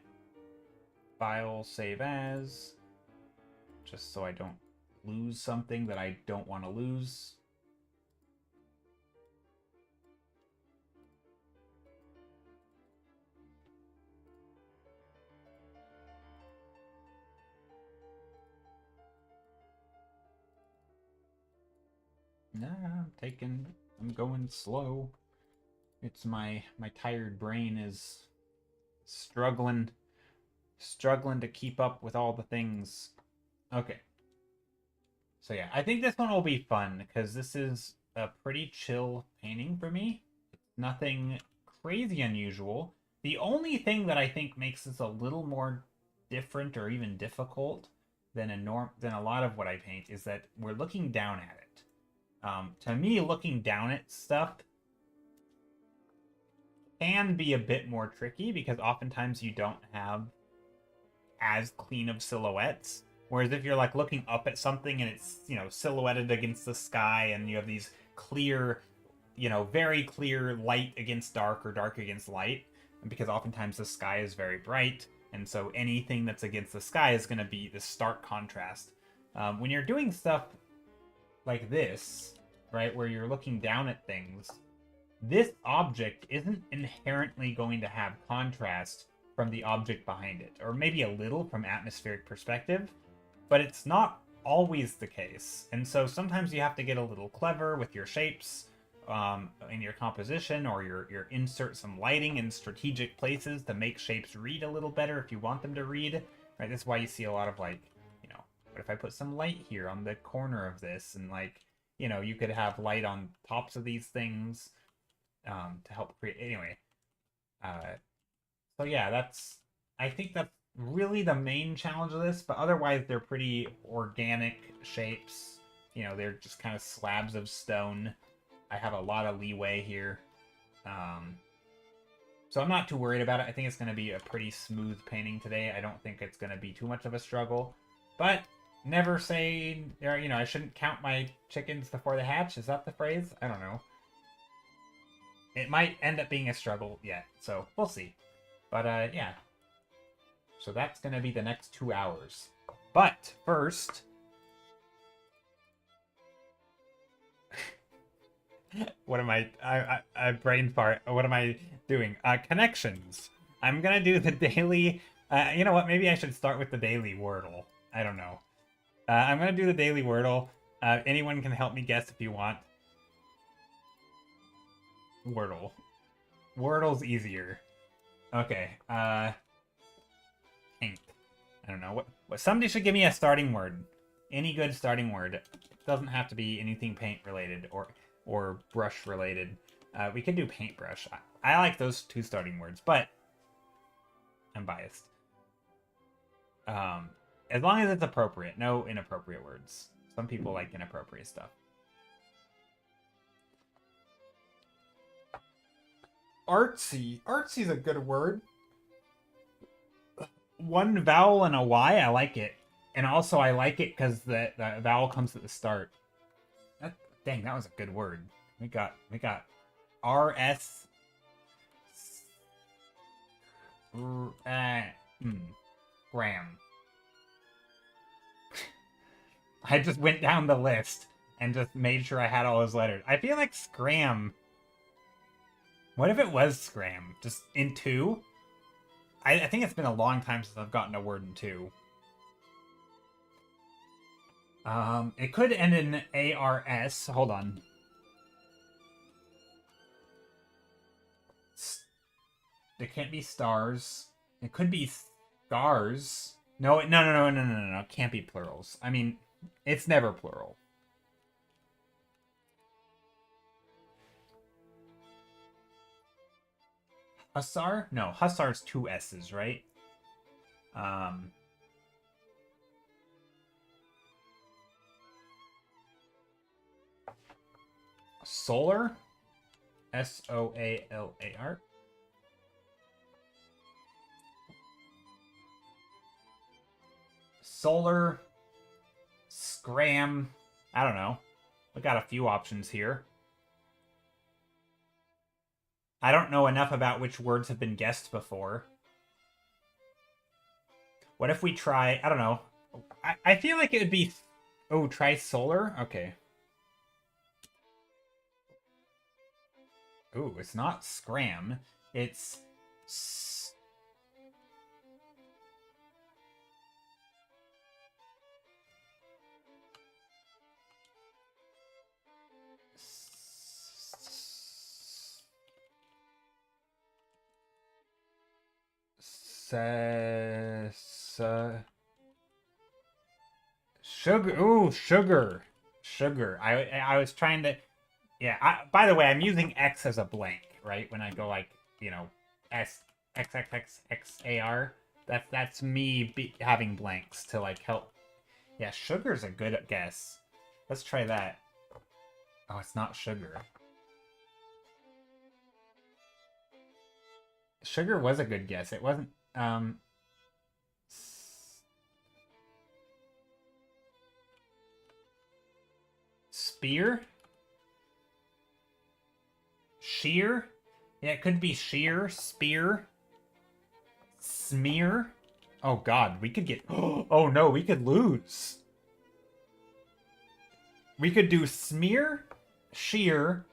File, save as. Just so I don't lose something that I don't want to lose. Nah, I'm going slow. It's my tired brain is struggling to keep up with all the things. Okay. So yeah, I think this one will be fun because this is a pretty chill painting for me. It's nothing crazy unusual. The only thing that I think makes this a little more different or even difficult than a lot of what I paint is that we're looking down at it. To me, looking down at stuff can be a bit more tricky because oftentimes you don't have as clean of silhouettes. Whereas if you're like looking up at something and it's, you know, silhouetted against the sky and you have these clear, you know, very clear light against dark or dark against light, and because oftentimes the sky is very bright, and so anything that's against the sky is going to be this stark contrast. When you're doing stuff like this, right, where you're looking down at things, this object isn't inherently going to have contrast from the object behind it, or maybe a little from atmospheric perspective, but it's not always the case. And so sometimes you have to get a little clever with your shapes in your composition, or your insert some lighting in strategic places to make shapes read a little better if you want them to read, right? That's why you see a lot of like, you know, what if I put some light here on the corner of this, and like, you know, you could have light on tops of these things to help create, anyway. So yeah, I think that's really the main challenge of this, but otherwise they're pretty organic shapes. You know, they're just kind of slabs of stone. I have a lot of leeway here. So I'm not too worried about it. I think it's going to be a pretty smooth painting today. I don't think it's going to be too much of a struggle. But never say, you know, I shouldn't count my chickens before they hatch. Is that the phrase? I don't know. It might end up being a struggle yet, so we'll see. But yeah. So that's going to be the next 2 hours. But first... what am I brain fart. What am I doing? Connections. I'm going to do the daily... you know what? Maybe I should start with the daily Wordle. I don't know. I'm going to do the daily Wordle. Anyone can help me guess if you want. Wordle. Wordle's easier. Okay. Paint. I don't know. Well, somebody should give me a starting word. Any good starting word. It doesn't have to be anything paint related or brush related. We could do paintbrush. I like those two starting words, but I'm biased. As long as it's appropriate. No inappropriate words. Some people like inappropriate stuff. Artsy. Artsy's a good word. One vowel and a Y, I like it. And also I like it because the vowel comes at the start. Dang, that was a good word. We got RS. Gram. I just went down the list and just made sure I had all those letters. I feel like scram. What if it was scram? Just in 2? I think it's been a long time since I've gotten a word in 2. It could end in ARS. Hold on. It can't be stars. It could be scars. No. It can't be plurals. I mean, it's never plural. Hussar? No, Hussar's 2 S's, right? Solar? SOALAR? Solar. Scram. I don't know. We got a few options here. I don't know enough about which words have been guessed before. What if we try... I don't know. I feel like it would be... Oh, try solar? Okay. Ooh, it's not scram. It's... Sugar. Ooh, sugar. Sugar. I was trying to... Yeah, by the way, I'm using X as a blank, right? When I go like, you know, XXXXAR. That's me having blanks to like help. Yeah, sugar's a good guess. Let's try that. Oh, it's not sugar. Sugar was a good guess. It wasn't... Spear? Shear? Yeah, it could be shear, spear, smear. Oh god, we could get... Oh no, we could lose. We could do smear, shear,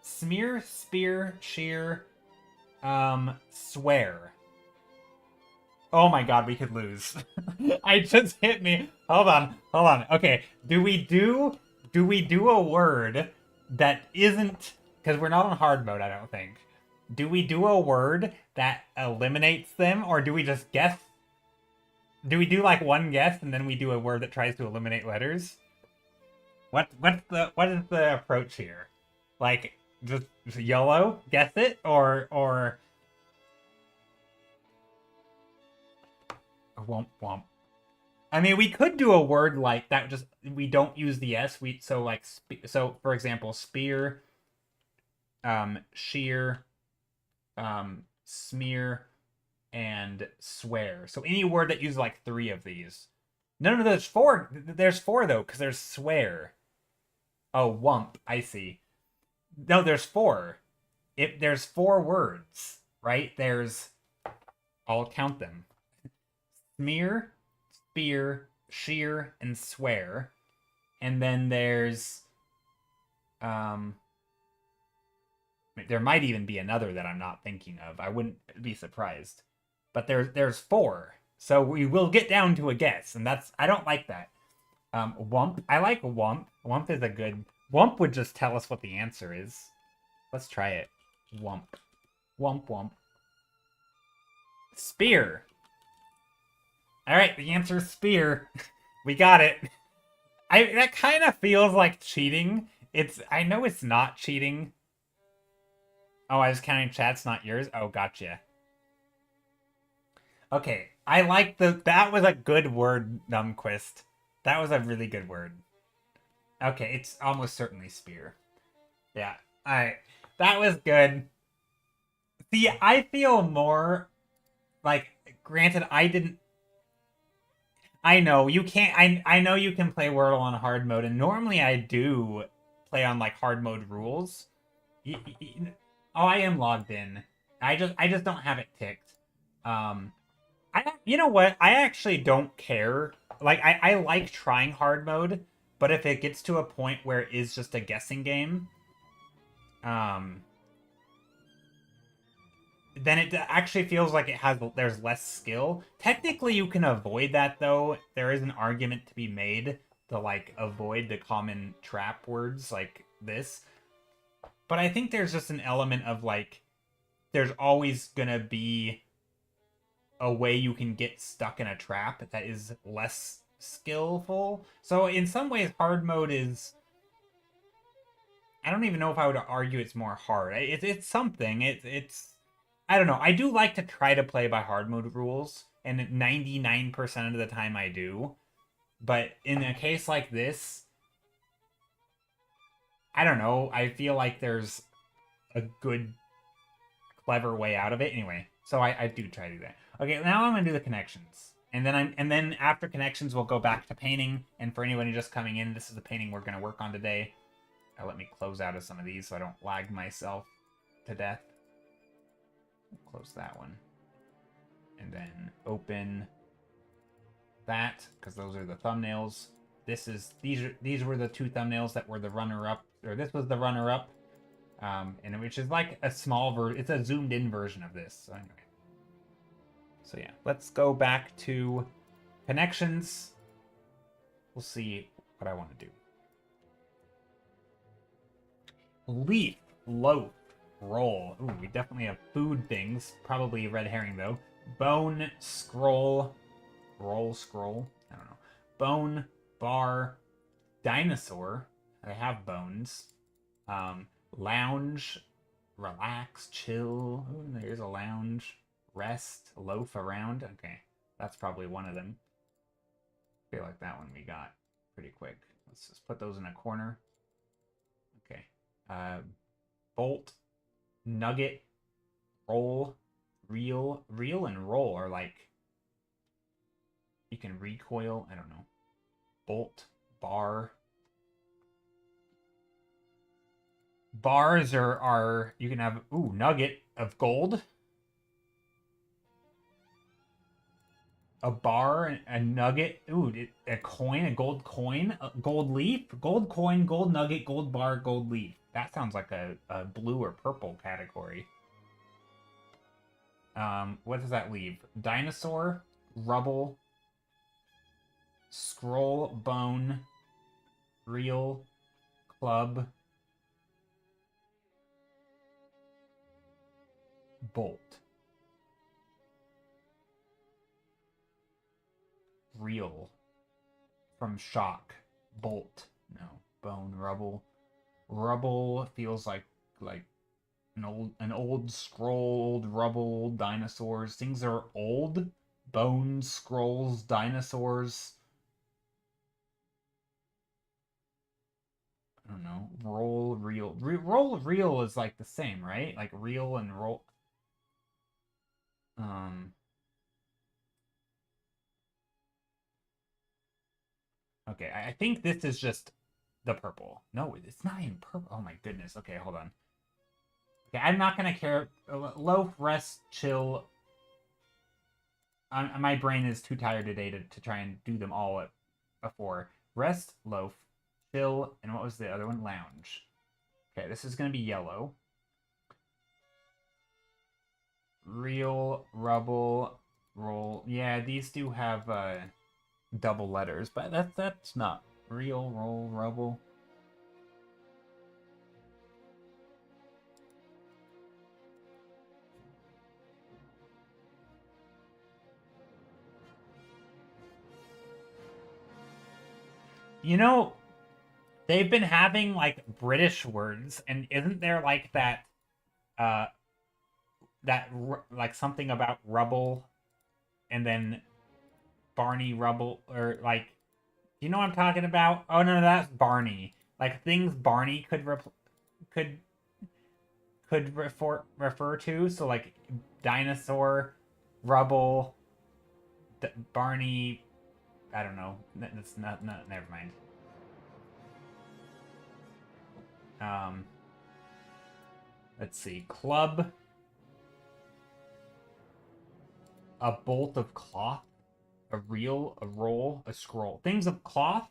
smear, spear, shear, swear. Oh my god, we could lose. I just hit me. Hold on. Okay, do we do a word that isn't... Because we're not on hard mode, I don't think. Do we do a word that eliminates them, or do we just guess? Do we do like one guess and then we do a word that tries to eliminate letters? What is the approach here? Like just YOLO, guess it, or womp womp. I mean, we could do a word like that. Just we don't use the S. So for example, spear, shear, smear, and swear. So any word that uses like 3 of these. No, there's 4. There's 4 though, because there's swear. Oh, wump. I see. No, there's 4. There's 4 words, right? I'll count them. Smear, spear, shear, and swear. And then there's there might even be another that I'm not thinking of. I wouldn't be surprised. But there's 4. So we will get down to a guess, and I don't like that. Wump. I like wump. Wump is a good... Wump would just tell us what the answer is. Let's try it. Wump. Wump, wump. Spear. All right, the answer is spear. We got it. That kind of feels like cheating. I know it's not cheating. Oh, I was counting chats, not yours. Oh, gotcha. Okay, I like that was a good word, Numquist. That was a really good word. Okay, it's almost certainly spear. Yeah. All right. That was good. See, I feel more like granted I know you can't I know you can play Wordle on hard mode and normally I do play on like hard mode rules. Oh, I am logged in. I just don't have it ticked. You know what? I actually don't care. Like I like trying hard mode, but if it gets to a point where it is just a guessing game, um then it actually feels like there's less skill. Technically you can avoid that though. There is an argument to be made to like avoid the common trap words like this. But I think there's just an element of like there's always gonna be a way you can get stuck in a trap that is less skillful. So in some ways hard mode is I don't even know if I would argue it's more hard. It's something. It's I don't know. I do like to try to play by hard mode rules, and 99% of the time I do. But in a case like this, I don't know. I feel like there's a good, clever way out of it. Anyway, so I do try to do that. Okay, now I'm gonna do the connections, and then after connections we'll go back to painting. And for anyone who's just coming in, this is the painting we're gonna work on today. Let me close out of some of these so I don't lag myself to death. Close that one. And then open that, because those are the thumbnails. These were the two thumbnails that were the runner-up, or this was the runner-up. And which is like a small version, it's a zoomed in version of this. So anyway. So yeah, let's go back to connections. We'll see what I want to do. Leaf, loaf, roll. Ooh, we definitely have food things. Probably red herring, though. Bone, scroll. Roll, scroll. I don't know. Bone, bar, dinosaur. I have bones. Lounge, relax, chill. Ooh, there's a lounge. Rest, loaf around. Okay, that's probably one of them. I feel like that one we got pretty quick. Let's just put those in a corner. Okay. Bolt, nugget, roll, reel. Reel and roll are like you can recoil. I don't know. Bolt, bar. Bars are you can have nugget of gold. A bar, a nugget, a coin, a gold coin, a gold leaf, gold coin, gold nugget, gold bar, gold leaf. That sounds like a blue or purple category. What does that leave? Dinosaur, rubble, scroll, bone, reel, club, bolt. Reel from shock, bolt. No, bone, rubble. Rubble feels like an old scroll, old rubble, old dinosaurs. Things are old. Bones, scrolls, dinosaurs. I don't know. Roll, reel. Roll, reel is like the same, right? Like reel and roll. Okay, I think this is just the purple. No, it's not even purple. Oh my goodness. Okay, hold on. Okay, I'm not gonna care. Loaf, rest, chill. My brain is too tired today to try and do them all before. Rest, loaf, chill, and what was the other one? Lounge. Okay, this is gonna be yellow. Reel, rubble, roll. Yeah, these do have double letters, but that's not reel, roll, rubble. You know, they've been having like British words, and isn't there like uh like something about rubble, and then Barney Rubble, or like, you know what I'm talking about? Oh no, that's Barney. Like things Barney could refer to. So like dinosaur, rubble, Barney. I don't know. That's not. Never mind. Um, let's see. Club. A bolt of cloth. A reel. A roll. A scroll. Things of cloth.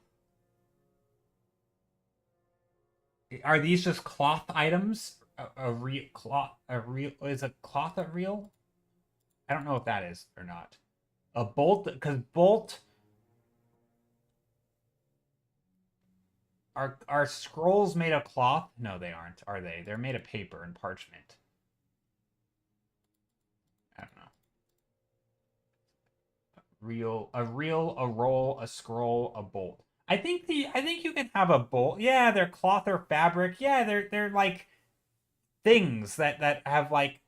Are these just cloth items? A real cloth. A real is a cloth a real? I don't know if that is or not. A bolt, because bolt are scrolls made of cloth? No, they aren't. Are they? They're made of paper and parchment. I don't know. A reel, a roll, a scroll, a bolt. I think you can have a bolt. Yeah, they're cloth or fabric. Yeah, they're like things that have like,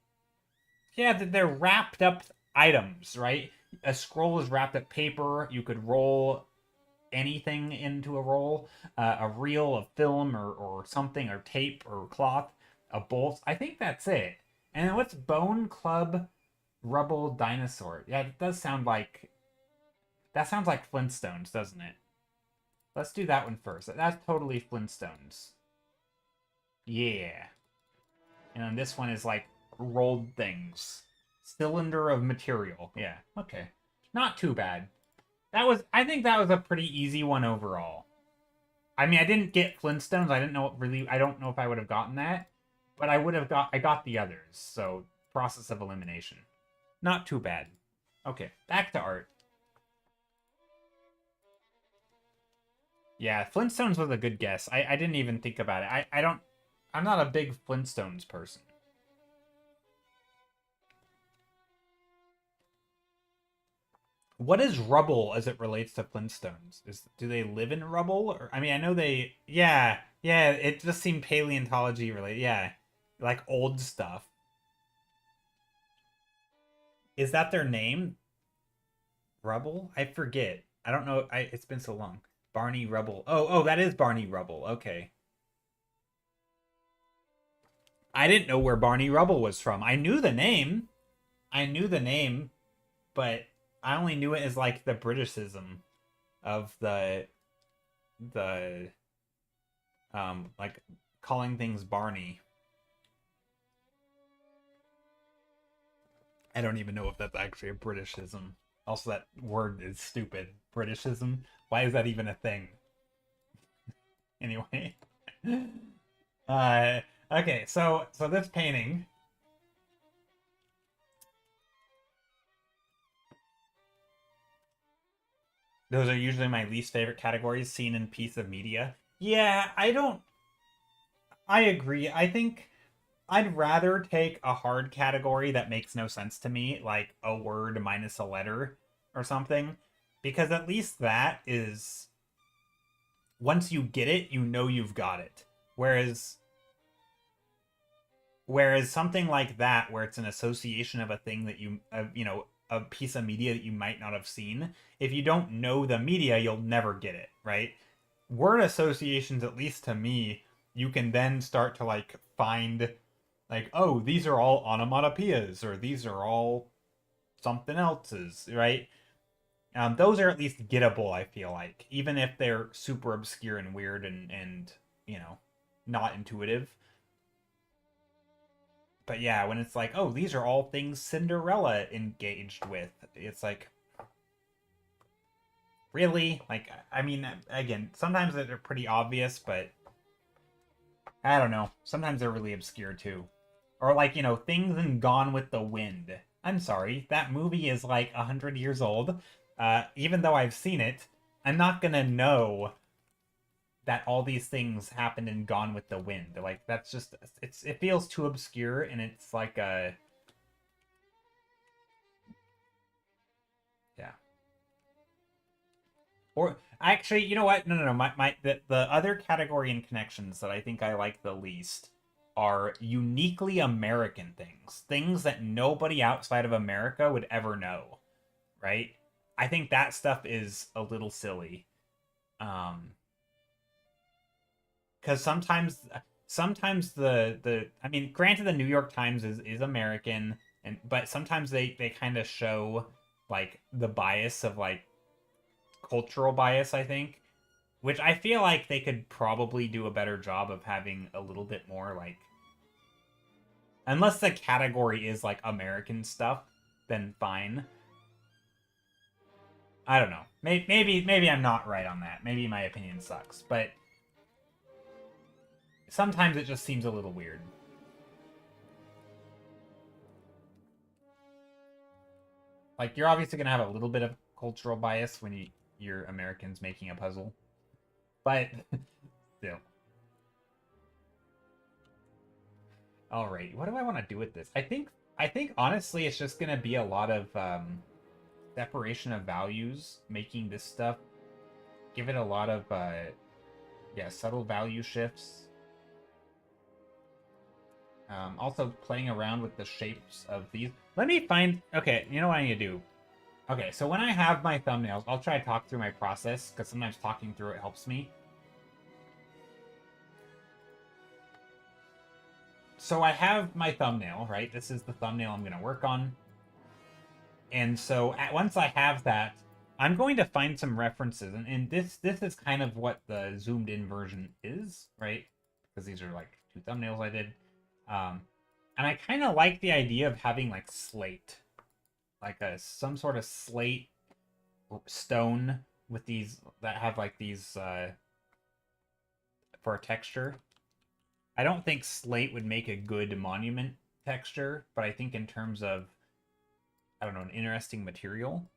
yeah, they're wrapped up items, right? A scroll is wrapped up paper. You could roll anything into a roll. A reel of film or something, or tape or cloth. A bolt. I think that's it. And then what's bone, club, rubble, dinosaur? Yeah, it does sound like, that sounds like Flintstones, doesn't it? Let's do that one first. That's totally Flintstones. Yeah. And then this one is like rolled things. Cylinder of material. Yeah, okay. Not too bad. I think that was a pretty easy one overall. I mean, I didn't get Flintstones. I don't know if I would have gotten that, but I got the others. So, process of elimination. Not too bad. Okay, back to art. Yeah, Flintstones was a good guess. I didn't even think about it. I'm not a big Flintstones person. What is rubble as it relates to Flintstones? Do they live in rubble? Or I mean, I know they. Yeah, yeah. It just seemed paleontology related. Yeah, like old stuff. Is that their name? Rubble? I forget. I don't know. It's been so long. Barney Rubble. Oh, that is Barney Rubble. Okay. I didn't know where Barney Rubble was from. I knew the name. I knew the name, but I only knew it as like the Britishism of the like calling things Barney. I don't even know if that's actually a Britishism. Also, that word is stupid. Britishism. Why is that even a thing? Anyway. Okay, so this painting. Those are usually my least favorite categories, scene and piece of media. Yeah, I agree. I think I'd rather take a hard category that makes no sense to me, like a word minus a letter or something, because at least that is, once you get it, you know you've got it. Whereas something like that, where it's an association of a thing that a piece of media that you might not have seen, if you don't know the media, you'll never get it, right? Word associations, at least to me, you can then start to like find, like, oh, these are all onomatopoeias, or these are all something else's, right? Those are at least gettable, I feel like, even if they're super obscure and weird and not intuitive. But yeah, when it's like, oh, these are all things Cinderella engaged with, it's like, really? Like, I mean, again, sometimes they're pretty obvious, but I don't know. Sometimes they're really obscure too. Or like, things in Gone with the Wind. I'm sorry, that movie is like 100 years old. Even though I've seen it, I'm not gonna know that all these things happened in Gone with the Wind. Like, that's just, it feels too obscure, and it's like a, yeah. Or Actually, you know what? No. The other category in connections that I think I like the least are uniquely American things. Things that nobody outside of America would ever know, right? I think that stuff is a little silly. Because sometimes the I mean, granted, the New York Times is American, and but sometimes they kind of show like the bias of like cultural bias, I think, which I feel like they could probably do a better job of having a little bit more like, unless the category is like American stuff, then fine. I don't know. Maybe I'm not right on that. Maybe my opinion sucks, but sometimes it just seems a little weird. Like, you're obviously gonna have a little bit of cultural bias when you're Americans making a puzzle, but still. All right, what do I want to do with this? I think honestly, it's just gonna be a lot of separation of values, making this stuff, give it a lot of yeah, subtle value shifts. Also playing around with the shapes of these. Let me find. Okay, you know what I need to do. Okay, so when I have my thumbnails, I'll try to talk through my process, because sometimes talking through it helps me. So I have my thumbnail, right? This is the thumbnail I'm going to work on. And so once I have that, I'm going to find some references. And this is kind of what the zoomed in version is, right? Because these are like 2 thumbnails I did. And I kind of like the idea of having like slate. Like some sort of slate stone with these that have like these for a texture. I don't think slate would make a good monument texture, but I think in terms of, I don't know, an interesting material.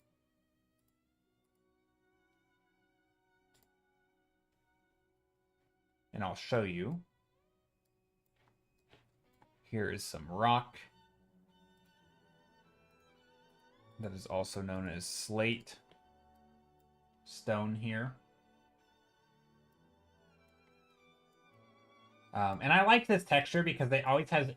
And I'll show you. Here is some rock that is also known as slate stone here. And I like this texture because it has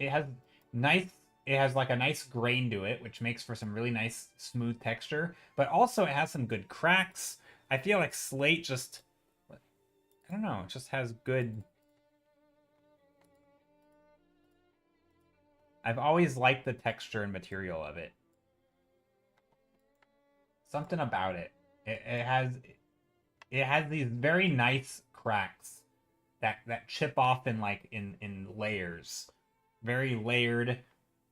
like a nice grain to it, which makes for some really nice smooth texture, but also it has some good cracks. I feel like slate just, I don't know, it just has good. I've always liked the texture and material of it. Something about it. It has these very nice cracks that chip off in like in layers, very layered.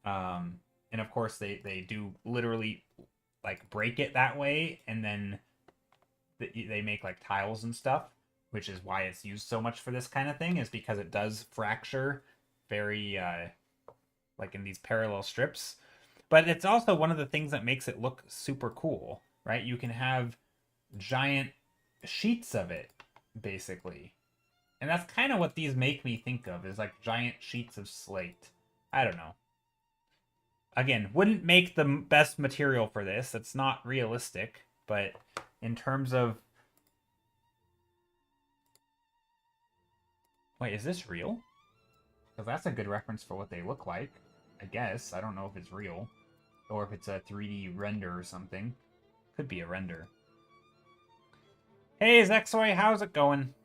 And of course they do literally like break it that way, and then they make like tiles and stuff, which is why it's used so much for this kind of thing, is because it does fracture very like in these parallel strips. But it's also one of the things that makes it look super cool, right? You can have giant sheets of it, basically. And that's kind of what these make me think of, is like giant sheets of slate. I don't know. Again, wouldn't make the best material for this. It's not realistic, but in terms of... Wait, is this real? Because that's a good reference for what they look like, I guess. I don't know if it's real, or if it's a 3D render or something. Could be a render. Hey, Zexoy, how's it going?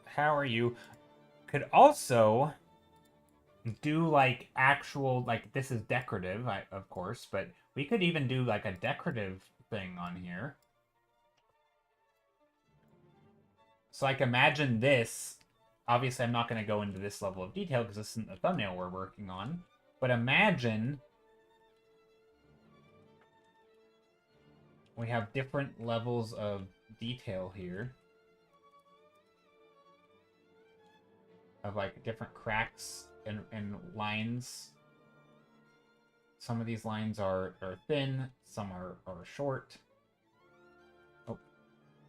How are you? Could also do like actual, like, this is decorative, of course, but we could even do like a decorative thing on here. So like, imagine this. Obviously, I'm not going to go into this level of detail because this isn't the thumbnail we're working on. But imagine we have different levels of detail here. Of like different cracks and lines. Some of these lines are thin, some are short. Oh,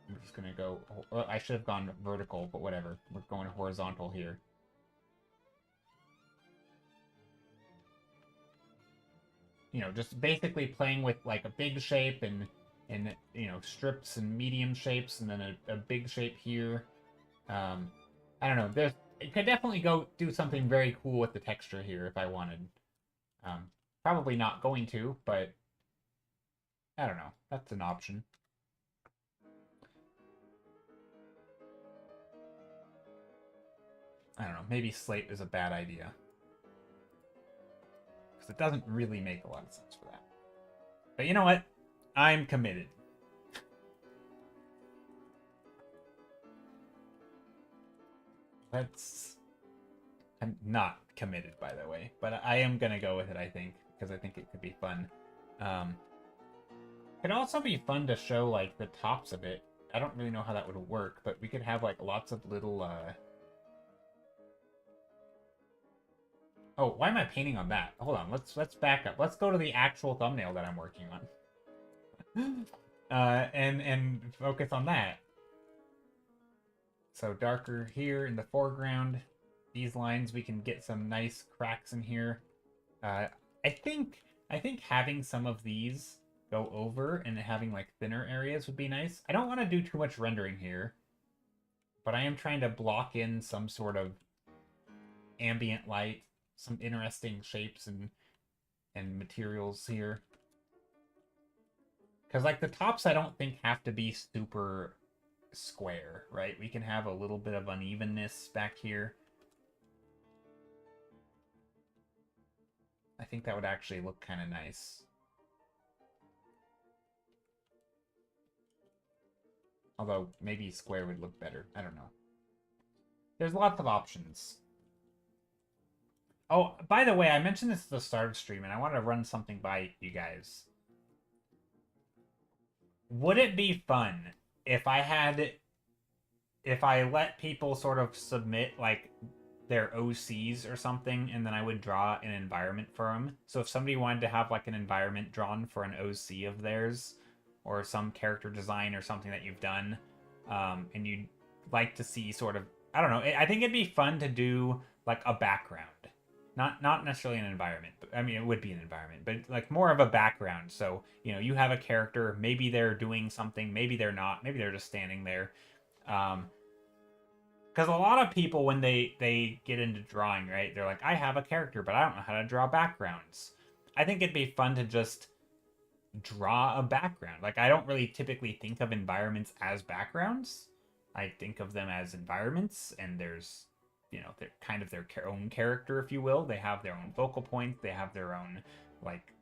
I'm just gonna go... Well, I should have gone vertical, but whatever. We're going horizontal here. you know, just basically playing with like a big shape and you know, strips and medium shapes, and then a big shape here. I don't know. There's it could definitely go do something very cool with the texture here if I wanted. Probably not going to, but I don't know. That's an option. I don't know. Maybe slate is a bad idea. Because it doesn't really make a lot of sense for that. But you know what? I'm committed. I'm not committed, by the way. But I am going to go with it, I think. Because I think it could be fun. It'd also be fun to show, like, the tops of it. I don't really know how that would work. But we could have, like, lots of little, Oh, why am I painting on that? Hold on, let's back up. Let's go to the actual thumbnail that I'm working on. And focus on that. So darker here in the foreground. These lines, we can get some nice cracks in here. I think having some of these go over and having like thinner areas would be nice. I don't want to do too much rendering here, but I am trying to block in some sort of ambient light, some interesting shapes and materials here. Because, like, the tops I don't think have to be super square, right? We can have a little bit of unevenness back here. I think that would actually look kind of nice. Although, maybe square would look better. I don't know. There's lots of options. Oh, by the way, I mentioned this at the start of the stream, and I want to run something by you guys. Would it be fun if I let people sort of submit, like, their OCs or something, and then I would draw an environment for them? So if somebody wanted to have, like, an environment drawn for an OC of theirs, or some character design or something that you've done, and you'd like to see sort of, I don't know, I think it'd be fun to do, like, a background. Not necessarily an environment, but I mean, it would be an environment, but like more of a background. So, you know, you have a character, maybe they're doing something, maybe they're not, maybe they're just standing there. Because a lot of people, when they get into drawing, right, they're like, I have a character, but I don't know how to draw backgrounds. I think it'd be fun to just draw a background. Like, I don't really typically think of environments as backgrounds. I think of them as environments, and there's, you know, they're kind of their own character, if you will. They have their own focal points. They have their own, like,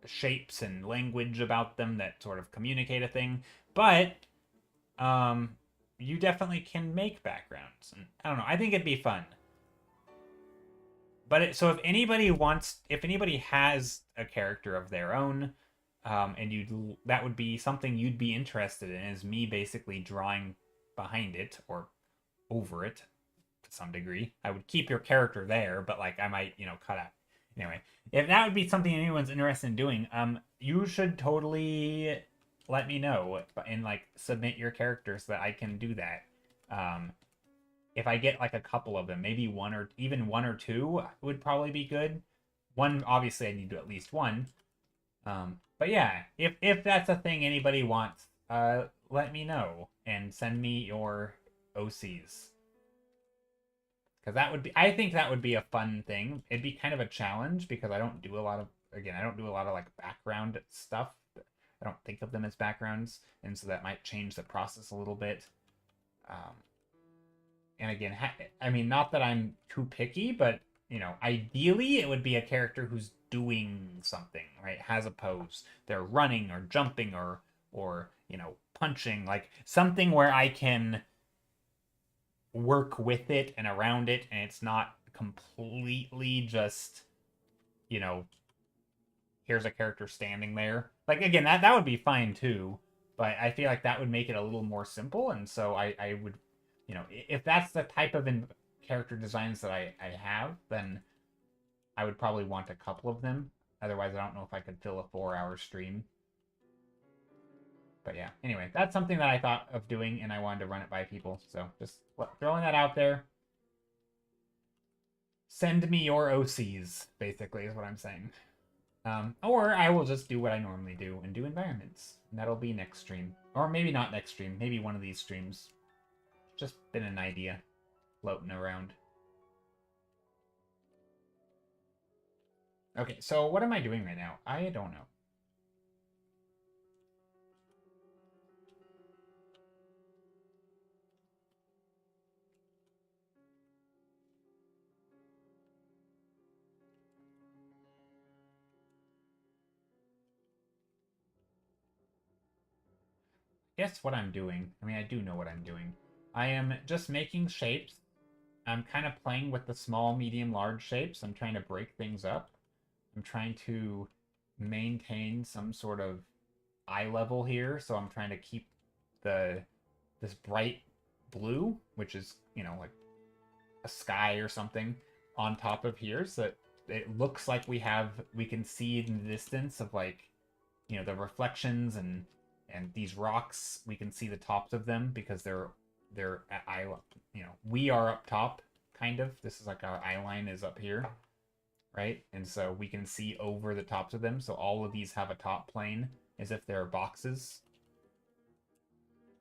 shapes and language about them that sort of communicate a thing. But, you definitely can make backgrounds. And I don't know. I think it'd be fun. But so if anybody has a character of their own, and that would be something you'd be interested in, is me basically drawing behind it or over it. To some degree, I would keep your character there, but like I might, you know, cut out. Anyway, if that would be something anyone's interested in doing, you should totally let me know and like submit your character so that I can do that. If I get like a couple of them, maybe one or two would probably be good. One, obviously, I need to at least one. But yeah, if that's a thing anybody wants, let me know and send me your OCs. Because I think that would be a fun thing. It'd be kind of a challenge because I don't do a lot of like background stuff. I don't think of them as backgrounds. And so that might change the process a little bit. And again, I mean, not that I'm too picky, but, you know, ideally it would be a character who's doing something, right? Has a pose. They're running or jumping or, you know, punching. Like something where I can work with it and around it, and it's not completely just, you know, here's a character standing there. Like, again, that would be fine too, but I feel like that would make it a little more simple, and so I would, you know, if that's the type of character designs that I have, then I would probably want a couple of them. Otherwise, I don't know if I could fill a 4-hour stream. But yeah, anyway, that's something that I thought of doing, and I wanted to run it by people. So just throwing that out there. Send me your OCs, basically, is what I'm saying. Or I will just do what I normally do and do environments. And that'll be next stream. Or maybe not next stream. Maybe one of these streams. Just been an idea floating around. Okay, so what am I doing right now? I don't know. Guess what I'm doing? I mean, I do know what I'm doing. I am just making shapes. I'm kind of playing with the small, medium, large shapes. I'm trying to break things up. I'm trying to maintain some sort of eye level here, so I'm trying to keep this bright blue, which is, you know, like a sky or something, on top of here, so that it looks like we can see in the distance of, like, you know, the reflections and these rocks. We can see the tops of them because they're at eye, you know, we are up top, kind of. This is like our eye line is up here, right? And so we can see over the tops of them. So all of these have a top plane as if they're boxes.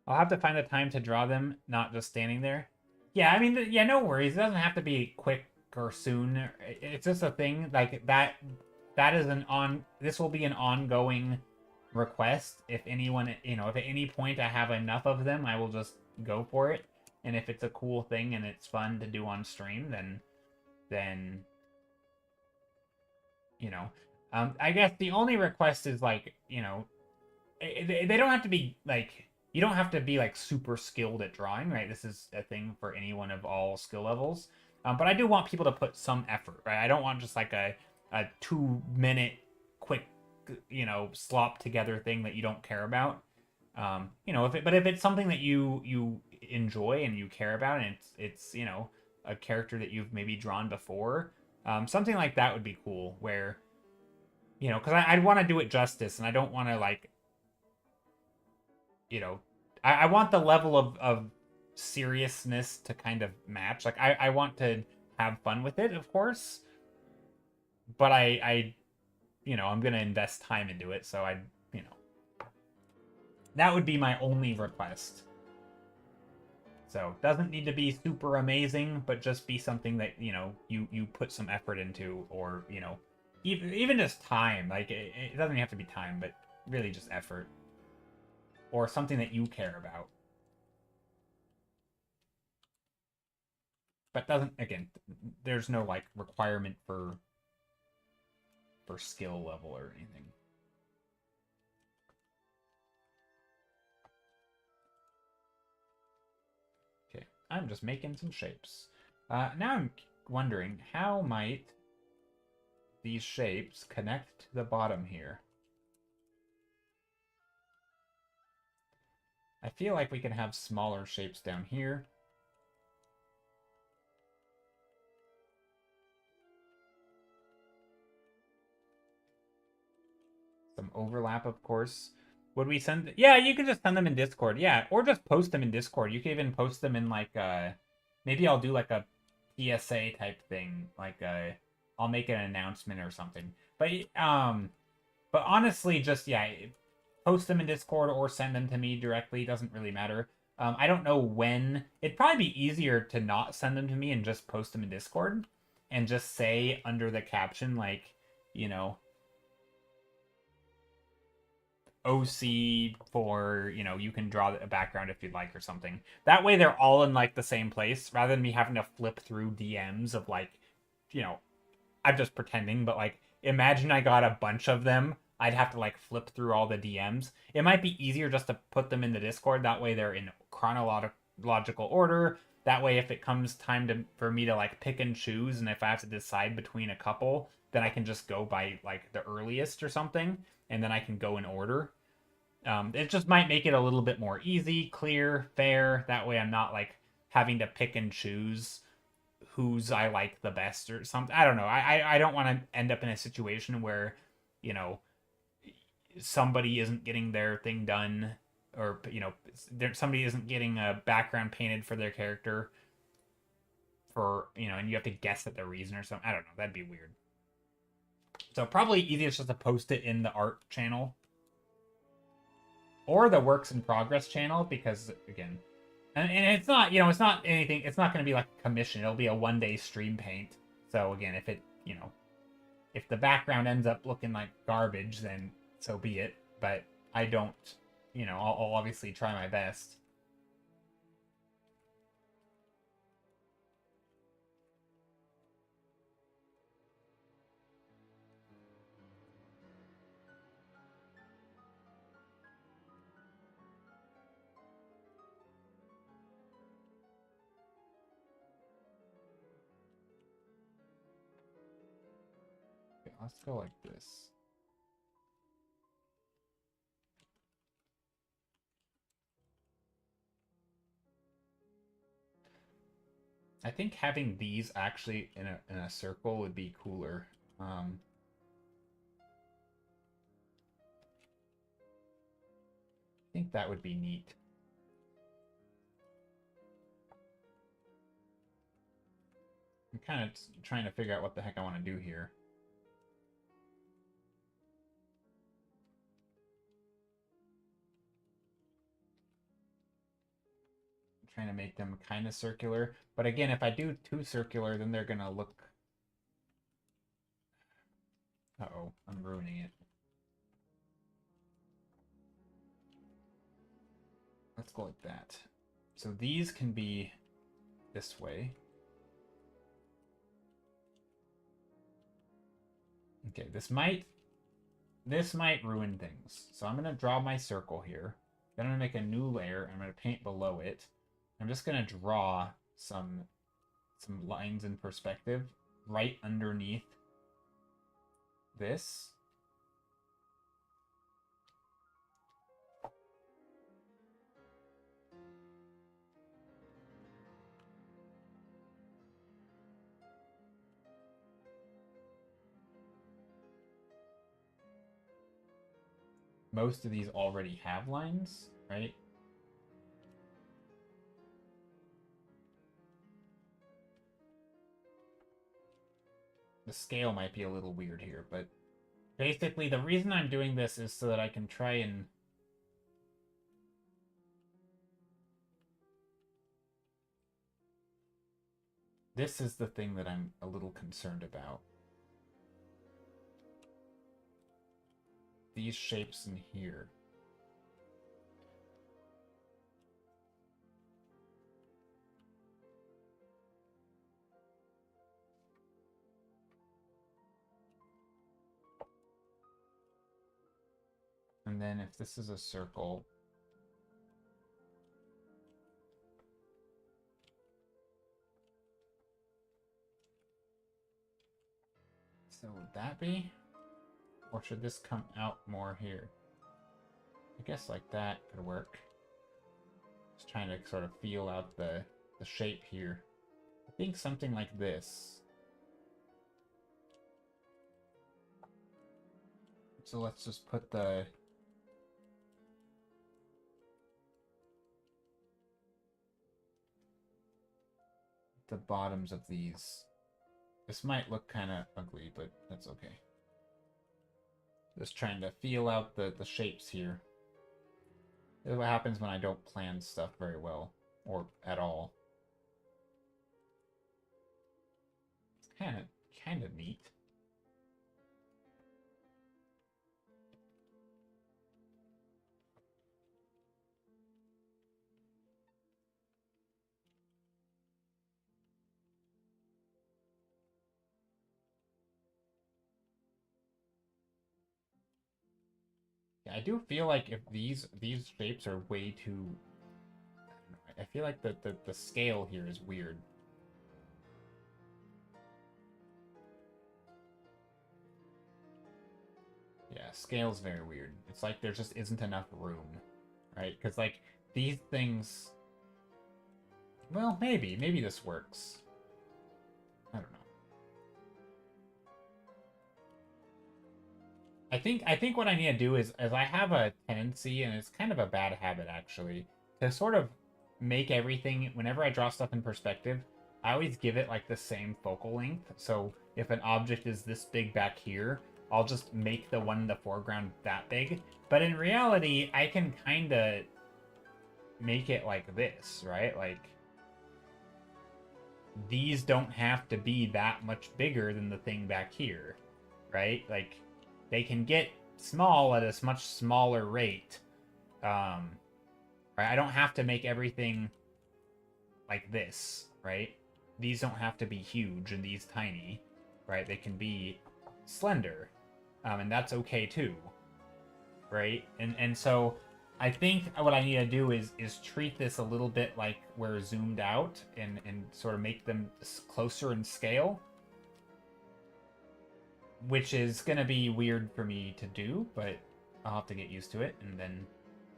I'll have to find the time to draw them, not just standing there. Yeah, I mean, yeah, no worries. It doesn't have to be quick or soon. It's just a thing like that. That is this will be an ongoing request. If anyone, you know, if at any point I have enough of them, I will just go for it. And if it's a cool thing and it's fun to do on stream, then you know, I guess the only request is, like, you know, they don't have to be like, you don't have to be like super skilled at drawing, right? This is a thing for anyone of all skill levels. But I do want people to put some effort, right? I don't want just like a 2-minute quick, you know, slop together thing that you don't care about. You know, if it's something that you enjoy and you care about, and it's you know, a character that you've maybe drawn before, something like that would be cool. Where, you know, because I'd want to do it justice, and I don't want to, like, you know, I want the level of seriousness to kind of match. Like, I want to have fun with it, of course, but I you know, I'm gonna invest time into it, so you know, that would be my only request. So doesn't need to be super amazing, but just be something that, you know, you put some effort into, or, you know, even just time. Like, it doesn't have to be time, but really just effort, or something that you care about. But doesn't, again, there's no, like, requirement for skill level or anything. Okay, I'm just making some shapes. Now I'm wondering, how might these shapes connect to the bottom here? I feel like we can have smaller shapes down here. Some overlap, of course. Would we send... Yeah, you can just send them in Discord. Yeah, or just post them in Discord. You can even post them in, like, maybe I'll do, like, a PSA type thing. Like, I'll make an announcement or something. But honestly, just, yeah, post them in Discord or send them to me directly. Doesn't really matter. I don't know when. It'd probably be easier to not send them to me and just post them in Discord. And just say under the caption, like, you know, OC for, you know, you can draw a background if you'd like or something. That way they're all in, like, the same place, rather than me having to flip through DMs of, like, you know, I'm just pretending, but, like, imagine I got a bunch of them. I'd have to, like, flip through all the DMs. It might be easier just to put them in the Discord. That way they're in chronological order. That way, if it comes time for me to, like, pick and choose, and if I have to decide between a couple, then I can just go by, like, the earliest or something, and then I can go in order. It just might make it a little bit more easy, clear, fair. That way I'm not, like, having to pick and choose whose I like the best or something. I don't know. I don't want to end up in a situation where, you know, somebody isn't getting their thing done, or, you know, somebody isn't getting a background painted for their character, for, you know, and you have to guess at the reason or something. I don't know. That'd be weird. So probably easiest just to post it in the art channel or the works in progress channel, because again, and it's not, it's not anything, it's not going to be like a commission. It'll be a 1-day stream paint. So again, if it, if the background ends up looking like garbage, then so be it. But I don't, I'll obviously try my best. Okay, let's go like this. I think having these actually in a circle would be cooler. I think that would be neat. I'm kind of trying to figure out what the heck I want to do here. I'm trying to make them kind of circular. But again, if I do too circular, then they're going to look... Uh-oh, I'm ruining it. Let's go like that. So these can be this way. Okay, this might ruin things. So I'm going to draw my circle here. Then I'm going to make a new layer. I'm going to paint below it. I'm just going to draw some lines in perspective right underneath this. Most of these already have lines, right? The scale might be a little weird here, but basically the reason I'm doing this is so that I can try and... This is the thing that I'm a little concerned about. These shapes in here. And then if this is a circle, so would that be? Or should this come out more here? I guess like that could work. Just trying to sort of feel out the shape here. I think something like this. So let's just put the bottoms of these. This might look kind of ugly, but that's okay. Just trying to feel out the shapes here. This is what happens when I don't plan stuff very well, or at all. It's kind of neat. I do feel like if these shapes are way too... I feel like the scale here is weird. Yeah, scale's very weird. It's like there just isn't enough room, right? Because, like, these things... Well, maybe this works. I don't know. I think what I need to do is I have a tendency, and it's kind of a bad habit actually, to sort of make everything, whenever I draw stuff in perspective, I always give it like the same focal length. So if an object is this big back here, I'll just make the one in the foreground that big. But in reality, I can kind of make it like this, right? Like, these don't have to be that much bigger than the thing back here, right? Like, they can get small at a much smaller rate. Right? I don't have to make everything like this, right? These don't have to be huge and these tiny, right? They can be slender, and that's okay too, right? And so I think what I need to do is treat this a little bit like we're zoomed out and sort of make them closer in scale, which is going to be weird for me to do, but I'll have to get used to it, and then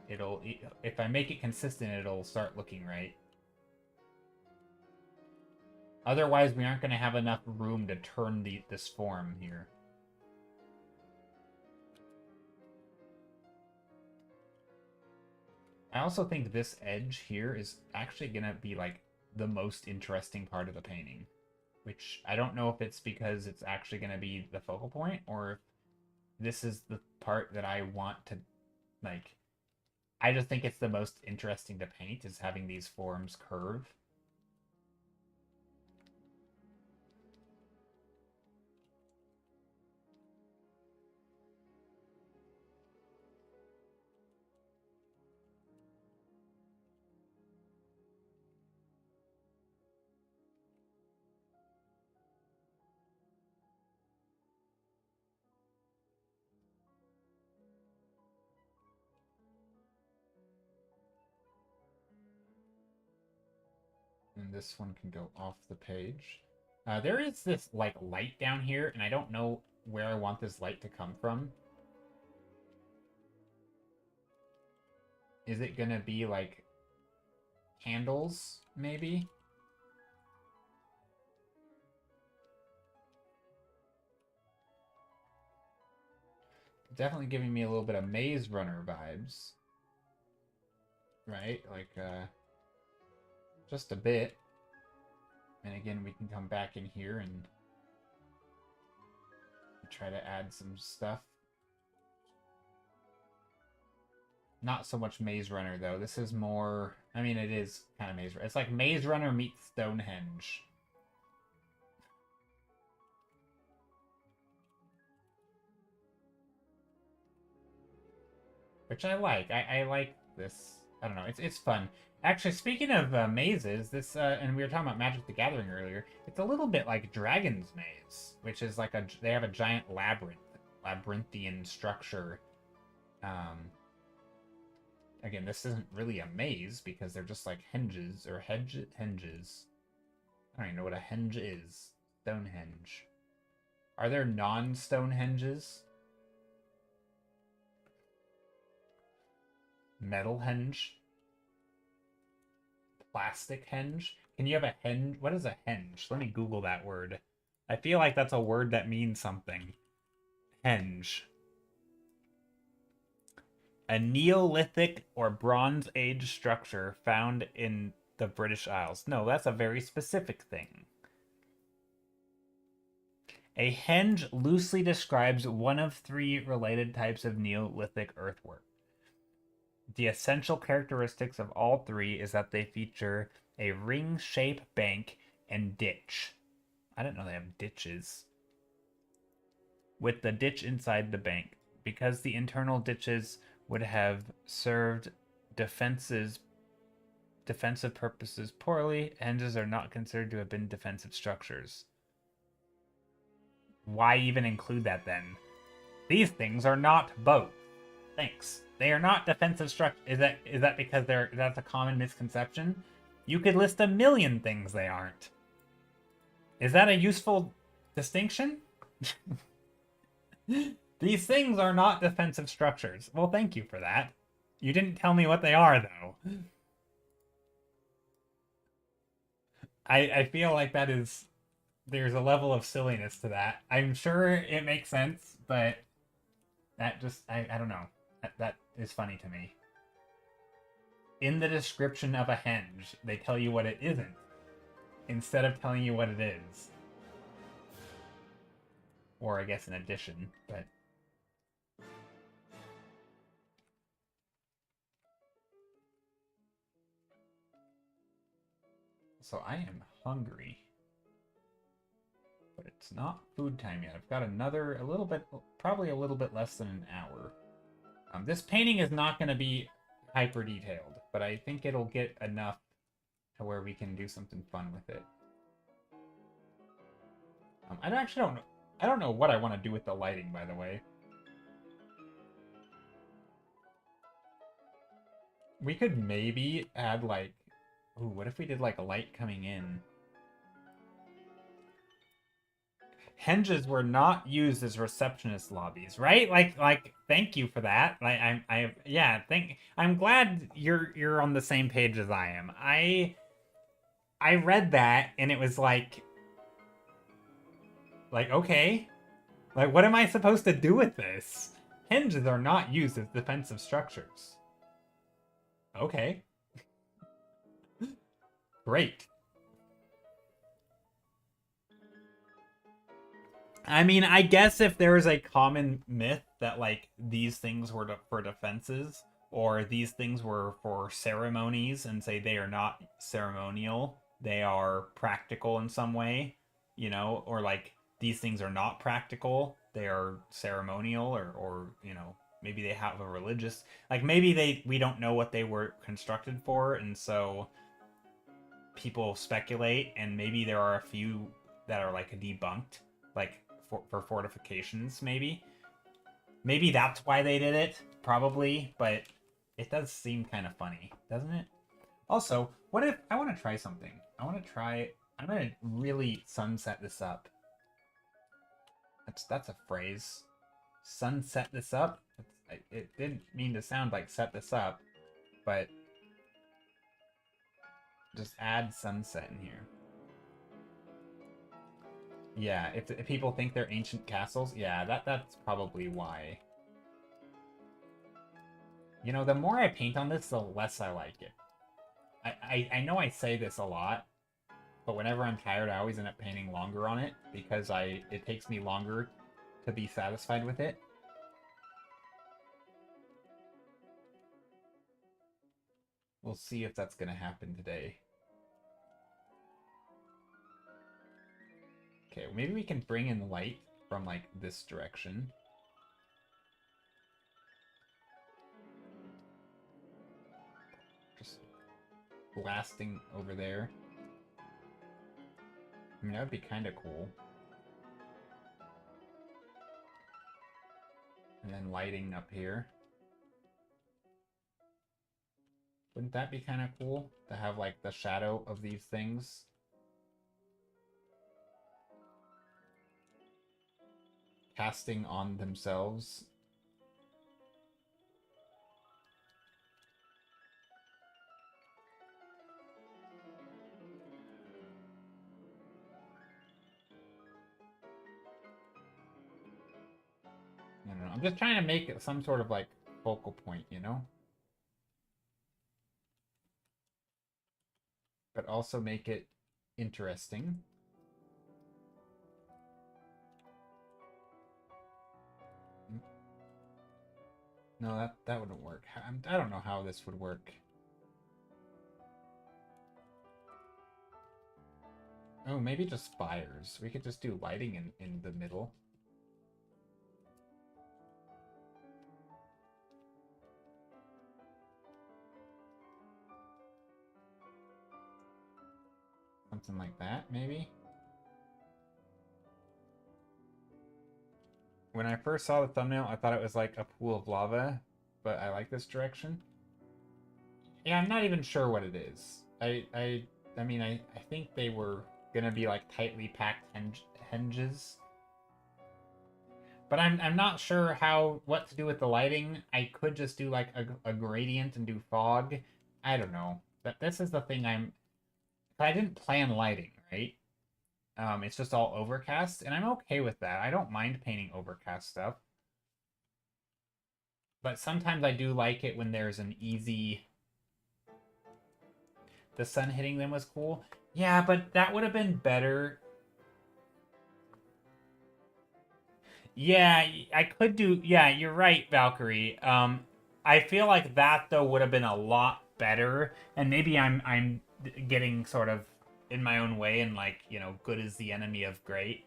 if I make it consistent, it'll start looking right. Otherwise, we aren't going to have enough room to turn this form here. I also think this edge here is actually going to be like the most interesting part of the painting, which I don't know if it's because it's actually going to be the focal point or if this is the part that I want to, like, I just think it's the most interesting to paint is having these forms curve. And this one can go off the page. There is this like light down here, and I don't know where I want this light to come from. Is it gonna be like candles, maybe? Definitely giving me a little bit of Maze Runner vibes. Right? Like, just a bit. And again, we can come back in here and try to add some stuff. Not so much Maze Runner, though. This is more... I mean, it is kind of Maze Runner. It's like Maze Runner meets Stonehenge. Which I like. I like this. I don't know. It's fun. Actually, speaking of mazes, this and we were talking about Magic the Gathering earlier. It's a little bit like Dragon's Maze, which is like they have a giant labyrinthian structure. Again, this isn't really a maze because they're just like henges or henges. I don't even know what a henge is. Stonehenge. Are there non-Stonehenges? Metal henge? Plastic henge? Can you have a henge? What is a henge? Let me Google that word. I feel like that's a word that means something. Henge. A Neolithic or Bronze Age structure found in the British Isles. No, that's a very specific thing. A henge loosely describes one of 3 related types of Neolithic earthwork. The essential characteristics of all 3 is that they feature a ring-shaped bank and ditch. I didn't know they have ditches. With the ditch inside the bank. Because the internal ditches would have served defensive purposes poorly, henges are not considered to have been defensive structures. Why even include that then? These things are not both. Thanks. They are not defensive structures. Is that because that's a common misconception? You could list a million things they aren't. Is that a useful distinction? These things are not defensive structures. Well, thank you for that. You didn't tell me what they are, though. I feel like there's a level of silliness to that. I'm sure it makes sense, but that just, I don't know. That is funny to me. In the description of a henge, they tell you what it isn't, instead of telling you what it is. Or I guess an addition, but... So I am hungry. But it's not food time yet. I've got another, probably a little bit less than an hour. This painting is not going to be hyper detailed, but I think it'll get enough to where we can do something fun with it. I don't know what I want to do with the lighting, by the way. We could maybe add like, ooh, what if we did like a light coming in? Henges were not used as receptionist lobbies, right? Like, thank you for that. Yeah, I'm glad you're on the same page as I am. I read that and it was like, okay, like, what am I supposed to do with this? Hinges are not used as defensive structures. Okay. Great. I mean, I guess if there is a common myth that, like, these things were for defenses, or these things were for ceremonies, and say they are not ceremonial, they are practical in some way, you know, or like, these things are not practical, they are ceremonial, or you know, maybe they have a religious, like, maybe we don't know what they were constructed for, and so people speculate, and maybe there are a few that are, like, debunked, like, for fortifications, maybe that's why they did it, probably, but it does seem kind of funny, doesn't it? Also, what if I want to try something? I'm gonna really sunset this up. That's a phrase. Sunset this up. It didn't mean to sound like set this up, but just add sunset in here. Yeah, if people think they're ancient castles, yeah, that's probably why. You know, the more I paint on this, the less I like it. I know I say this a lot, but whenever I'm tired, I always end up painting longer on it, because it takes me longer to be satisfied with it. We'll see if that's gonna happen today. Okay, well, maybe we can bring in light from, like, this direction. Just blasting over there. I mean, that would be kind of cool. And then lighting up here. Wouldn't that be kind of cool? To have, like, the shadow of these things? Casting on themselves. I don't know. I'm just trying to make it some sort of, like, focal point, you know? But also make it interesting. No, that wouldn't work. I don't know how this would work. Oh, maybe just fires. We could just do lighting in the middle. Something like that, maybe? When I first saw the thumbnail, I thought it was like a pool of lava, but I like this direction. Yeah, I'm not even sure what it is. I mean, I think they were gonna be like tightly packed hinges. But I'm not sure what to do with the lighting. I could just do like a gradient and do fog. I don't know. But this is the thing I didn't plan lighting, right? It's just all overcast, and I'm okay with that. I don't mind painting overcast stuff. But sometimes I do like it when there's an easy... The sun hitting them was cool. Yeah, but that would have been better. Yeah, I could do. Yeah, you're right, Valkyrie. I feel like that though would have been a lot better, and maybe I'm getting sort of in my own way, and like good is the enemy of great,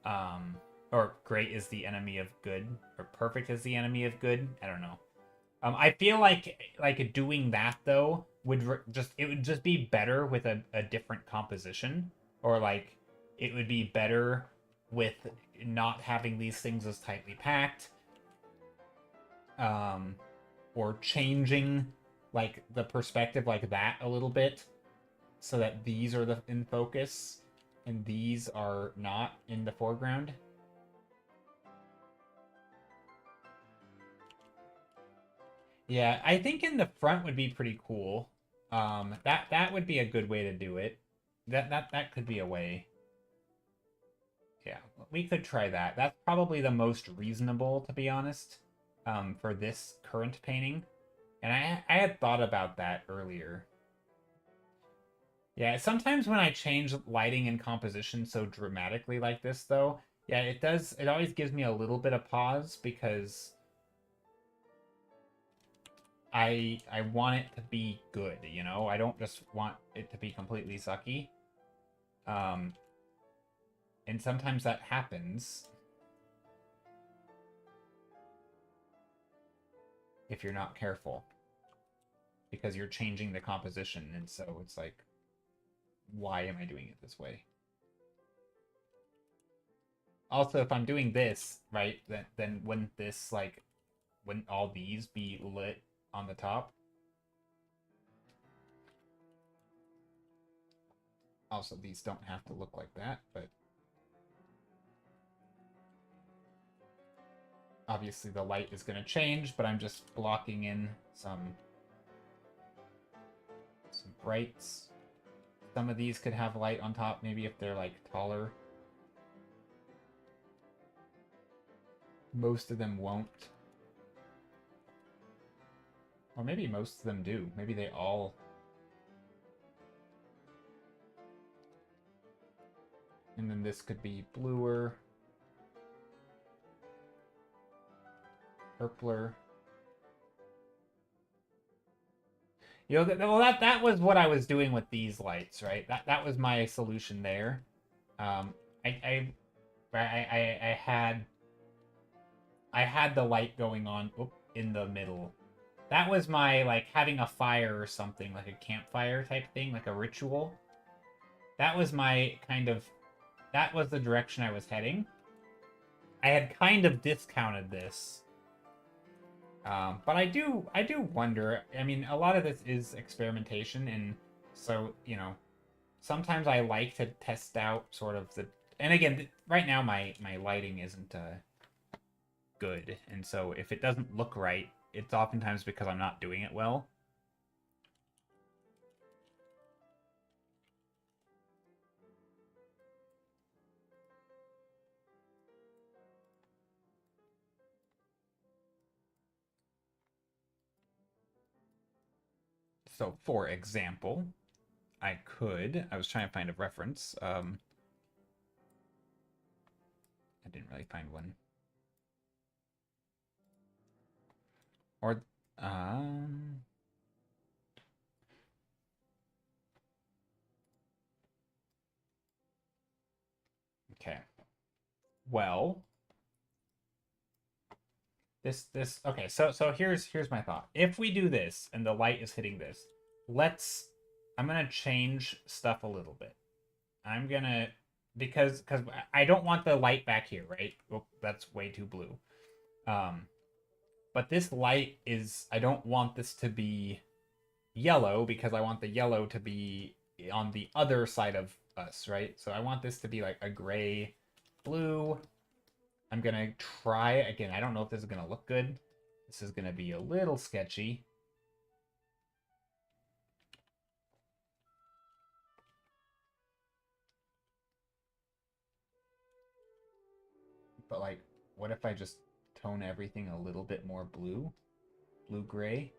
um, or great is the enemy of good, or perfect is the enemy of good. I don't know. I feel like doing that though would it would just be better with a different composition, or like it would be better with not having these things as tightly packed, um, or changing like the perspective like that a little bit, so that these are in focus and these are not in the foreground. Yeah, I think in the front would be pretty cool. That would be a good way to do it. That could be a way. Yeah, we could try that. That's probably the most reasonable, to be honest, for this current painting. And I had thought about that earlier. Yeah, sometimes when I change lighting and composition so dramatically like this, though, yeah, it does. It always gives me a little bit of pause because I want it to be good, you know? I don't just want it to be completely sucky. Um, and sometimes that happens if you're not careful because you're changing the composition, and so it's like, why am I doing it this way? Also, if I'm doing this, right, then wouldn't this, like, wouldn't all these be lit on the top? Also, these don't have to look like that, but obviously the light is going to change, but I'm just blocking in some brights. Some of these could have light on top, maybe if they're like taller. Most of them won't. Or maybe most of them do. Maybe they all... And then this could be bluer. Purpler. Well, that was what I was doing with these lights, right? That was my solution there. Um, I, I had the light going on in the middle. That was my, like, having a fire or something, like a campfire type thing, like a ritual. That was my kind of... That was the direction I was heading. I had kind of discounted this. But I do wonder, I mean, a lot of this is experimentation, and so, sometimes I like to test out sort of the... And again, right now my lighting isn't good, and so if it doesn't look right, it's oftentimes because I'm not doing it well. So, for example, I was trying to find a reference. I didn't really find one. Or, um... Okay. Well, okay, so here's my thought. If we do this and the light is hitting this, I'm gonna change stuff a little bit. I'm gonna because I don't want the light back here, right? Well, that's way too blue. But this light is... I don't want this to be yellow because I want the yellow to be on the other side of us, right? So I want this to be like a gray blue. I'm gonna try again. I don't know if this is gonna look good. This is gonna be a little sketchy. But like, what if I just tone everything a little bit more blue? Blue-gray?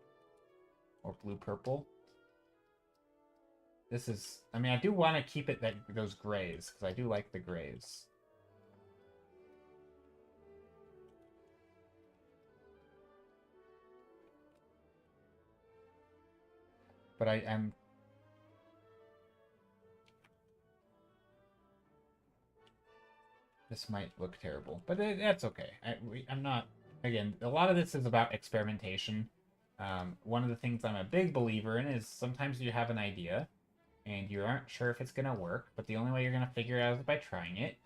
Or blue-purple? This is... I mean, I do want to keep it those grays, because I do like the grays. but I'm... This might look terrible, but that's okay. I'm not... Again, a lot of this is about experimentation. One of the things I'm a big believer in is sometimes you have an idea, and you aren't sure if it's going to work, but the only way you're going to figure it out is by trying it.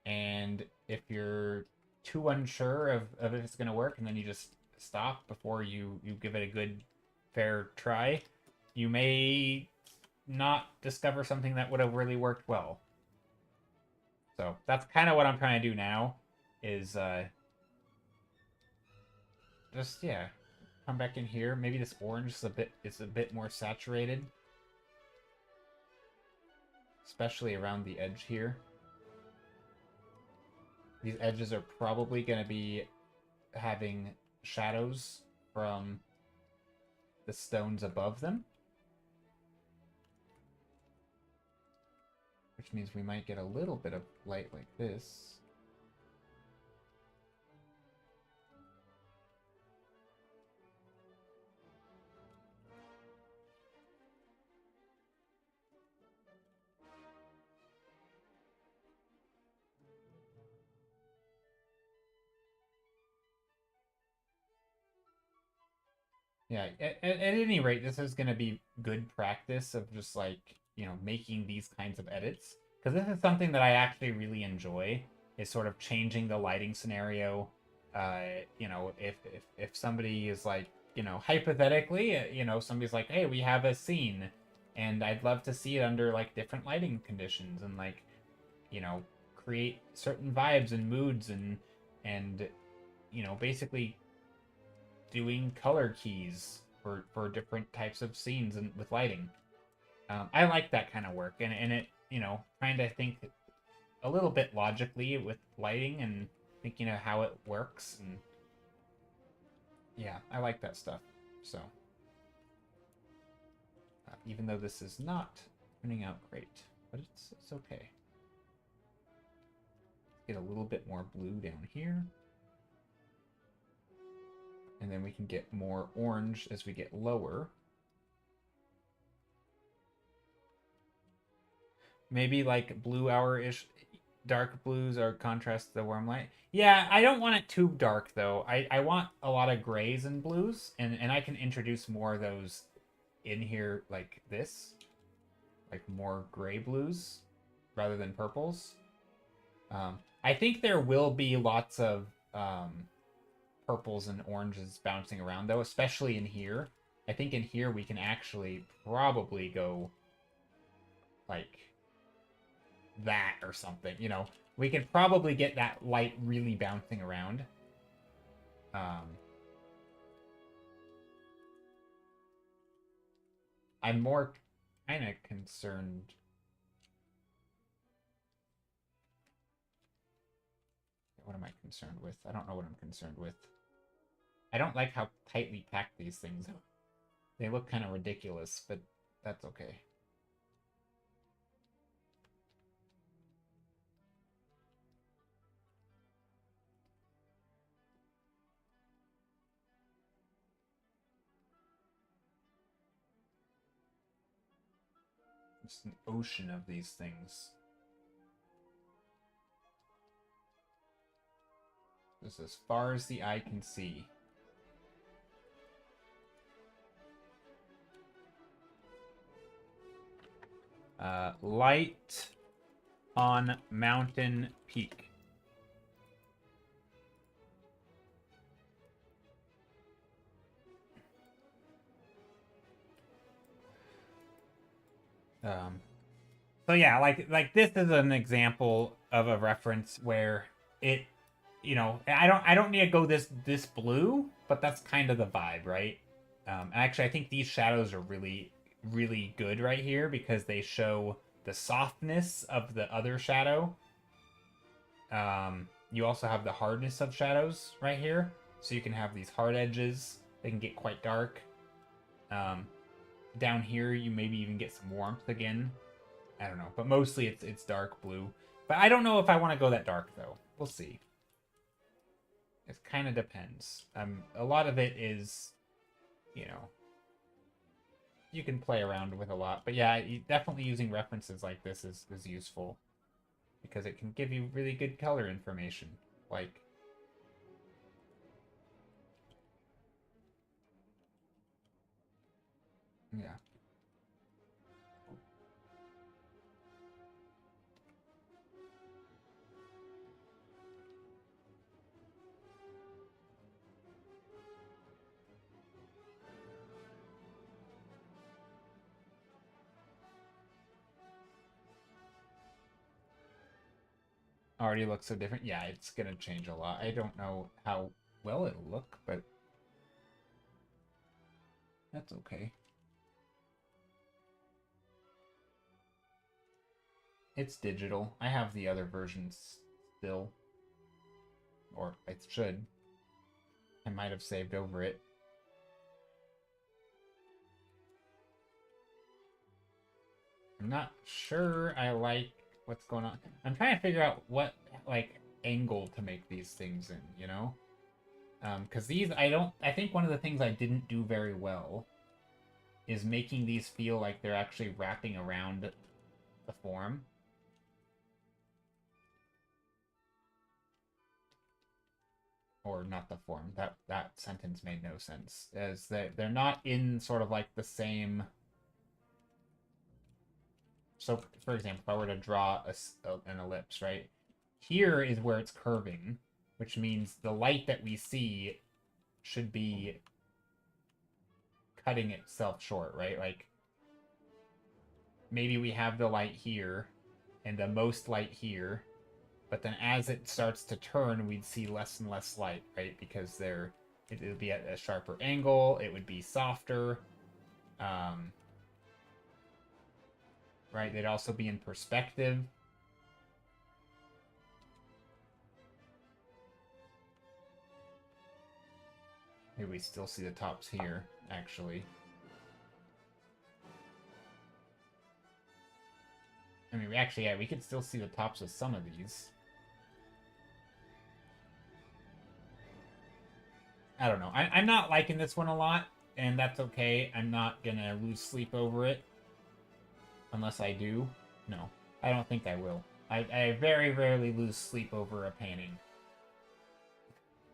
And if you're too unsure of if it's going to work, and then you just stop before you give it a good, fair try, you may not discover something that would have really worked well. So that's kind of what I'm trying to do now, is just, yeah, come back in here. Maybe this orange is a bit more saturated, especially around the edge here. These edges are probably going to be having shadows from the stones above them, which means we might get a little bit of light like this. Yeah, at any rate, this is going to be good practice of just, like, you know, making these kinds of edits. Because this is something that I actually really enjoy, is sort of changing the lighting scenario. You know, if somebody is like, you know, hypothetically, you know, somebody's like, hey, we have a scene, and I'd love to see it under, like, different lighting conditions, and, like, you know, create certain vibes and moods, and you know, basically doing color keys for different types of scenes and with lighting. I like that kind of work, and it, you know, trying to think a little bit logically with lighting and thinking of how it works, and yeah, I like that stuff. So even though this is not turning out great, but it's okay. Get a little bit more blue down here. And then we can get more orange as we get lower. Maybe like blue hour-ish dark blues or contrast to the warm light. Yeah, I don't want it too dark though. I want a lot of grays and blues, and I can introduce more of those in here like this. Like more gray blues rather than purples. I think there will be lots of purples and oranges bouncing around though, especially in here. I think in here we can actually probably go like that or something, you know. We can probably get that light really bouncing around. I'm more kind of concerned. What am I concerned with? I don't know what I'm concerned with. I don't like how tightly packed these things are. They look kind of ridiculous, but that's okay. It's an ocean of these things. Just as far as the eye can see. Light on mountain peak. So yeah, like this is an example of a reference where it, you know, I don't need to go this blue, but that's kind of the vibe, right? Actually, I think these shadows are really good right here because they show the softness of the other shadow. You also have the hardness of shadows right here, so you can have these hard edges. They can get quite dark. Down here, you maybe even get some warmth again. I don't know, but mostly it's dark blue. But I don't know if I want to go that dark though. We'll see. It kind of depends. A lot of it is, you know, you can play around with a lot. But yeah, definitely using references like this is useful because it can give you really good color information. Like, yeah. Already looks so different. Yeah, it's gonna change a lot. I don't know how well it'll look, but that's okay. It's digital. I have the other versions still. Or I should. I might have saved over it. I'm not sure I like what's going on. I'm trying to figure out what, like, angle to make these things in, you know? Because these, I think one of the things I didn't do very well is making these feel like they're actually wrapping around the form. Or not the form. That sentence made no sense. As they're not in sort of like the same. So, for example, if I were to draw an ellipse, right? Here is where it's curving, which means the light that we see should be cutting itself short, right? Like, maybe we have the light here and the most light here, but then as it starts to turn, we'd see less and less light, right? Because it would be at a sharper angle, it would be softer. Right? They'd also be in perspective. Maybe we still see the tops here, actually. I mean, yeah, we could still see the tops of some of these. I don't know. I'm not liking this one a lot, and that's okay. I'm not gonna lose sleep over it. Unless I do. No, I don't think I will. I very rarely lose sleep over a painting.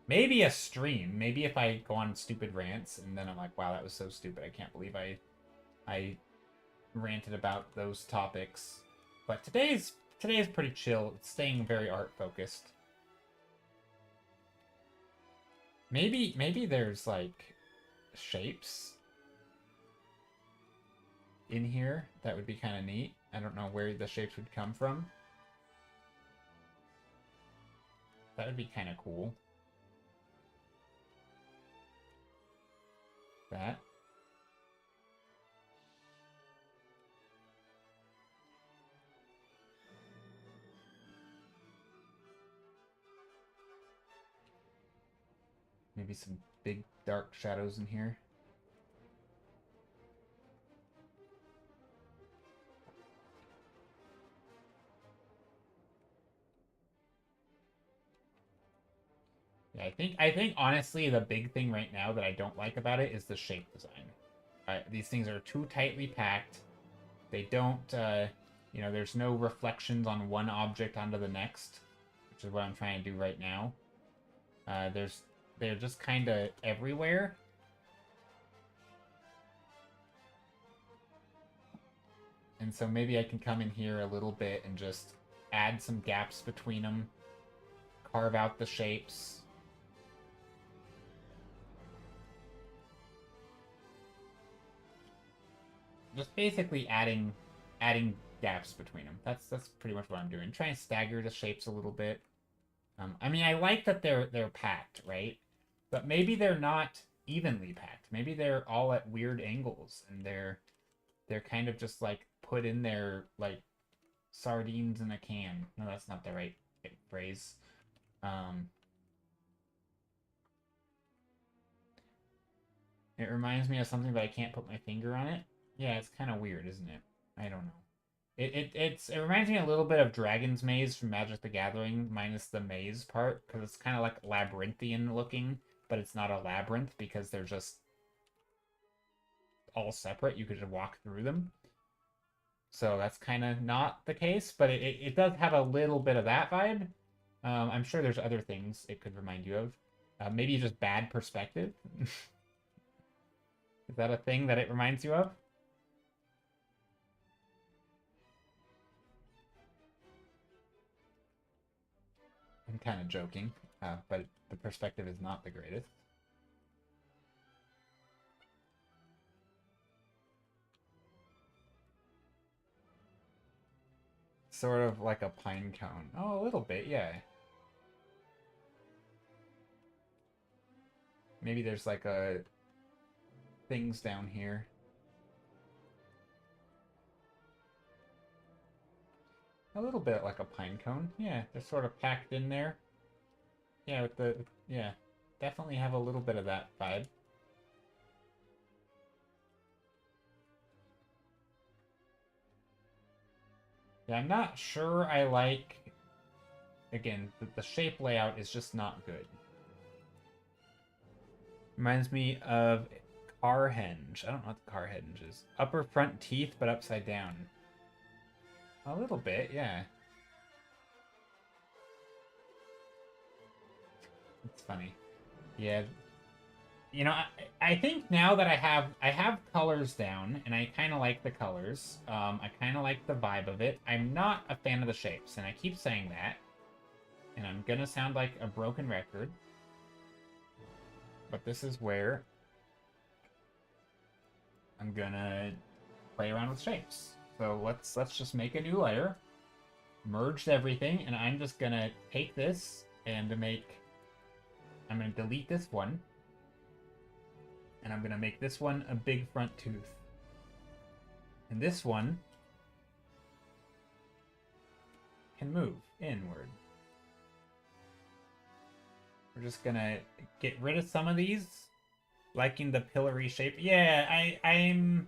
Maybe a stream. Maybe if I go on stupid rants, and then I'm like, wow, that was so stupid. I can't believe I ranted about those topics. But today's pretty chill. It's staying very art focused. Maybe there's like shapes in here that would be kind of neat. I don't know where the shapes would come from. That would be kind of cool. That. Maybe some big dark shadows in here. Yeah, I think honestly the big thing right now that I don't like about it is the shape design. These things are too tightly packed. They don't, you know, there's no reflections on one object onto the next, which is what I'm trying to do right now. They're just kind of everywhere. And so maybe I can come in here a little bit and just add some gaps between them, carve out the shapes. Just basically adding gaps between them. That's pretty much what I'm doing. Trying to stagger the shapes a little bit. I mean, I like that they're packed, right? But maybe they're not evenly packed. Maybe they're all at weird angles, and they're kind of just like put in there like sardines in a can. No, that's not the right phrase. It reminds me of something, but I can't put my finger on it. Yeah, it's kind of weird, isn't it? I don't know. It reminds me a little bit of Dragon's Maze from Magic the Gathering, minus the maze part, because it's kind of like labyrinthian looking, but it's not a labyrinth because they're just all separate. You could just walk through them. So that's kind of not the case, but it does have a little bit of that vibe. I'm sure there's other things it could remind you of. Maybe just bad perspective. Is that a thing that it reminds you of? I'm kind of joking, but the perspective is not the greatest. Sort of like a pine cone. Oh, a little bit, yeah. Maybe there's like a things down here. A little bit like a pine cone. Yeah, they're sort of packed in there. Yeah, with the yeah, definitely have a little bit of that vibe. Yeah, I'm not sure I like. Again, the shape layout is just not good. Reminds me of Carhenge. I don't know what the Carhenge is. Upper front teeth, but upside down. A little bit, yeah. It's funny. Yeah. You know, I think now that I have colors down, and I kind of like the colors. I kind of like the vibe of it. I'm not a fan of the shapes, and I keep saying that. And I'm gonna sound like a broken record. But this is where I'm gonna play around with shapes. So let's just make a new layer, merge everything, and I'm just gonna take this and I'm gonna delete this one, and I'm gonna make this one a big front tooth, and this one can move inward. We're just gonna get rid of some of these. Liking the pillory shape. Yeah, I'm...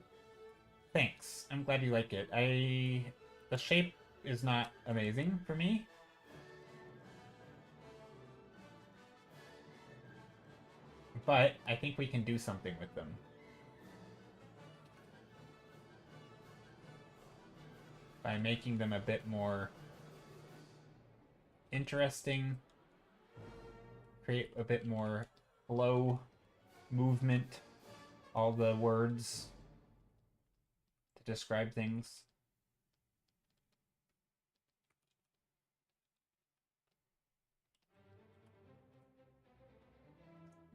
Thanks. I'm glad you like it. The shape is not amazing for me. But I think we can do something with them. By making them a bit more interesting. Create a bit more flow, movement, all the words to describe things.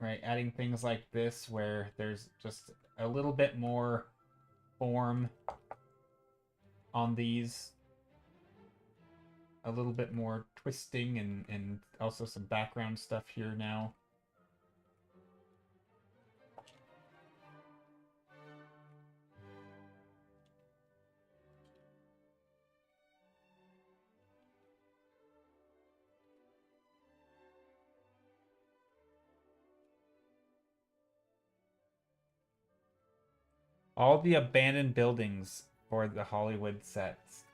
Right, adding things like this where there's just a little bit more form on these. A little bit more twisting and also some background stuff here now. All the abandoned buildings for the Hollywood sets.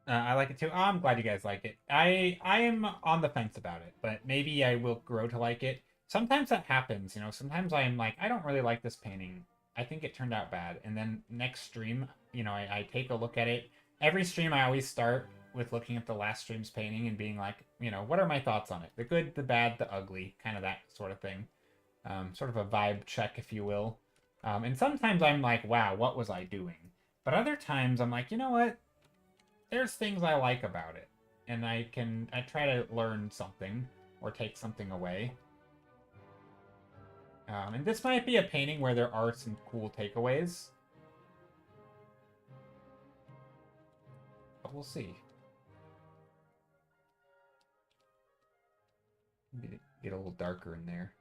I like it too. Oh, I'm glad you guys like it. I am on the fence about it, but maybe I will grow to like it. Sometimes that happens, you know. Sometimes I'm like, I don't really like this painting. I think it turned out bad. And then next stream, you know, I take a look at it. Every stream I always start with looking at the last stream's painting and being like, you know, what are my thoughts on it? The good, the bad, the ugly, kind of that sort of thing. Sort of a vibe check, if you will. And sometimes I'm like, wow, what was I doing? But other times I'm like, you know what? There's things I like about it, and I try to learn something or take something away. And this might be a painting where there are some cool takeaways, but we'll see. Get a little darker in there.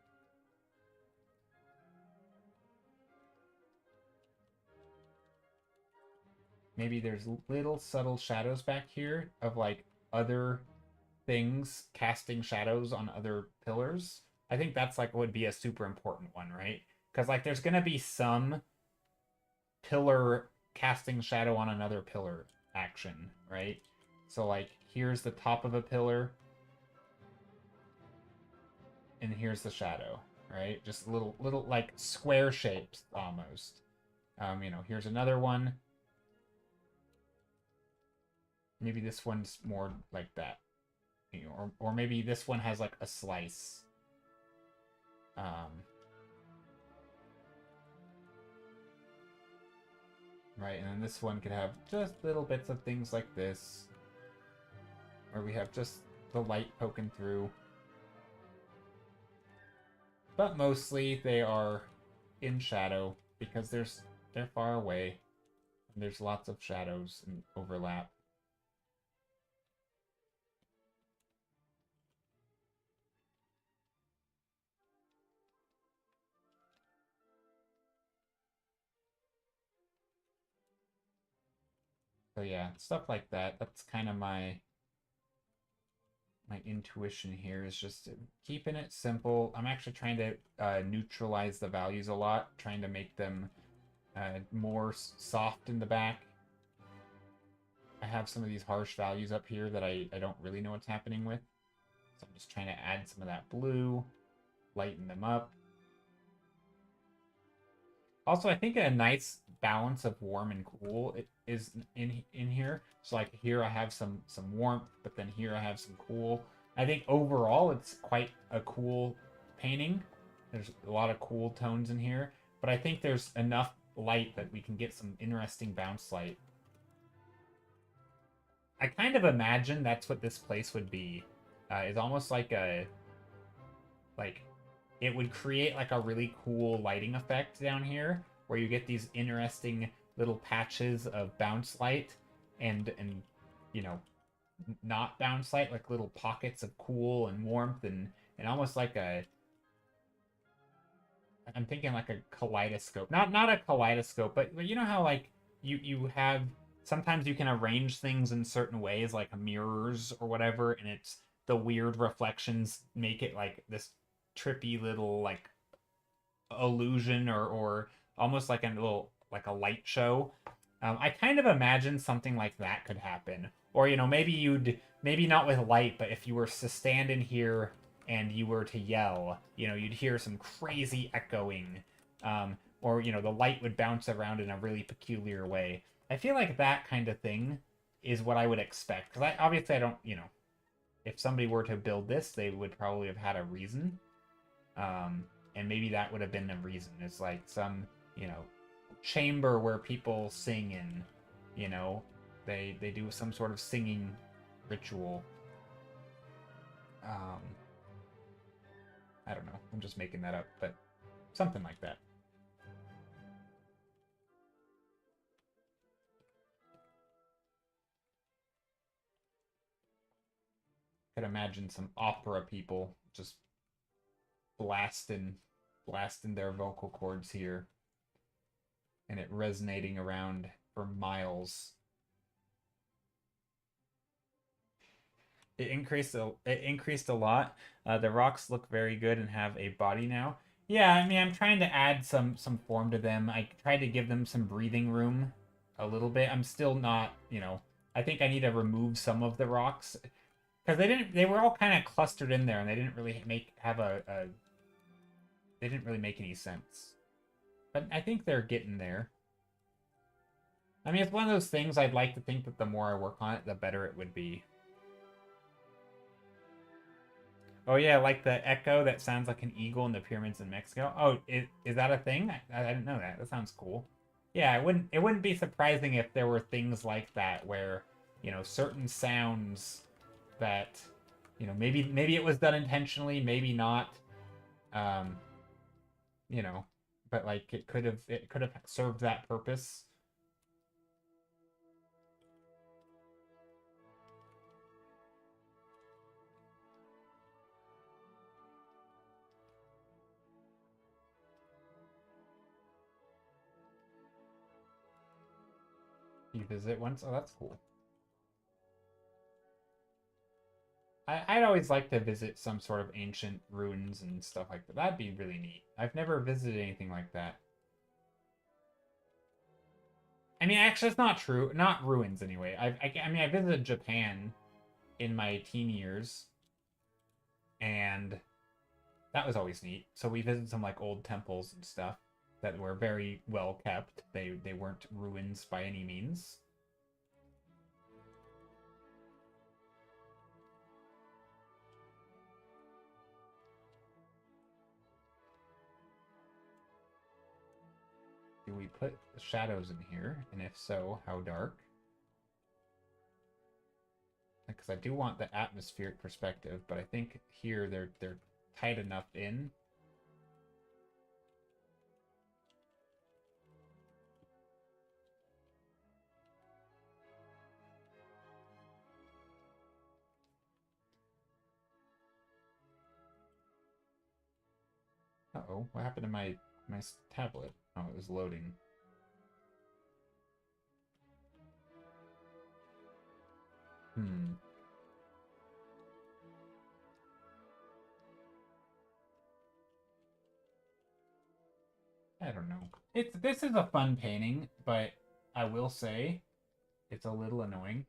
Maybe there's little subtle shadows back here of like other things casting shadows on other pillars. I think that's like would be a super important one, right? Because like there's gonna be some pillar casting shadow on another pillar action, right? So like here's the top of a pillar, and here's the shadow, right? Just little like square shapes almost. You know, here's another one. Maybe this one's more like that, you know, or maybe this one has like a slice. Right, and then this one could have just little bits of things like this, where we have just the light poking through. But mostly they are in shadow because they're far away, and there's lots of shadows and overlap. So yeah, stuff like that. That's kind of my intuition here, is just keeping it simple. I'm actually trying to neutralize the values a lot, trying to make them more soft in the back. I have some of these harsh values up here that I don't really know what's happening with. So I'm just trying to add some of that blue, lighten them up. Also, I think a nice balance of warm and cool is in here. So like here I have some warmth, but then here I have some cool. I think overall it's quite a cool painting. There's a lot of cool tones in here, but I think there's enough light that we can get some interesting bounce light. I kind of imagine that's what this place would be. It's almost like it would create like a really cool lighting effect down here, where you get these interesting little patches of bounce light and you know, not bounce light, like little pockets of cool and warmth and almost like I'm thinking like a kaleidoscope. Not a kaleidoscope, but you know how like you have, sometimes you can arrange things in certain ways, like mirrors or whatever, and it's the weird reflections make it like this trippy little like illusion, or almost like a little like a light show. I kind of imagine something like that could happen. Or, you know, maybe not with light, but if you were to stand in here and you were to yell, you know, you'd hear some crazy echoing. Or, you know, the light would bounce around in a really peculiar way. I feel like that kind of thing is what I would expect. Because obviously I don't, you know, if somebody were to build this, they would probably have had a reason. And maybe that would have been the reason. It's like some, you know, chamber where people sing in, you know, they do some sort of singing ritual. I don't know. I'm just making that up, but something like that. Could imagine some opera people just blasting their vocal cords here, and it resonating around for miles. It increased a lot. The rocks look very good and have a body now. Yeah, I mean, I'm trying to add some form to them. I tried to give them some breathing room a little bit. I'm still not, you know, I think I need to remove some of the rocks because they were all kind of clustered in there, and they didn't really they didn't really make any sense. But I think they're getting there. I mean, it's one of those things I'd like to think that the more I work on it, the better it would be. Oh yeah, like the echo that sounds like an eagle in the pyramids in Mexico. Oh, is that a thing? I didn't know that. That sounds cool. Yeah, it wouldn't be surprising if there were things like that where, you know, certain sounds that, you know, maybe it was done intentionally, maybe not. You know, but like it could have served that purpose. You visit once? Oh, that's cool. I'd always like to visit some sort of ancient ruins and stuff like that. That'd be really neat. I've never visited anything like that. I mean, actually, it's not true. Not ruins, anyway. I mean, I visited Japan in my teen years, and that was always neat. So we visited some, like, old temples and stuff that were very well kept. They weren't ruins by any means. Do we put shadows in here? And if so, how dark? Because I do want the atmospheric perspective, but I think here they're tight enough in. Uh-oh, what happened to my tablet? Oh, it was loading. I don't know. This is a fun painting, but I will say it's a little annoying.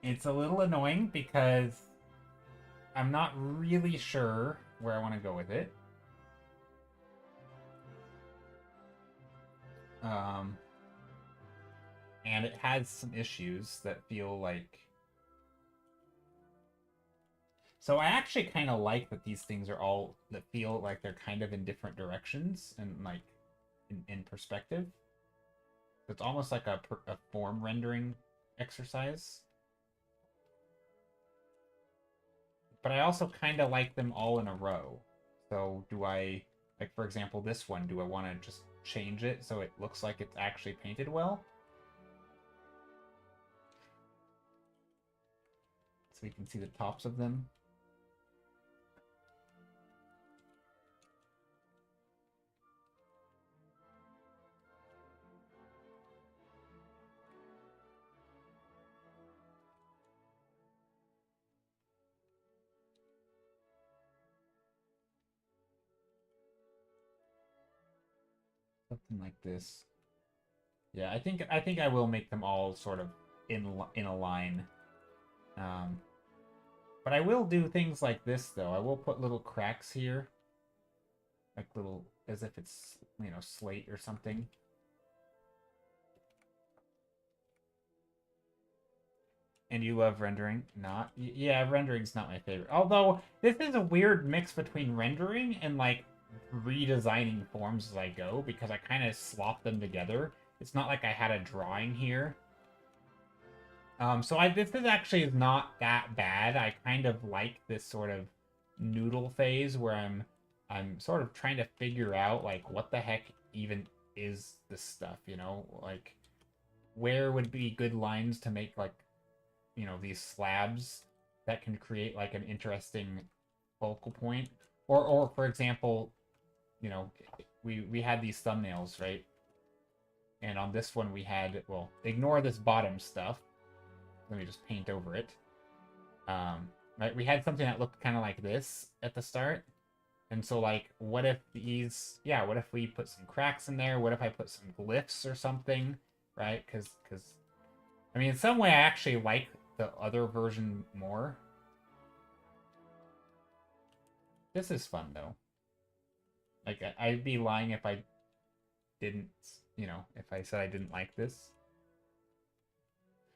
It's a little annoying because I'm not really sure where I want to go with it. And it has some issues that feel like... So I actually kind of like that these things are all that feel like they're kind of in different directions and like in perspective. It's almost like a form rendering exercise. But I also kind of like them all in a row. So do I, like for example, this one, do I want to just change it so it looks like it's actually painted well? So we can see the tops of them. Something like this. Yeah, I think I will make them all sort of in a line. But I will do things like this though. I will put little cracks here, like little, as if it's, you know, slate or something. And you love rendering? Not? Yeah, rendering's not my favorite. Although this is a weird mix between rendering and like redesigning forms as I go, because I kind of slop them together. It's not like I had a drawing here. So this is actually not that bad. I kind of like this sort of noodle phase where I'm sort of trying to figure out like what the heck even is this stuff, you know? Like where would be good lines to make like, you know, these slabs that can create like an interesting focal point. Or for example, you know, we had these thumbnails, right? And on this one we had, well, ignore this bottom stuff. Let me just paint over it. Right, we had something that looked kind of like this at the start. And so like, what if these, yeah, what if we put some cracks in there? What if I put some glyphs or something, right? Because I mean, in some way I actually like the other version more. This is fun though. Like, I'd be lying if I didn't, you know, if I said I didn't like this.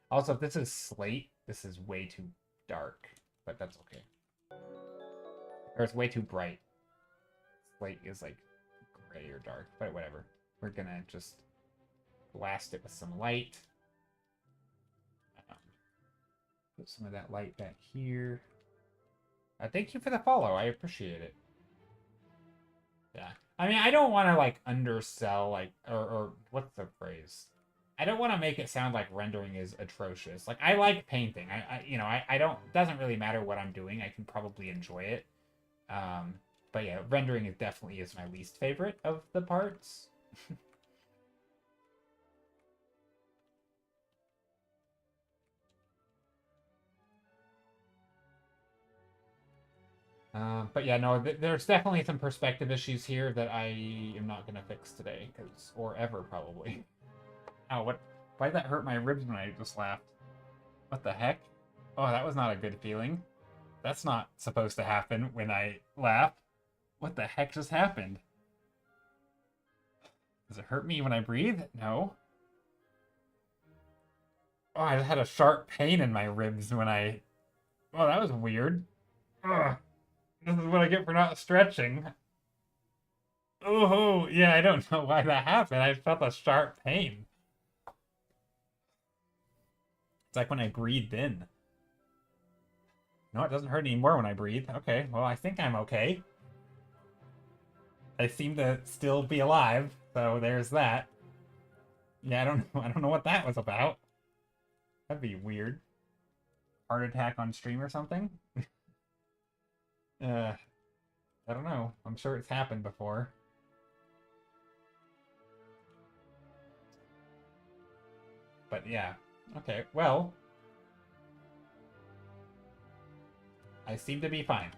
Also, if this is slate, this is way too dark, but that's okay. Or it's way too bright. Slate is like gray or dark, but whatever. We're gonna just blast it with some light. Put some of that light back here. Thank you for the follow. I appreciate it. Yeah. I mean, I don't want to, like, undersell, like, or what's the phrase? I don't want to make it sound like rendering is atrocious. Like, I like painting. You know, I don't, doesn't really matter what I'm doing. I can probably enjoy it. But yeah, rendering is definitely is my least favorite of the parts. But yeah, no, there's definitely some perspective issues here that I am not gonna fix today, or ever probably. Ow, what? Why did that hurt my ribs when I just laughed? What the heck? Oh, that was not a good feeling. That's not supposed to happen when I laugh. What the heck just happened? Does it hurt me when I breathe? No. Oh, I just had a sharp pain in my ribs when I... Oh, that was weird. Ugh. This is what I get for not stretching. Oh, yeah, I don't know why that happened. I felt a sharp pain. It's like when I breathed in. No, it doesn't hurt anymore when I breathe. Okay, well, I think I'm okay. I seem to still be alive, so there's that. Yeah, I don't know what that was about. That'd be weird. Heart attack on stream or something? I don't know. I'm sure it's happened before. But yeah. Okay, well. I seem to be fine.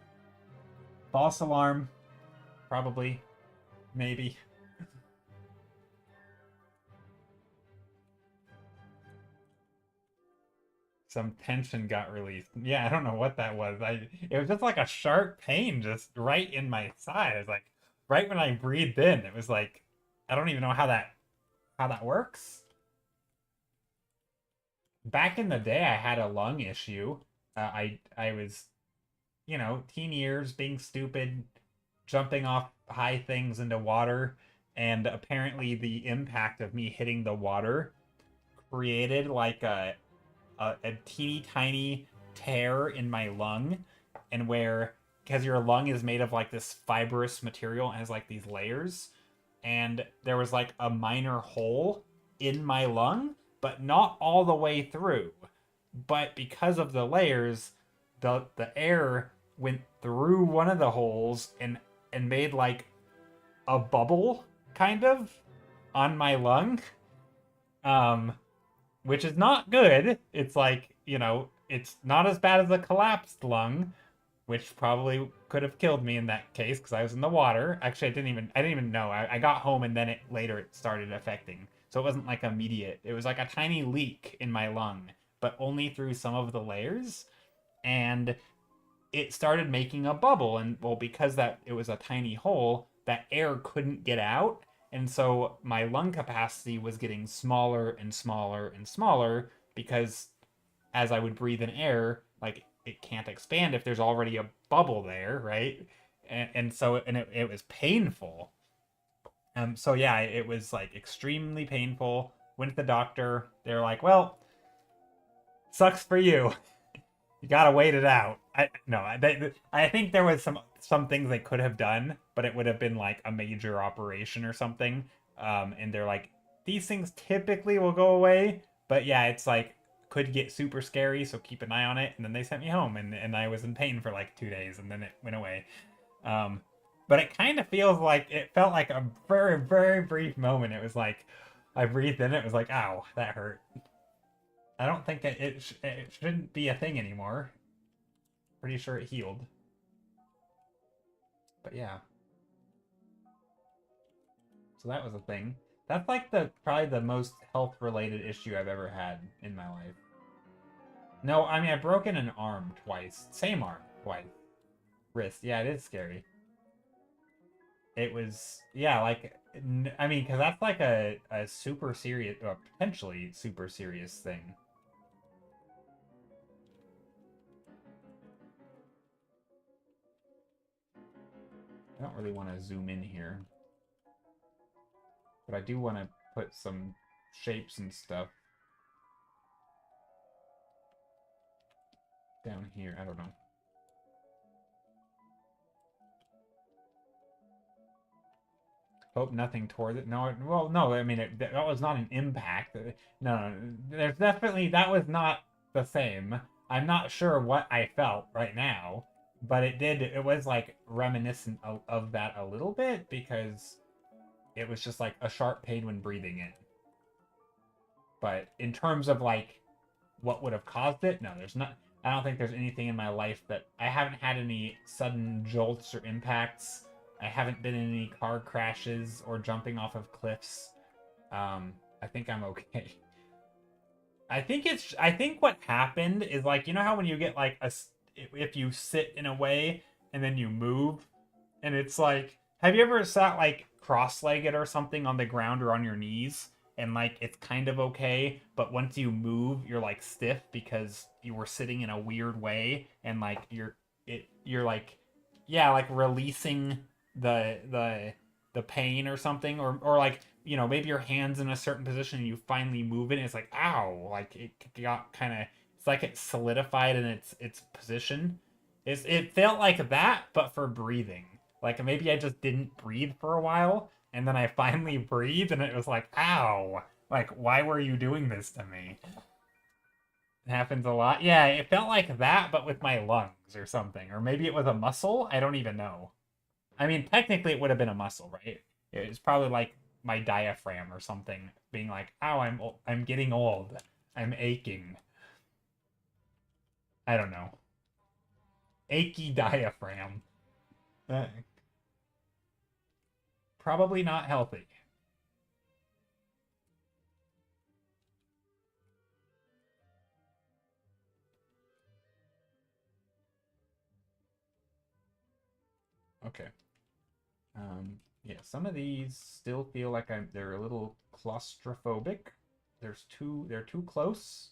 False alarm. Probably. Maybe. Some tension got released. Yeah, I don't know what that was. It was just like a sharp pain just right in my side. It was like right when I breathed in. It was like I don't even know how that works. Back in the day I had a lung issue. I was, you know, teen years, being stupid, jumping off high things into water, and apparently the impact of me hitting the water created like a teeny tiny tear in my lung, and where, because your lung is made of like this fibrous material and has like these layers, and there was like a minor hole in my lung, but not all the way through. But because of the layers, the air went through one of the holes and made like a bubble kind of on my lung. Which is not good. It's like, you know, it's not as bad as a collapsed lung, which probably could have killed me in that case because I was in the water. Actually, I didn't even know. I got home and then it started affecting. So it wasn't like immediate. It was like a tiny leak in my lung, but only through some of the layers. And it started making a bubble, and well, because that it was a tiny hole, that air couldn't get out, and so my lung capacity was getting smaller and smaller and smaller because as I would breathe in air, like it can't expand if there's already a bubble there, right? And it was painful. So yeah, it was like extremely painful. Went to the doctor. They're like, well, sucks for you. You gotta wait it out. I think there was some things they could have done, but it would have been like a major operation or something. And they're like, these things typically will go away, but yeah, it's like could get super scary, so keep an eye on it. And then they sent me home, and I was in pain for like 2 days, and then it went away. But it kind of feels like it felt like a very, very brief moment. It was like I breathed in, it was like, ow, that hurt. I don't think it shouldn't be a thing anymore. Pretty sure it healed. But yeah. So that was a thing. That's like probably the most health related issue I've ever had in my life. No, I mean I've broken an arm twice. Same arm twice. Wrist. Yeah, it is scary. It was, yeah, like I mean, because that's like a super serious, or potentially super serious thing. I don't really want to zoom in here. But I do want to put some shapes and stuff down here. I don't know. Hope nothing toward it. No, well, no, I mean, that was not an impact. No, there's definitely, that was not the same. I'm not sure what I felt right now, but it was like reminiscent of that a little bit because it was just like a sharp pain when breathing in. But in terms of like what would have caused it, no, there's not. I don't think there's anything in my life that I haven't had any sudden jolts or impacts. I haven't been in any car crashes or jumping off of cliffs. I think I'm okay. I think what happened is like, you know how when you get like if you sit in a way and then you move and it's like, have you ever sat like cross-legged or something on the ground or on your knees and like it's kind of okay, but once you move you're like stiff because you were sitting in a weird way and like you're like, yeah, like releasing the pain or something, or like, you know, maybe your hands in a certain position and you finally move it and it's like, ow, like it got kind of, it's like it solidified in its position. It felt like that, but for breathing. Like maybe I just didn't breathe for a while and then I finally breathed and it was like, ow, like why were you doing this to me? It happens a lot. Yeah, it felt like that, but with my lungs or something, or maybe it was a muscle. I don't even know. I mean, technically, it would have been a muscle, right? It's probably like my diaphragm or something, being like, "Oh, I'm getting old. I'm aching." I don't know. Achy diaphragm. Uh, Probably not healthy. Okay. Yeah, some of these still feel like they're a little claustrophobic. They're too close.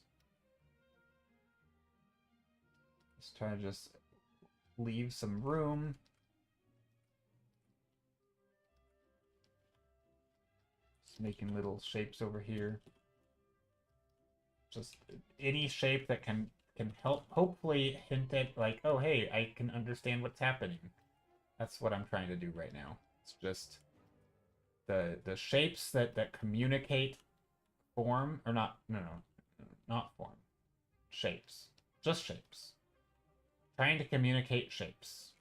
Let's try to just leave some room. Just making little shapes over here. Just any shape that can help hopefully hint at like, oh hey, I can understand what's happening. That's what I'm trying to do right now. It's just the shapes that communicate form, or not, not form. Shapes. Just shapes. Trying to communicate shapes.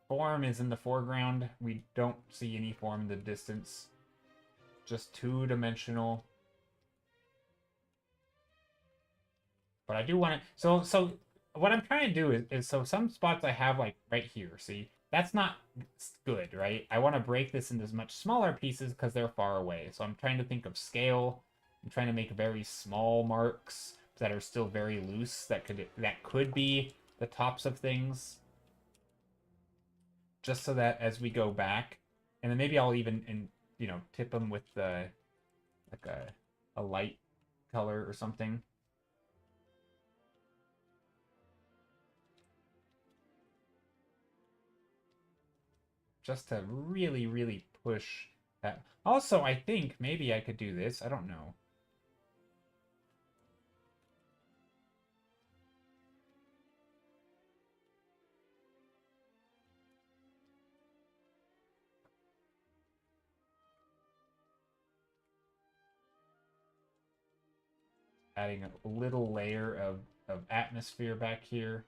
Form is in the foreground. We don't see any form in the distance. Just two-dimensional. But I do want to... So what I'm trying to do is so some spots I have like right here. See? That's not good, right? I want to break this into much smaller pieces because they're far away. So I'm trying to think of scale. I'm trying to make very small marks that are still very loose that could be the tops of things. Just so that as we go back, and then maybe I'll even tip them with the like a light color or something. Just to really, really push that. Also, I think maybe I could do this. I don't know. Adding a little layer of atmosphere back here.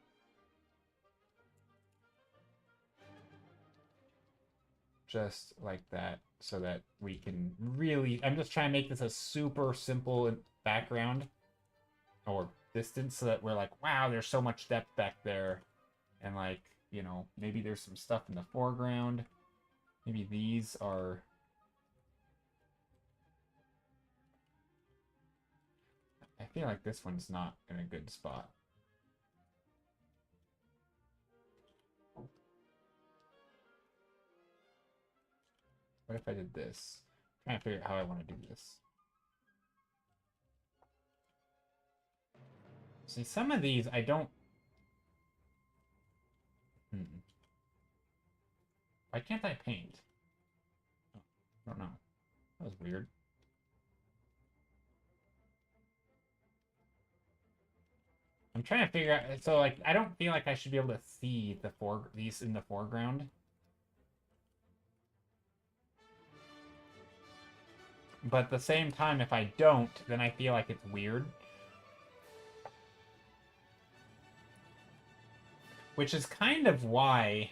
Just like that, so that we can really... I'm just trying to make this a super simple background or distance so that we're like, wow, there's so much depth back there. And like, maybe there's some stuff in the foreground. Maybe these are... I feel like this one's not in a good spot. What if I did this? I'm trying to figure out how I want to do this. See, some of these I don't... Why can't I paint? Oh, I don't know. That was weird. I'm trying to figure out... So, like, I don't feel like I should be able to see these in the foreground. But at the same time, if I don't, then I feel like it's weird. Which is kind of why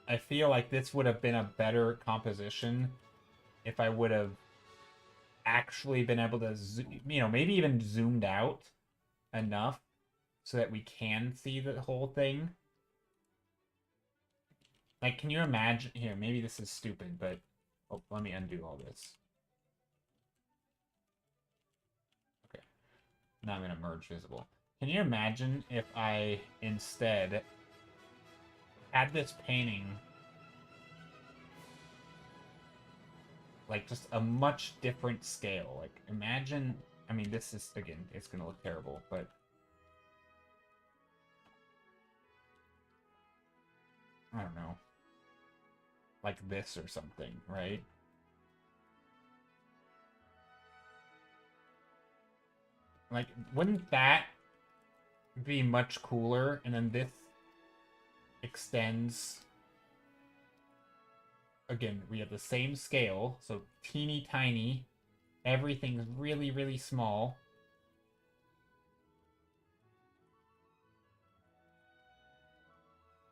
I feel like this would have been a better composition if I would have actually been able to, maybe even zoomed out enough so that we can see the whole thing. Like, can you imagine? Here, maybe this is stupid, but oh, let me undo all this. Okay. Now I'm going to merge visible. Can you imagine if I instead had this painting like just a much different scale? Like, imagine, I mean, this is, again, it's going to look terrible, but I don't know. Like this or something, right? Like, wouldn't that be much cooler? And then this extends. Again, we have the same scale, so teeny tiny. Everything's really, really small.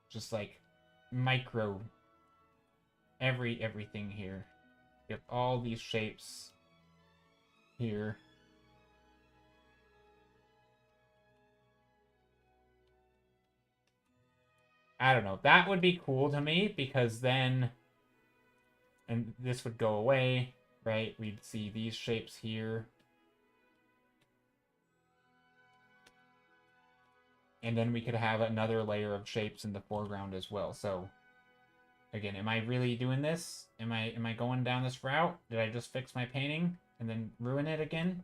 Just like micro everything here. You have all these shapes here. I don't know. That would be cool to me because then, and this would go away, right? We'd see these shapes here. And then we could have another layer of shapes in the foreground as well. So again, am I really doing this? Am I going down this route? Did I just fix my painting and then ruin it again?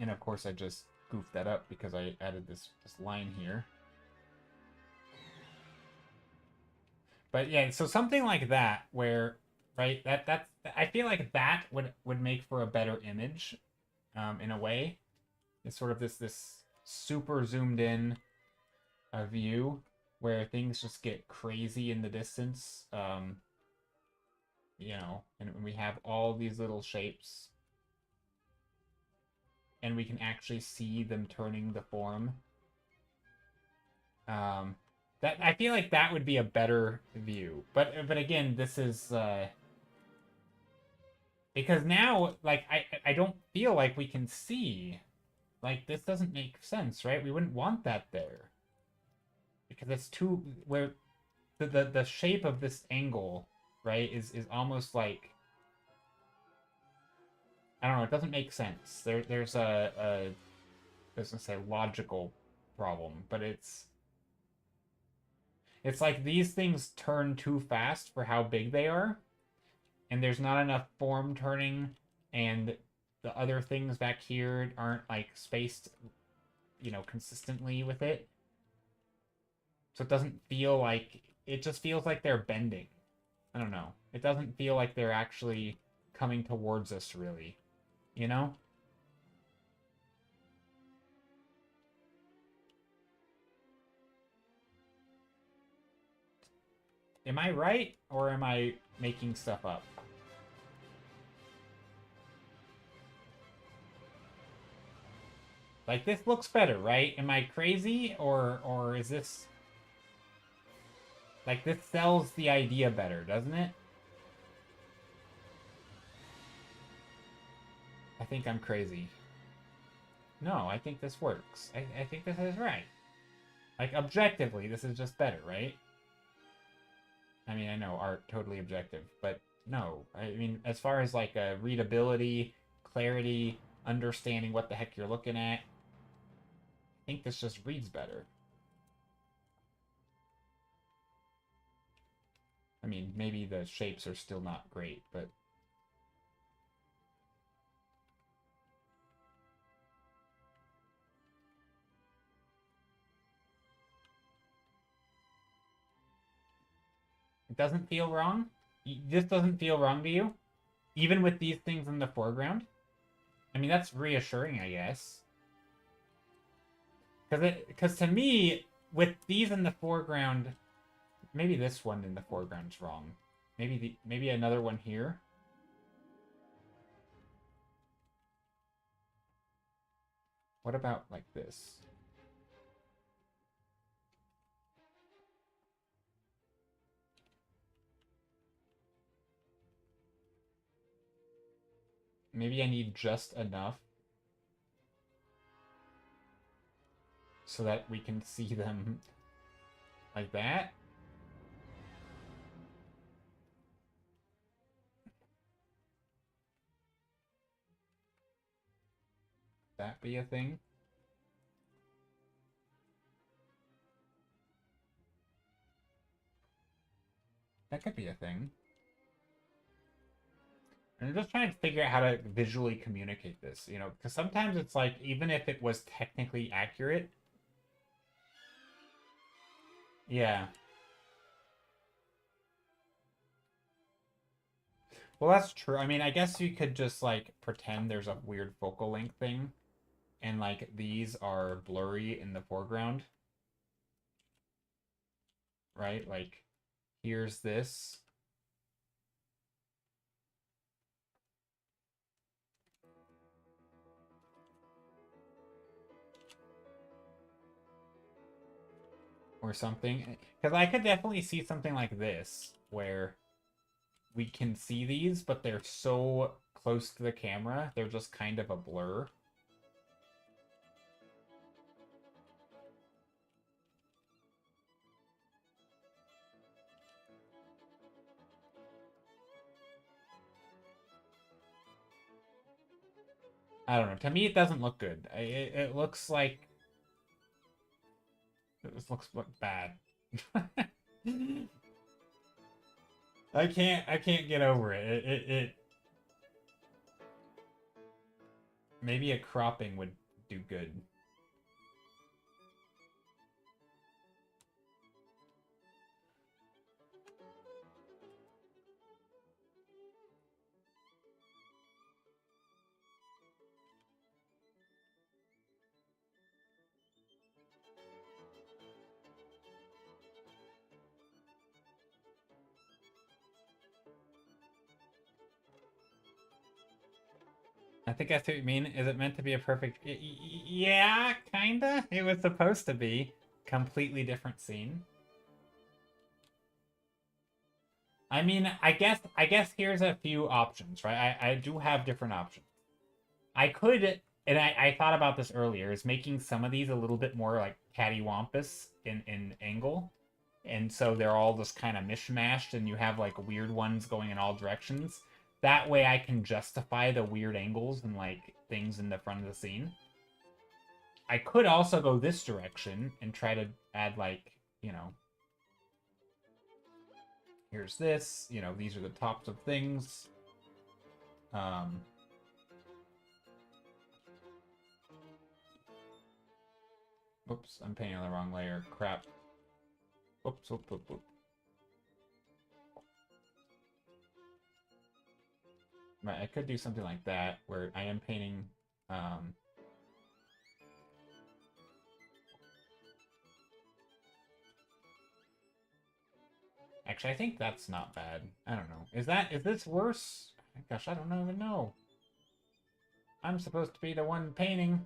And of course I just goofed that up because I added this line here. But yeah, so something like that where, right, that's I feel like that would make for a better image, in a way. It's sort of this super zoomed in view where things just get crazy in the distance. You know, and we have all these little shapes and we can actually see them turning the form. That I feel like that would be a better view. But again, this is because now, like, I don't feel like we can see. Like, this doesn't make sense, right? We wouldn't want that there. Because it's too, where the shape of this angle, right, is almost like, I don't know, it doesn't make sense. There's I was gonna say logical problem, but it's like these things turn too fast for how big they are, and there's not enough form turning, and the other things back here aren't like spaced, you know, consistently with it. So it doesn't feel like, it just feels like they're bending. I don't know. It doesn't feel like they're actually coming towards us, really. You know? Am I right, or am I making stuff up? Like, this looks better, right? Am I crazy, or is this... Like, this sells the idea better, doesn't it? I think I'm crazy. No, I think this works. I think this is right. Like, objectively, this is just better, right? I mean, I know art totally objective, but no. I mean, as far as, like, readability, clarity, understanding what the heck you're looking at, I think this just reads better. I mean, maybe the shapes are still not great, but... It doesn't feel wrong? This doesn't feel wrong to you? Even with these things in the foreground? I mean, that's reassuring, I guess. Because to me, with these in the foreground, maybe this one in the foreground's wrong. Maybe another one here. What about like this? Maybe I need just enough so that we can see them like that. That be a thing? That could be a thing. And I'm just trying to figure out how to visually communicate this, you know, because sometimes it's like, even if it was technically accurate. Yeah. Well, that's true. I mean, I guess you could just like pretend there's a weird focal length thing, and like these are blurry in the foreground. Right? Like, here's this. Or something. Because I could definitely see something like this, where we can see these, but they're so close to the camera, they're just kind of a blur. I don't know. To me, it doesn't look good. It looks like... This looks bad. I can't get over it. It maybe a cropping would do good. I think that's what you mean. Is it meant to be a perfect... Yeah, kinda. It was supposed to be. Completely different scene. I mean, I guess here's a few options, right? I do have different options. I could, and I thought about this earlier, is making some of these a little bit more like cattywampus in angle. And so they're all just kind of mishmashed, and you have like weird ones going in all directions. That way I can justify the weird angles and like things in the front of the scene. I could also go this direction and try to add like, you know, here's this, you know, these are the tops of things. Oops, I'm painting on the wrong layer. Crap. Oops, oops, oops, oops. Right, I could do something like that, where I am painting, Actually, I think that's not bad. I don't know. Is this worse? Gosh, I don't even know. I'm supposed to be the one painting,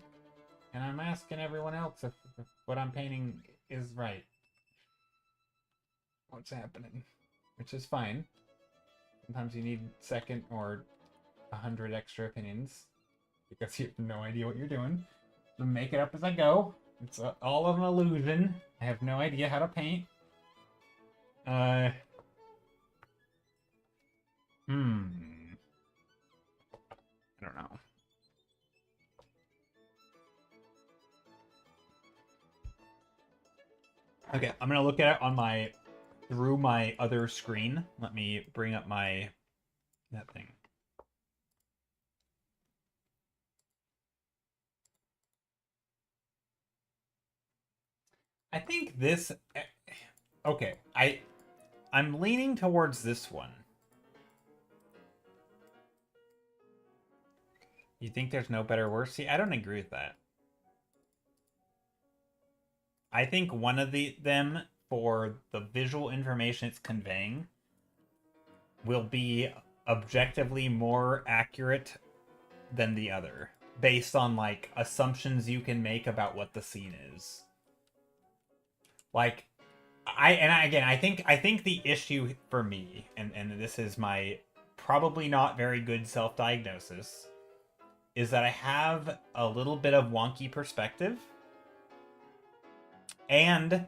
and I'm asking everyone else if what I'm painting is right. What's happening? Which is fine. Sometimes you need second or 100 extra opinions because you have no idea what you're doing. So make it up as I go. It's all an illusion. I have no idea how to paint. I don't know. Okay, I'm gonna look at it on through my other screen. Let me bring up that thing. I think this... Okay, I'm leaning towards this one. You think there's no better or worse? See, I don't agree with that. I think one of them, for the visual information it's conveying, will be objectively more accurate than the other. based on like assumptions you can make about what the scene is. Like I think the issue for me, and this is my probably not very good self-diagnosis, is that I have a little bit of wonky perspective. And,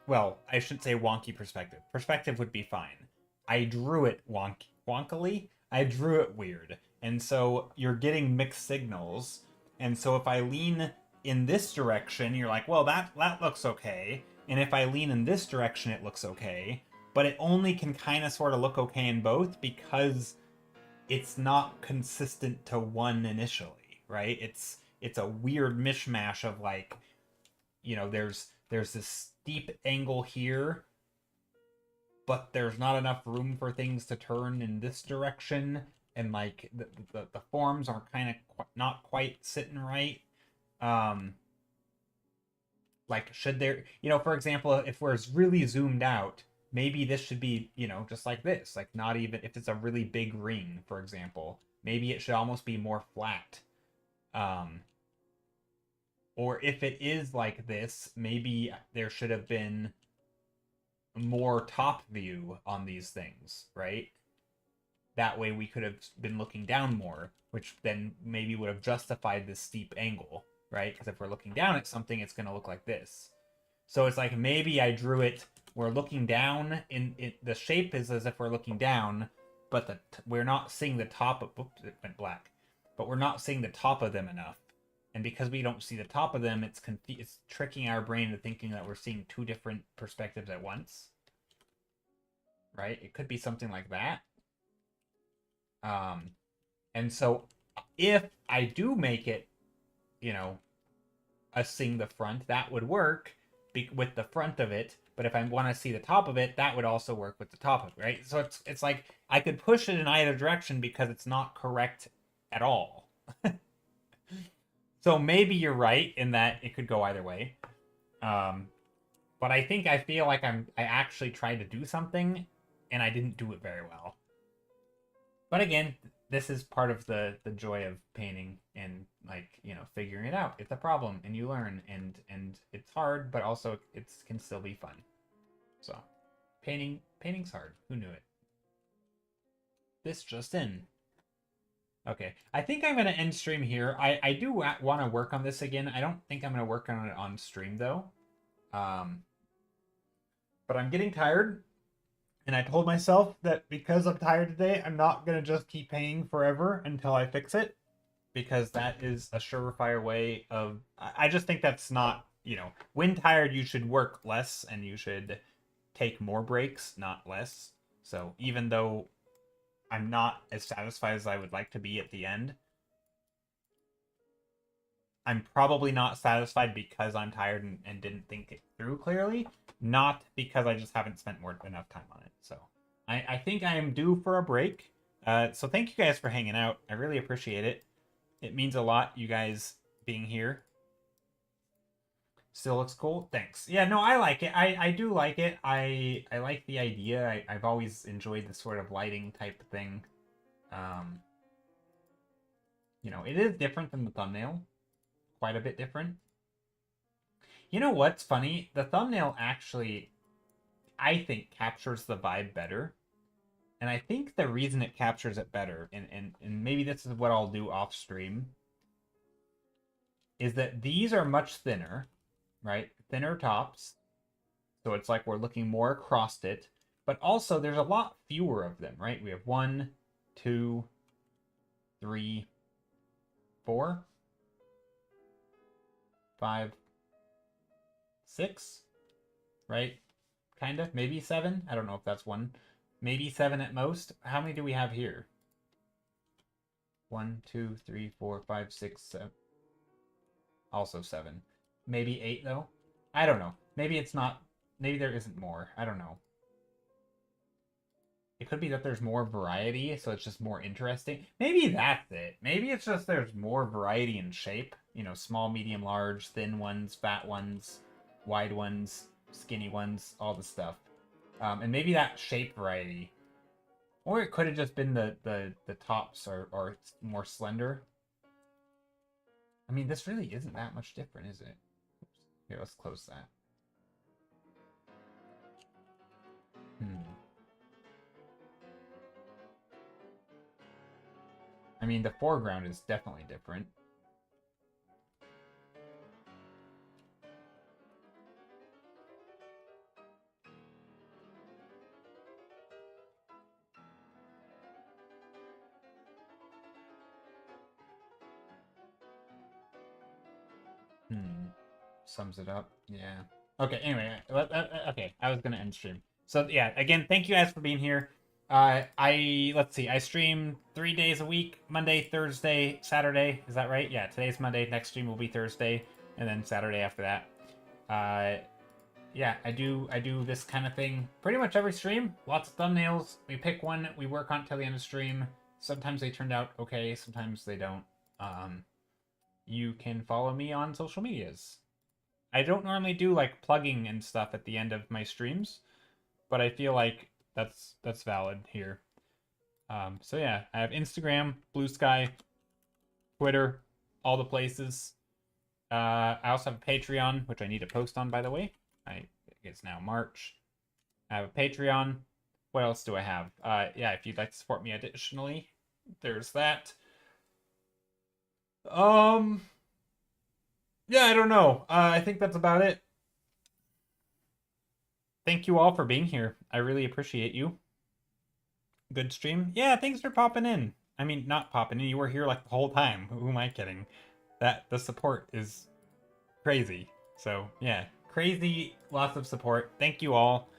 well, I shouldn't say wonky perspective. Perspective would be fine. I drew it wonkily. I drew it weird. And so you're getting mixed signals. And so if I lean in this direction, you're like, well, that looks okay. And if I lean in this direction, it looks okay. But it only can kind of sort of look okay in both because it's not consistent to one initially, right? It's a weird mishmash of like, you know, there's this steep angle here, but there's not enough room for things to turn in this direction, and like the forms are kind of not quite sitting right. Like, should there, you know, for example, if we're really zoomed out, maybe this should be, you know, just like this, like not even, if it's a really big ring, for example, maybe it should almost be more flat. Or if it is like this, maybe there should have been more top view on these things, right? That way we could have been looking down more, which then maybe would have justified this steep angle, right? Because if we're looking down at something, it's going to look like this. So it's like maybe I drew it, we're looking down, in the shape is as if we're looking down, but we're not seeing the top of, oops, it went black. But we're not seeing the top of them enough. And because we don't see the top of them, it's tricking our brain into thinking that we're seeing two different perspectives at once. Right? It could be something like that. And so if I do make it, you know, us seeing the front, that would work with the front of it. But if I want to see the top of it, that would also work with the top of it, right? So it's like I could push it in either direction because it's not correct at all. So maybe you're right in that it could go either way. But I feel like I actually tried to do something and I didn't do it very well. But again, this is part of the joy of painting and, like, you know, figuring it out. It's a problem and you learn, and it's hard, but also it can still be fun. So painting's hard. Who knew it? This just in. Okay, I think I'm going to end stream here. I do want to work on this again. I don't think I'm going to work on it on stream, though. But I'm getting tired. And I told myself that because I'm tired today, I'm not going to just keep painting forever until I fix it. Because that is a surefire way of... I just think that's not, you know... When tired, you should work less and you should take more breaks, not less. So even though I'm not as satisfied as I would like to be at the end, I'm probably not satisfied because I'm tired and didn't think it through clearly, not because I just haven't spent enough time on it. So I think I am due for a break. So thank you guys for hanging out. I really appreciate it. It means a lot, you guys being here. Still looks cool. Thanks. Yeah, no, I like it. I do like it. I like the idea. I've always enjoyed this sort of lighting type thing. You know, it is different than the thumbnail. Quite a bit different. You know what's funny? The thumbnail actually, I think, captures the vibe better. And I think the reason it captures it better, and maybe this is what I'll do off stream, is that these are much thinner, right? Thinner tops. So it's like we're looking more across it. But also there's a lot fewer of them, right? We have 1, 2, 3, 4, 5, 6, right? Kind of. Maybe 7. I don't know if that's 1. Maybe 7 at most. How many do we have here? 1, 2, 3, 4, 5, 6, 7. Also 7. Maybe 8, though? I don't know. Maybe it's not. Maybe there isn't more. I don't know. It could be that there's more variety, so it's just more interesting. Maybe that's it. Maybe it's just there's more variety in shape. You know, small, medium, large, thin ones, fat ones, wide ones, skinny ones, all the stuff. And maybe that shape variety. Or it could have just been the tops are more slender. I mean, this really isn't that much different, is it? Here, let's close that. I mean, the foreground is definitely different. Sums it up. Yeah. Okay, anyway, okay, I was gonna end stream. So yeah, again, thank you guys for being here. Let's see, I stream 3 days a week, Monday, Thursday, Saturday. Is that right? Yeah, today's Monday, next stream will be Thursday, and then Saturday after that. Yeah, I do this kind of thing pretty much every stream. Lots of thumbnails. We pick one, we work on it till the end of stream. Sometimes they turned out okay, sometimes they don't. You can follow me on social medias. I don't normally do like plugging and stuff at the end of my streams, but I feel like that's valid here. So yeah, I have Instagram, Blue Sky, Twitter, all the places. I also have a Patreon, which I need to post on, by the way. It's now March. I have a Patreon. What else do I have? Yeah, if you'd like to support me additionally, there's that. Yeah, I don't know. I think that's about it. Thank you all for being here. I really appreciate you. Good stream. Yeah, thanks for popping in. I mean, not popping in. You were here like the whole time. Who am I kidding? The support is crazy. So, yeah. Crazy, lots of support. Thank you all.